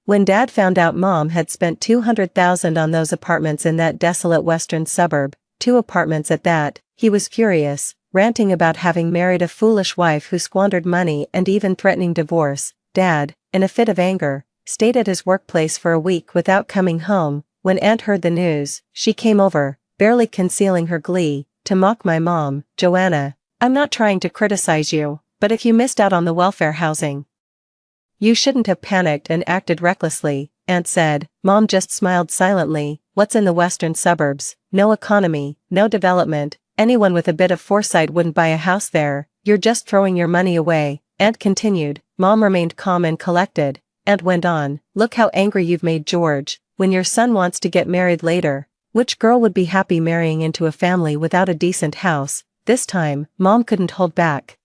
When Dad found out Mom had spent $200,000 on those apartments in that desolate western suburb, 2 apartments at that, he was furious, ranting about having married a foolish wife who squandered money and even threatening divorce. Dad, in a fit of anger, stayed at his workplace for a week without coming home. When Aunt heard the news, she came over, barely concealing her glee, to mock my mom. Joanna, I'm not trying to criticize you, but if you missed out on the welfare housing, you shouldn't have panicked and acted recklessly, Aunt said. Mom just smiled silently. What's in the western suburbs? No economy, no development. Anyone with a bit of foresight wouldn't buy a house there. You're just throwing your money away, Aunt continued. Mom remained calm and collected. Aunt went on, look how angry you've made George. When your son wants to get married later, which girl would be happy marrying into a family without a decent house? This time, Mom couldn't hold back.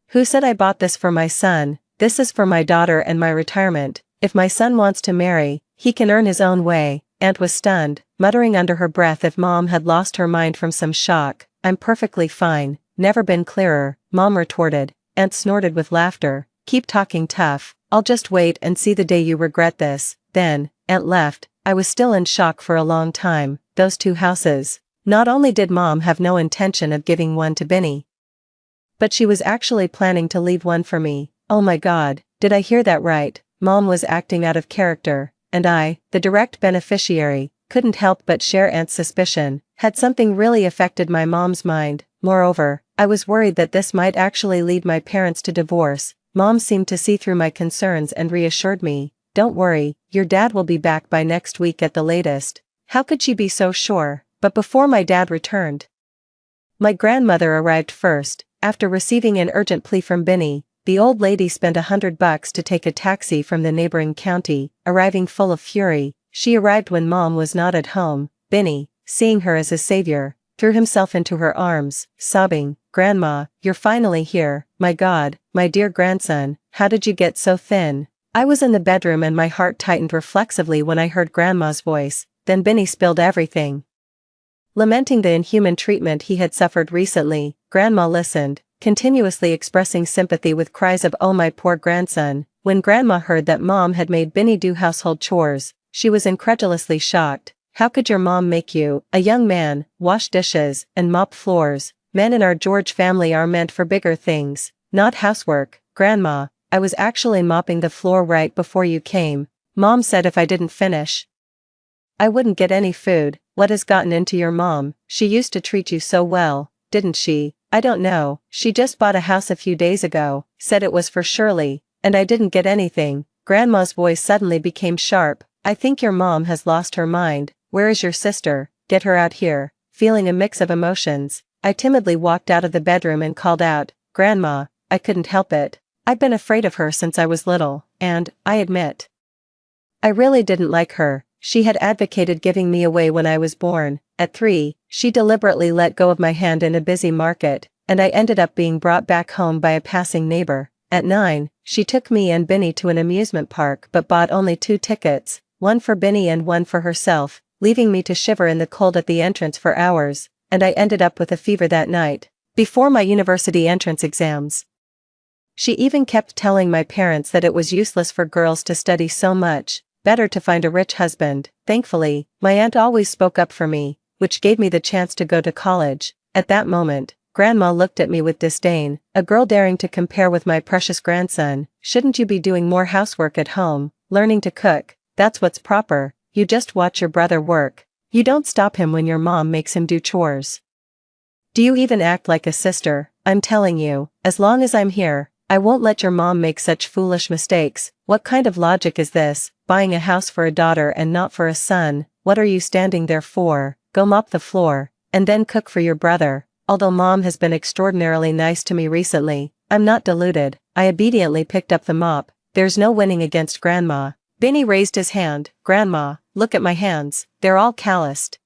Who said I bought this for my son? This is for my daughter and my retirement. If my son wants to marry, he can earn his own way. Aunt was stunned, muttering under her breath if Mom had lost her mind from some shock. I'm perfectly fine, never been clearer, Mom retorted. Aunt snorted with laughter. Keep talking tough, I'll just wait and see the day you regret this. Then, Aunt left. I was still in shock for a long time. Those 2 houses. Not only did Mom have no intention of giving one to Benny, but she was actually planning to leave one for me. Oh my God, did I hear that right? Mom was acting out of character, and I, the direct beneficiary, couldn't help but share Aunt's suspicion. Had something really affected my mom's mind? Moreover, I was worried that this might actually lead my parents to divorce. Mom seemed to see through my concerns and reassured me. Don't worry, your dad will be back by next week at the latest. How could she be so sure? But before my dad returned, my grandmother arrived first. After receiving an urgent plea from Benny, the old lady spent $100 to take a taxi from the neighboring county. Arriving full of fury, she arrived when Mom was not at home. Benny, seeing her as his savior, threw himself into her arms, sobbing, Grandma, you're finally here. My God, my dear grandson, how did you get so thin? I was in the bedroom and my heart tightened reflexively when I heard Grandma's voice. Then Benny spilled everything, lamenting the inhuman treatment he had suffered recently. Grandma listened, continuously expressing sympathy with cries of "Oh my poor grandson, When Grandma heard that Mom had made Binny do household chores, she was incredulously shocked. How could your mom make you, a young man, wash dishes and mop floors? Men in our George family are meant for bigger things, not housework. Grandma, I was actually mopping the floor right before you came. Mom said if I didn't finish, I wouldn't get any food. What has gotten into your mom? She used to treat you so well, didn't she? I don't know, she just bought a house a few days ago, said it was for Shirley, and I didn't get anything. Grandma's voice suddenly became sharp. I think your mom has lost her mind. Where is your sister? Get her out here. Feeling a mix of emotions, I timidly walked out of the bedroom and called out, Grandma. I couldn't help it. I've been afraid of her since I was little, and, I admit, I really didn't like her. She had advocated giving me away when I was born. At 3, she deliberately let go of my hand in a busy market, and I ended up being brought back home by a passing neighbor. At 9, she took me and Binny to an amusement park but bought only 2 tickets, one for Binny and one for herself, leaving me to shiver in the cold at the entrance for hours, and I ended up with a fever that night, before my university entrance exams. She even kept telling my parents that it was useless for girls to study so much, better to find a rich husband. Thankfully, my aunt always spoke up for me, which gave me the chance to go to college. At that moment, Grandma looked at me with disdain. A girl daring to compare with my precious grandson. Shouldn't you be doing more housework at home, learning to cook? That's what's proper. You just watch your brother work. You don't stop him when your mom makes him do chores. Do you even act like a sister? I'm telling you, as long as I'm here, I won't let your mom make such foolish mistakes. What kind of logic is this? Buying a house for a daughter and not for a son? What are you standing there for? Go mop the floor, and then cook for your brother. Although Mom has been extraordinarily nice to me recently, I'm not deluded. I obediently picked up the mop. There's no winning against Grandma. Binny raised his hand. Grandma, look at my hands. They're all calloused.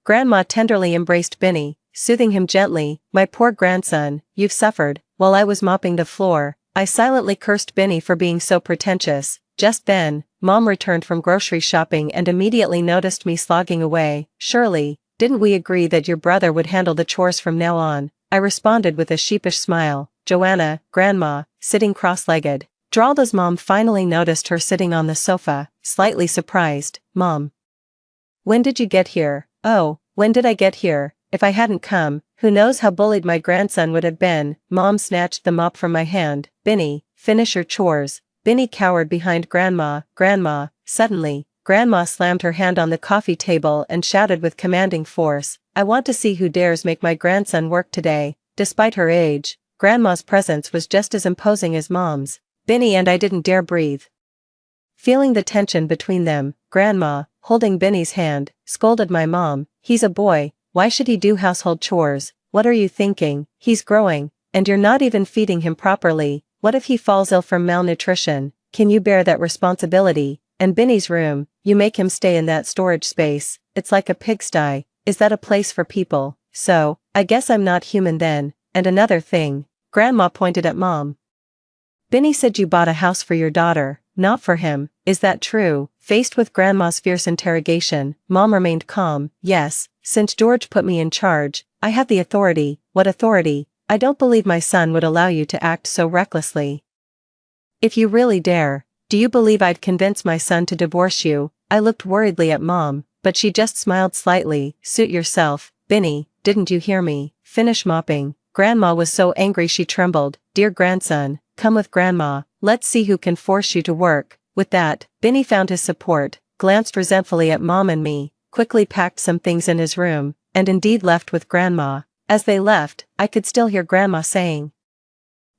Grandma tenderly embraced Binny, soothing him gently. My poor grandson, you've suffered. While I was mopping the floor, I silently cursed Binny for being so pretentious. Just then, Mom returned from grocery shopping and immediately noticed me slogging away. Shirley, didn't we agree that your brother would handle the chores from now on? I responded with a sheepish smile. Joanna, Grandma, sitting cross-legged, drawled as Mom finally noticed her sitting on the sofa, slightly surprised. Mom, when did you get here? Oh, when did I get here? If I hadn't come, who knows how bullied my grandson would have been. Mom snatched the mop from my hand. Binny, finish your chores. Binny cowered behind Grandma. Grandma, suddenly, Grandma slammed her hand on the coffee table and shouted with commanding force, I want to see who dares make my grandson work today. Despite her age, Grandma's presence was just as imposing as Mom's. Binny and I didn't dare breathe. Feeling the tension between them, Grandma, holding Binny's hand, scolded my mom. He's a boy. Why should he do household chores? What are you thinking? He's growing, and you're not even feeding him properly. What if he falls ill from malnutrition? Can you bear that responsibility? And Binny's room, you make him stay in that storage space. It's like a pigsty. Is that a place for people? So, I guess I'm not human then. And another thing, Grandma pointed at Mom. Binny said you bought a house for your daughter, not for him. Is that true? Faced with Grandma's fierce interrogation, Mom remained calm. Yes, since George put me in charge, I have the authority. What authority? I don't believe my son would allow you to act so recklessly. If you really dare, do you believe I'd convince my son to divorce you? I looked worriedly at Mom, but she just smiled slightly. Suit yourself. Binny, didn't you hear me? Finish mopping. Grandma was so angry she trembled. Dear grandson, come with Grandma. Let's see who can force you to work. With that, Binny found his support, glanced resentfully at Mom and me, quickly packed some things in his room, and indeed left with Grandma. As they left, I could still hear Grandma saying,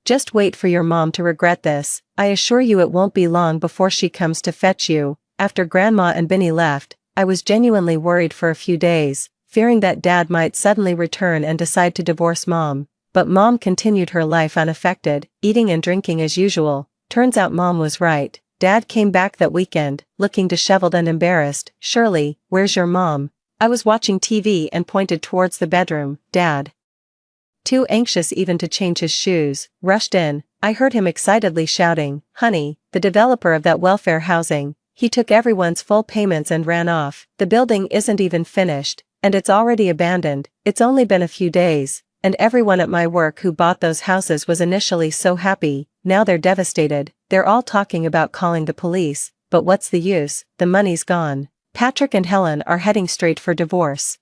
just wait for your mom to regret this. I assure you it won't be long before she comes to fetch you. After Grandma and Binny left, I was genuinely worried for a few days, fearing that Dad might suddenly return and decide to divorce Mom. But Mom continued her life unaffected, eating and drinking as usual. Turns out Mom was right. Dad came back that weekend, looking disheveled and embarrassed. Shirley, where's your mom? I was watching TV and pointed towards the bedroom. Dad, too anxious even to change his shoes, rushed in. I heard him excitedly shouting, Honey, the developer of that welfare housing, he took everyone's full payments and ran off. The building isn't even finished, and it's already abandoned. It's only been a few days, and everyone at my work who bought those houses was initially so happy. Now they're devastated. They're all talking about calling the police, but what's the use, the money's gone. Patrick and Helen are heading straight for divorce.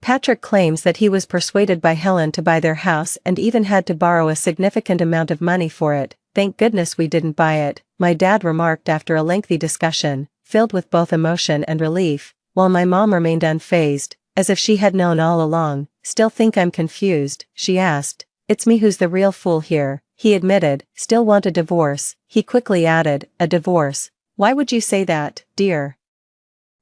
Patrick claims that he was persuaded by Helen to buy their house and even had to borrow a significant amount of money for it. Thank goodness we didn't buy it, my dad remarked after a lengthy discussion, filled with both emotion and relief, while my mom remained unfazed, as if she had known all along. Still think I'm confused, she asked. It's me who's the real fool here, he admitted. Still want a divorce, he quickly added, a divorce. Why would you say that, dear?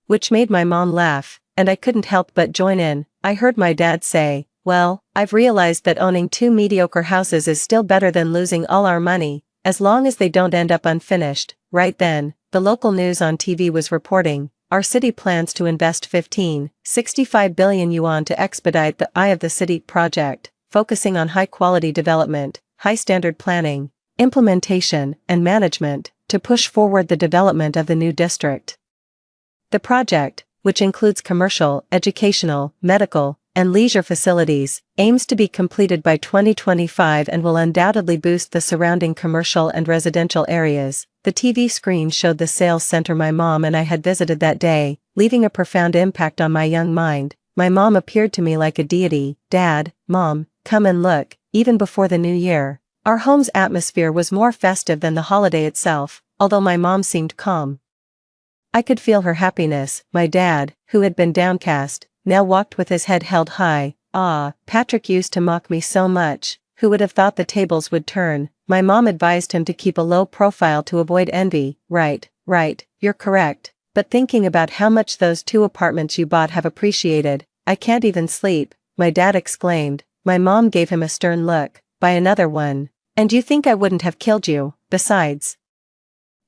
Which made my mom laugh, and I couldn't help but join in. I heard my dad say, well, I've realized that owning 2 mediocre houses is still better than losing all our money, as long as they don't end up unfinished. Right then, the local news on TV was reporting, our city plans to invest 65 billion yuan to expedite the Eye of the City project, focusing on high-quality development, high-standard planning, implementation, and management, to push forward the development of the new district. The project, which includes commercial, educational, medical, and leisure facilities, aims to be completed by 2025 and will undoubtedly boost the surrounding commercial and residential areas. The TV screen showed the sales center my mom and I had visited that day, leaving a profound impact on my young mind. My mom appeared to me like a deity. Dad, Mom, come and look. Even before the new year, our home's atmosphere was more festive than the holiday itself, although my mom seemed calm. I could feel her happiness. My dad, who had been downcast, now walked with his head held high. Ah, Patrick used to mock me so much. Who would have thought the tables would turn? My mom advised him to keep a low profile to avoid envy. Right, you're correct. But thinking about how much those 2 apartments you bought have appreciated, I can't even sleep, my dad exclaimed. My mom gave him a stern look. Buy another one. And you think I wouldn't have killed you? Besides,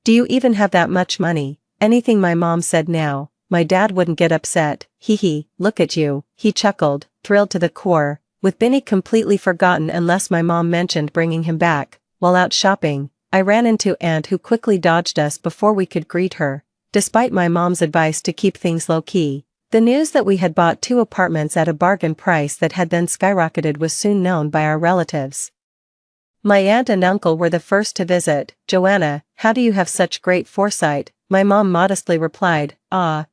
do you even have that much money? Anything my mom said now, my dad wouldn't get upset. Hee, look at you, he chuckled, thrilled to the core, with Benny completely forgotten unless my mom mentioned bringing him back. While out shopping, I ran into Aunt who quickly dodged us before we could greet her, despite my mom's advice to keep things low-key. The news that we had bought 2 apartments at a bargain price that had then skyrocketed was soon known by our relatives. My aunt and uncle were the first to visit. Joanna, how do you have such great foresight? My mom modestly replied,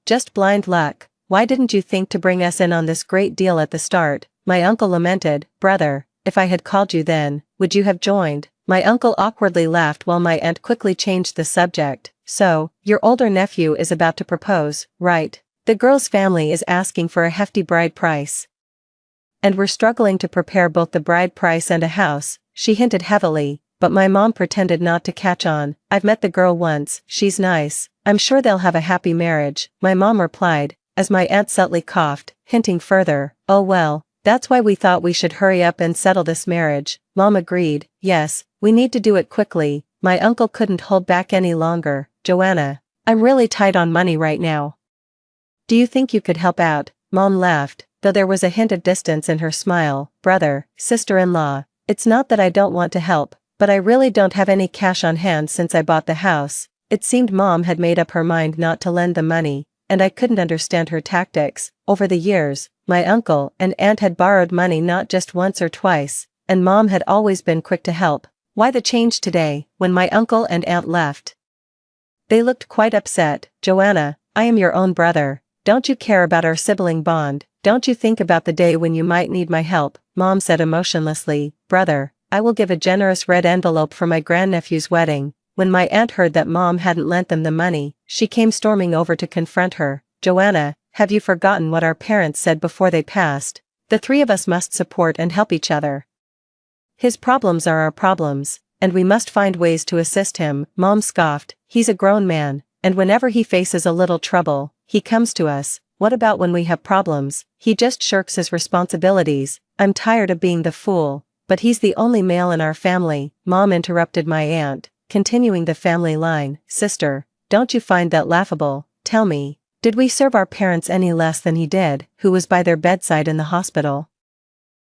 just blind luck. Why didn't you think to bring us in on this great deal at the start? My uncle lamented, brother, if I had called you then, would you have joined? My uncle awkwardly laughed while my aunt quickly changed the subject. So, your older nephew is about to propose, right? The girl's family is asking for a hefty bride price. And we're struggling to prepare both the bride price and a house, she hinted heavily, but my mom pretended not to catch on. I've met the girl once, she's nice, I'm sure they'll have a happy marriage, my mom replied, as my aunt subtly coughed, hinting further, oh well, that's why we thought we should hurry up and settle this marriage. Mom agreed, yes, we need to do it quickly. My uncle couldn't hold back any longer. Joanna, I'm really tight on money right now. Do you think you could help out? Mom laughed, though there was a hint of distance in her smile. Brother, sister-in-law, it's not that I don't want to help, but I really don't have any cash on hand since I bought the house. It seemed Mom had made up her mind not to lend the money, and I couldn't understand her tactics. Over the years, my uncle and aunt had borrowed money not just once or twice, and Mom had always been quick to help. Why the change today, when my uncle and aunt left? They looked quite upset. Joanna, I am your own brother. Don't you care about our sibling bond? Don't you think about the day when you might need my help? Mom said emotionlessly, brother, I will give a generous red envelope for my grandnephew's wedding. When my aunt heard that Mom hadn't lent them the money, she came storming over to confront her. Joanna, have you forgotten what our parents said before they passed? The 3 of us must support and help each other. His problems are our problems, and we must find ways to assist him. Mom scoffed, he's a grown man, and whenever he faces a little trouble, he comes to us. What about when we have problems? He just shirks his responsibilities. I'm tired of being the fool. But he's the only male in our family. Mom interrupted my aunt, continuing the family line. Sister, don't you find that laughable? Tell me, did we serve our parents any less than he did, who was by their bedside in the hospital?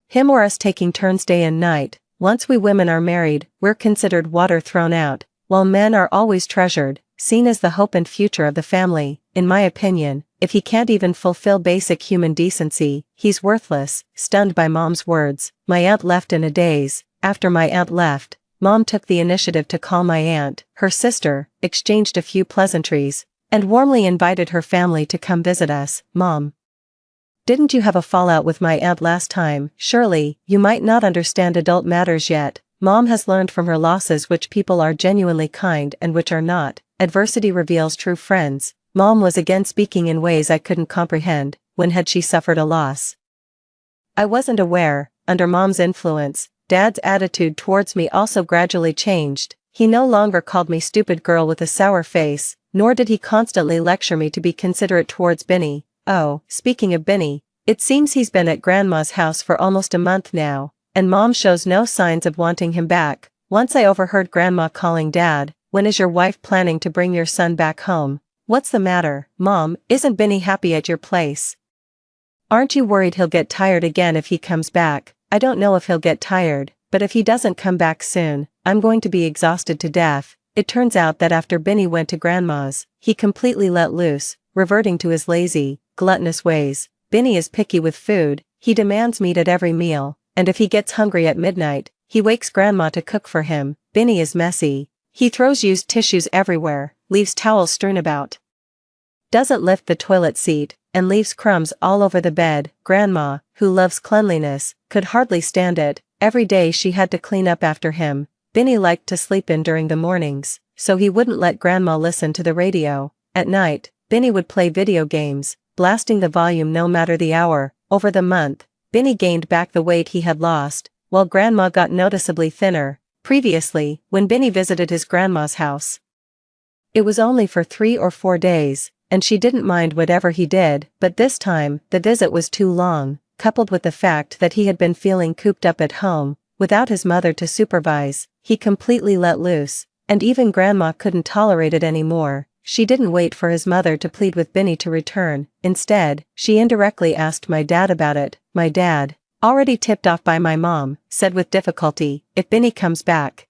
Him or us taking turns day and night. Once we women are married, we're considered water thrown out, while men are always treasured, seen as the hope and future of the family. In my opinion, if he can't even fulfill basic human decency, he's worthless. Stunned by Mom's words, my aunt left in a daze. After my aunt left, Mom took the initiative to call my aunt, her sister, exchanged a few pleasantries, and warmly invited her family to come visit us. Mom, didn't you have a fallout with my aunt last time? Surely, you might not understand adult matters yet. Mom has learned from her losses which people are genuinely kind and which are not. Adversity reveals true friends. Mom was again speaking in ways I couldn't comprehend. When had she suffered a loss? I wasn't aware. Under Mom's influence, Dad's attitude towards me also gradually changed. He no longer called me stupid girl with a sour face, nor did he constantly lecture me to be considerate towards Benny. Oh, speaking of Benny, it seems he's been at Grandma's house for almost a month now, and Mom shows no signs of wanting him back. Once I overheard Grandma calling Dad, "When is your wife planning to bring your son back home? What's the matter, Mom? Isn't Benny happy at your place? Aren't you worried he'll get tired again if he comes back?" I don't know if he'll get tired, but if he doesn't come back soon, I'm going to be exhausted to death. It turns out that after Benny went to Grandma's, he completely let loose, reverting to his lazy, gluttonous ways. Benny is picky with food, he demands meat at every meal, and if he gets hungry at midnight, he wakes Grandma to cook for him. Benny is messy. He throws used tissues everywhere, leaves towels strewn about, doesn't lift the toilet seat, and leaves crumbs all over the bed. Grandma, who loves cleanliness, could hardly stand it. Every day she had to clean up after him. Benny liked to sleep in during the mornings, so he wouldn't let Grandma listen to the radio. At night, Benny would play video games, blasting the volume no matter the hour. Over the month, Benny gained back the weight he had lost, while Grandma got noticeably thinner. Previously, when Benny visited his grandma's house, it was only for 3 or 4 days, and she didn't mind whatever he did, but this time, the visit was too long, coupled with the fact that he had been feeling cooped up at home, without his mother to supervise. He completely let loose, and even Grandma couldn't tolerate it anymore. She didn't wait for his mother to plead with Benny to return. Instead, she indirectly asked my dad about it. My dad, already tipped off by my mom, said with difficulty, "If Benny comes back,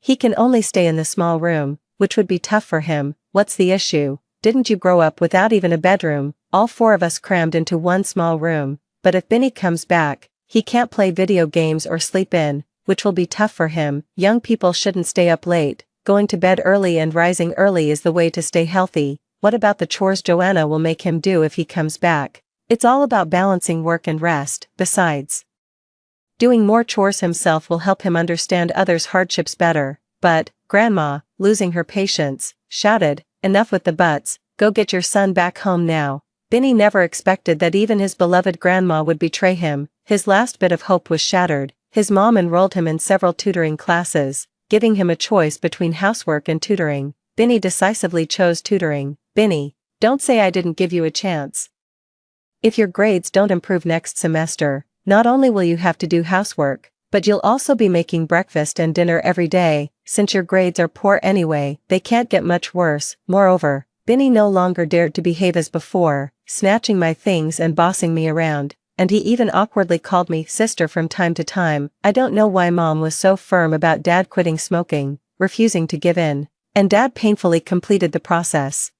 he can only stay in the small room, which would be tough for him." What's the issue? Didn't you grow up without even a bedroom? All 4 of us crammed into one small room. But if Benny comes back, he can't play video games or sleep in, which will be tough for him. Young people shouldn't stay up late. Going to bed early and rising early is the way to stay healthy. What about the chores Joanna will make him do if he comes back? It's all about balancing work and rest. Besides, doing more chores himself will help him understand others' hardships better. But, Grandma, losing her patience, shouted, "Enough with the buts, go get your son back home now." Benny never expected that even his beloved Grandma would betray him. His last bit of hope was shattered. His mom enrolled him in several tutoring classes, giving him a choice between housework and tutoring. Benny decisively chose tutoring. "Benny, don't say I didn't give you a chance. If your grades don't improve next semester, not only will you have to do housework, but you'll also be making breakfast and dinner every day. Since your grades are poor anyway, they can't get much worse." Moreover, Benny no longer dared to behave as before, snatching my things and bossing me around, and he even awkwardly called me sister from time to time. I don't know why Mom was so firm about Dad quitting smoking, refusing to give in, and Dad painfully completed the process.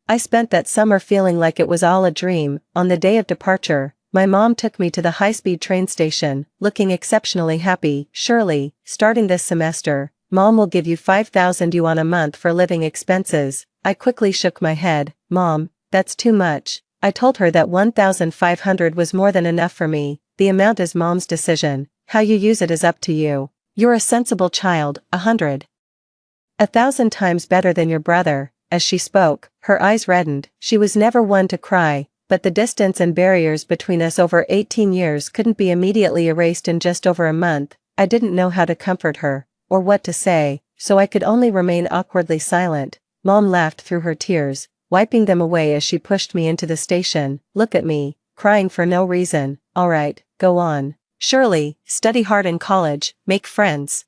I spent that summer feeling like it was all a dream. On the day of departure, my mom took me to the high-speed train station, looking exceptionally happy. "Surely, starting this semester, Mom will give you 5,000 yuan a month for living expenses." I quickly shook my head. "Mom, that's too much." I told her that 1,500 was more than enough for me. "The amount is Mom's decision. How you use it is up to you. You're a sensible child. 1,000 times better than your brother." As she spoke, her eyes reddened. She was never one to cry, but the distance and barriers between us over 18 years couldn't be immediately erased in just over a month. I didn't know how to comfort her, or what to say, so I could only remain awkwardly silent. Mom laughed through her tears, wiping them away as she pushed me into the station. "Look at me, crying for no reason. All right, go on. Surely, study hard in college, make friends,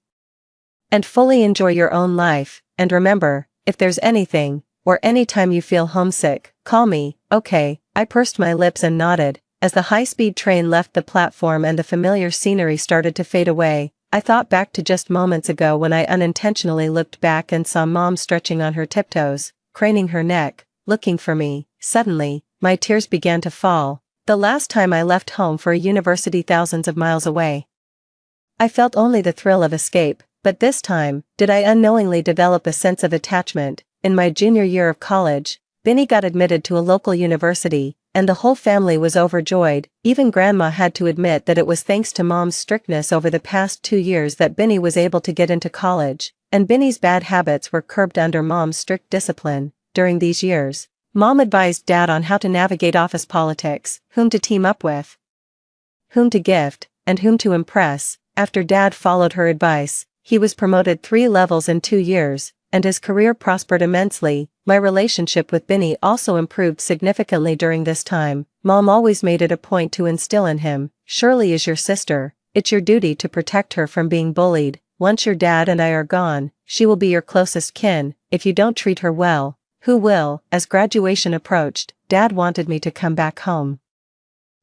and fully enjoy your own life. And remember, if there's anything, or any time you feel homesick, call me." "Okay." I pursed my lips and nodded. As the high-speed train left the platform and the familiar scenery started to fade away, I thought back to just moments ago when I unintentionally looked back and saw Mom stretching on her tiptoes, craning her neck, looking for me. Suddenly, my tears began to fall. The last time I left home for a university thousands of miles away, I felt only the thrill of escape. But this time, did I unknowingly develop a sense of attachment? In my junior year of college, Binny got admitted to a local university, and the whole family was overjoyed. Even Grandma had to admit that it was thanks to Mom's strictness over the past 2 years that Binny was able to get into college, and Binny's bad habits were curbed under Mom's strict discipline. During these years, Mom advised Dad on how to navigate office politics, whom to team up with, whom to gift, and whom to impress. After Dad followed her advice, he was promoted 3 levels in 2 years, and his career prospered immensely. My relationship with Binny also improved significantly during this time. Mom always made it a point to instill in him, Shirley is your sister, it's your duty to protect her from being bullied. Once your dad and I are gone, she will be your closest kin. If you don't treat her well, who will? As graduation approached, Dad wanted me to come back home.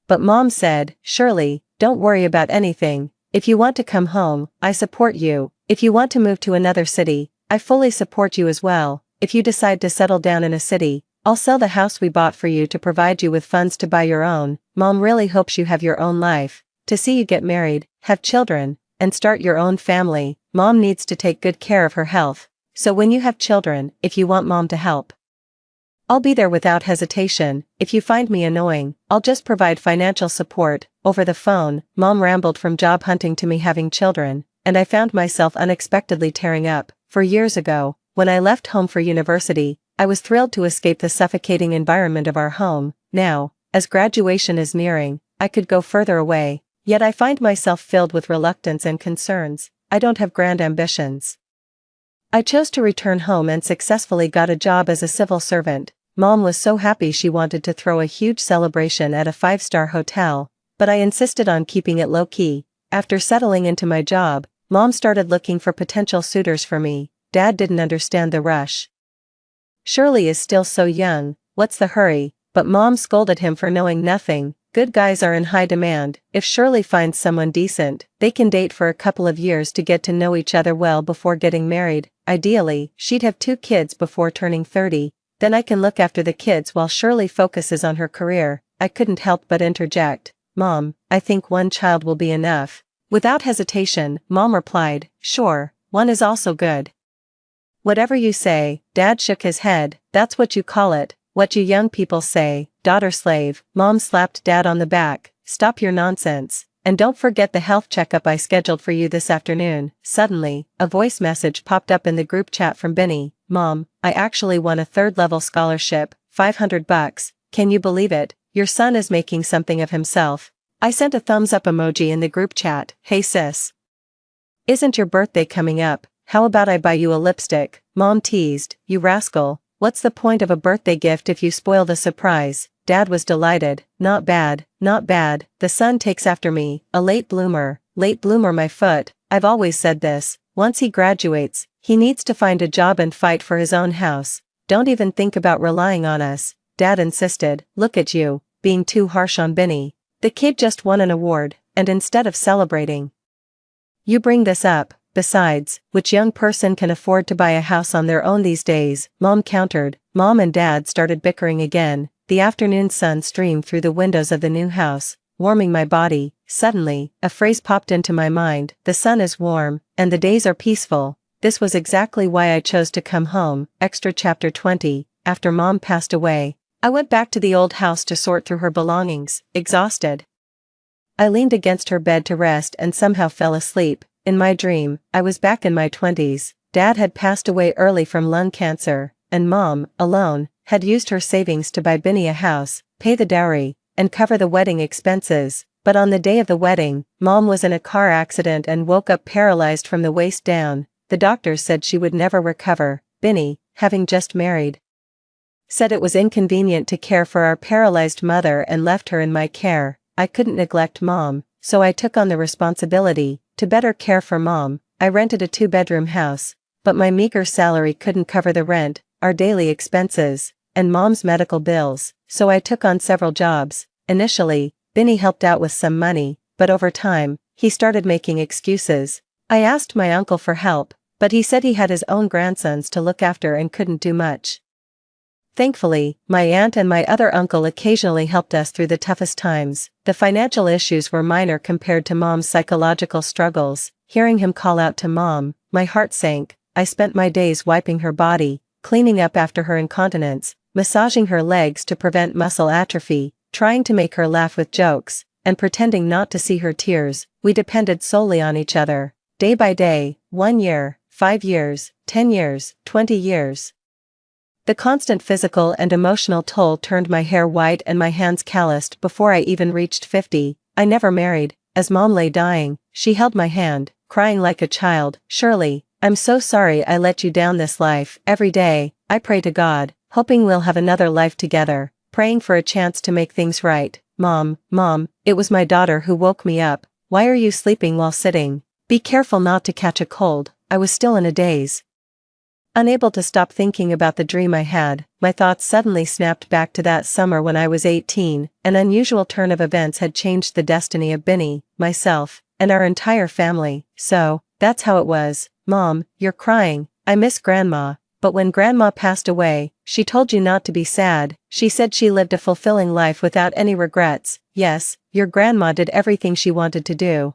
But Mom said, Shirley, don't worry about anything. If you want to come home, I support you. If you want to move to another city, I fully support you as well. If you decide to settle down in a city, I'll sell the house we bought for you to provide you with funds to buy your own. Mom really hopes you have your own life, to see you get married, have children, and start your own family. Mom needs to take good care of her health, so when you have children, if you want Mom to help, I'll be there without hesitation. If you find me annoying, I'll just provide financial support. Over the phone, Mom rambled from job hunting to me having children, and I found myself unexpectedly tearing up. 4 years ago, when I left home for university, I was thrilled to escape the suffocating environment of our home. Now, as graduation is nearing, I could go further away, yet I find myself filled with reluctance and concerns. I don't have grand ambitions. I chose to return home and successfully got a job as a civil servant. Mom was so happy she wanted to throw a huge celebration at a 5-star hotel, but I insisted on keeping it low-key. After settling into my job, Mom started looking for potential suitors for me. Dad didn't understand the rush. Shirley is still so young, what's the hurry? But Mom scolded him for knowing nothing. Good guys are in high demand. If Shirley finds someone decent, they can date for a couple of years to get to know each other well before getting married. Ideally, she'd have 2 kids before turning 30. Then I can look after the kids while Shirley focuses on her career. I couldn't help but interject, Mom, I think 1 child will be enough. Without hesitation, Mom replied, sure, 1 is also good. Whatever you say. Dad shook his head. That's what you call it, what you young people say, daughter slave. Mom slapped Dad on the back. Stop your nonsense, and don't forget the health checkup I scheduled for you this afternoon. Suddenly, a voice message popped up in the group chat from Binny. Mom, I actually won a 3rd-level scholarship, $500. Can you believe it? Your son is making something of himself. I sent a thumbs up emoji in the group chat. Hey sis. Isn't your birthday coming up? How about I buy you a lipstick? Mom teased, you rascal, what's the point of a birthday gift if you spoil the surprise? Dad was delighted. Not bad, not bad. The son takes after me, a late bloomer my foot. I've always said this, once he graduates, he needs to find a job and fight for his own house. Don't even think about relying on us. Dad insisted, look at you, being too harsh on Binny. The kid just won an award, and instead of celebrating, you bring this up. Besides, which young person can afford to buy a house on their own these days? Mom countered. Mom and Dad started bickering again. The afternoon sun streamed through the windows of the new house, warming my body. Suddenly, a phrase popped into my mind. The sun is warm, and the days are peaceful. This was exactly why I chose to come home. Extra Chapter 20. After Mom passed away, I went back to the old house to sort through her belongings, exhausted. I leaned against her bed to rest and somehow fell asleep. In my dream, I was back in my 20s. Dad had passed away early from lung cancer, and Mom, alone, had used her savings to buy Binny a house, pay the dowry, and cover the wedding expenses. But on the day of the wedding, Mom was in a car accident and woke up paralyzed from the waist down. The doctors said she would never recover. Binny, having just married, said it was inconvenient to care for our paralyzed mother and left her in my care. I couldn't neglect Mom, so I took on the responsibility. To better care for Mom, I rented a 2-bedroom house, but my meager salary couldn't cover the rent, our daily expenses, and Mom's medical bills, so I took on several jobs. Initially, Binny helped out with some money, but over time, he started making excuses. I asked my uncle for help, but he said he had his own grandsons to look after and couldn't do much. Thankfully, my aunt and my other uncle occasionally helped us through the toughest times. The financial issues were minor compared to Mom's psychological struggles. Hearing him call out to Mom, my heart sank. I spent my days wiping her body, cleaning up after her incontinence, massaging her legs to prevent muscle atrophy, trying to make her laugh with jokes, and pretending not to see her tears. We depended solely on each other. Day by day, 1 year, 5 years, 10 years, 20 years. The constant physical and emotional toll turned my hair white and my hands calloused before I even reached 50. I never married. As Mom lay dying, she held my hand, crying like a child. "Shirley, I'm so sorry I let you down this life." Every day, I pray to God, hoping we'll have another life together, praying for a chance to make things right. Mom, it was my daughter who woke me up." "Why are you sleeping while sitting? Be careful not to catch a cold." I was still in a daze. Unable to stop thinking about the dream I had, my thoughts suddenly snapped back to that summer when I was 18. An unusual turn of events had changed the destiny of Binny, myself, and our entire family. "So, that's how it was. Mom, you're crying. I miss Grandma, but when Grandma passed away, she told you not to be sad. She said she lived a fulfilling life without any regrets." "Yes, your grandma did everything she wanted to do.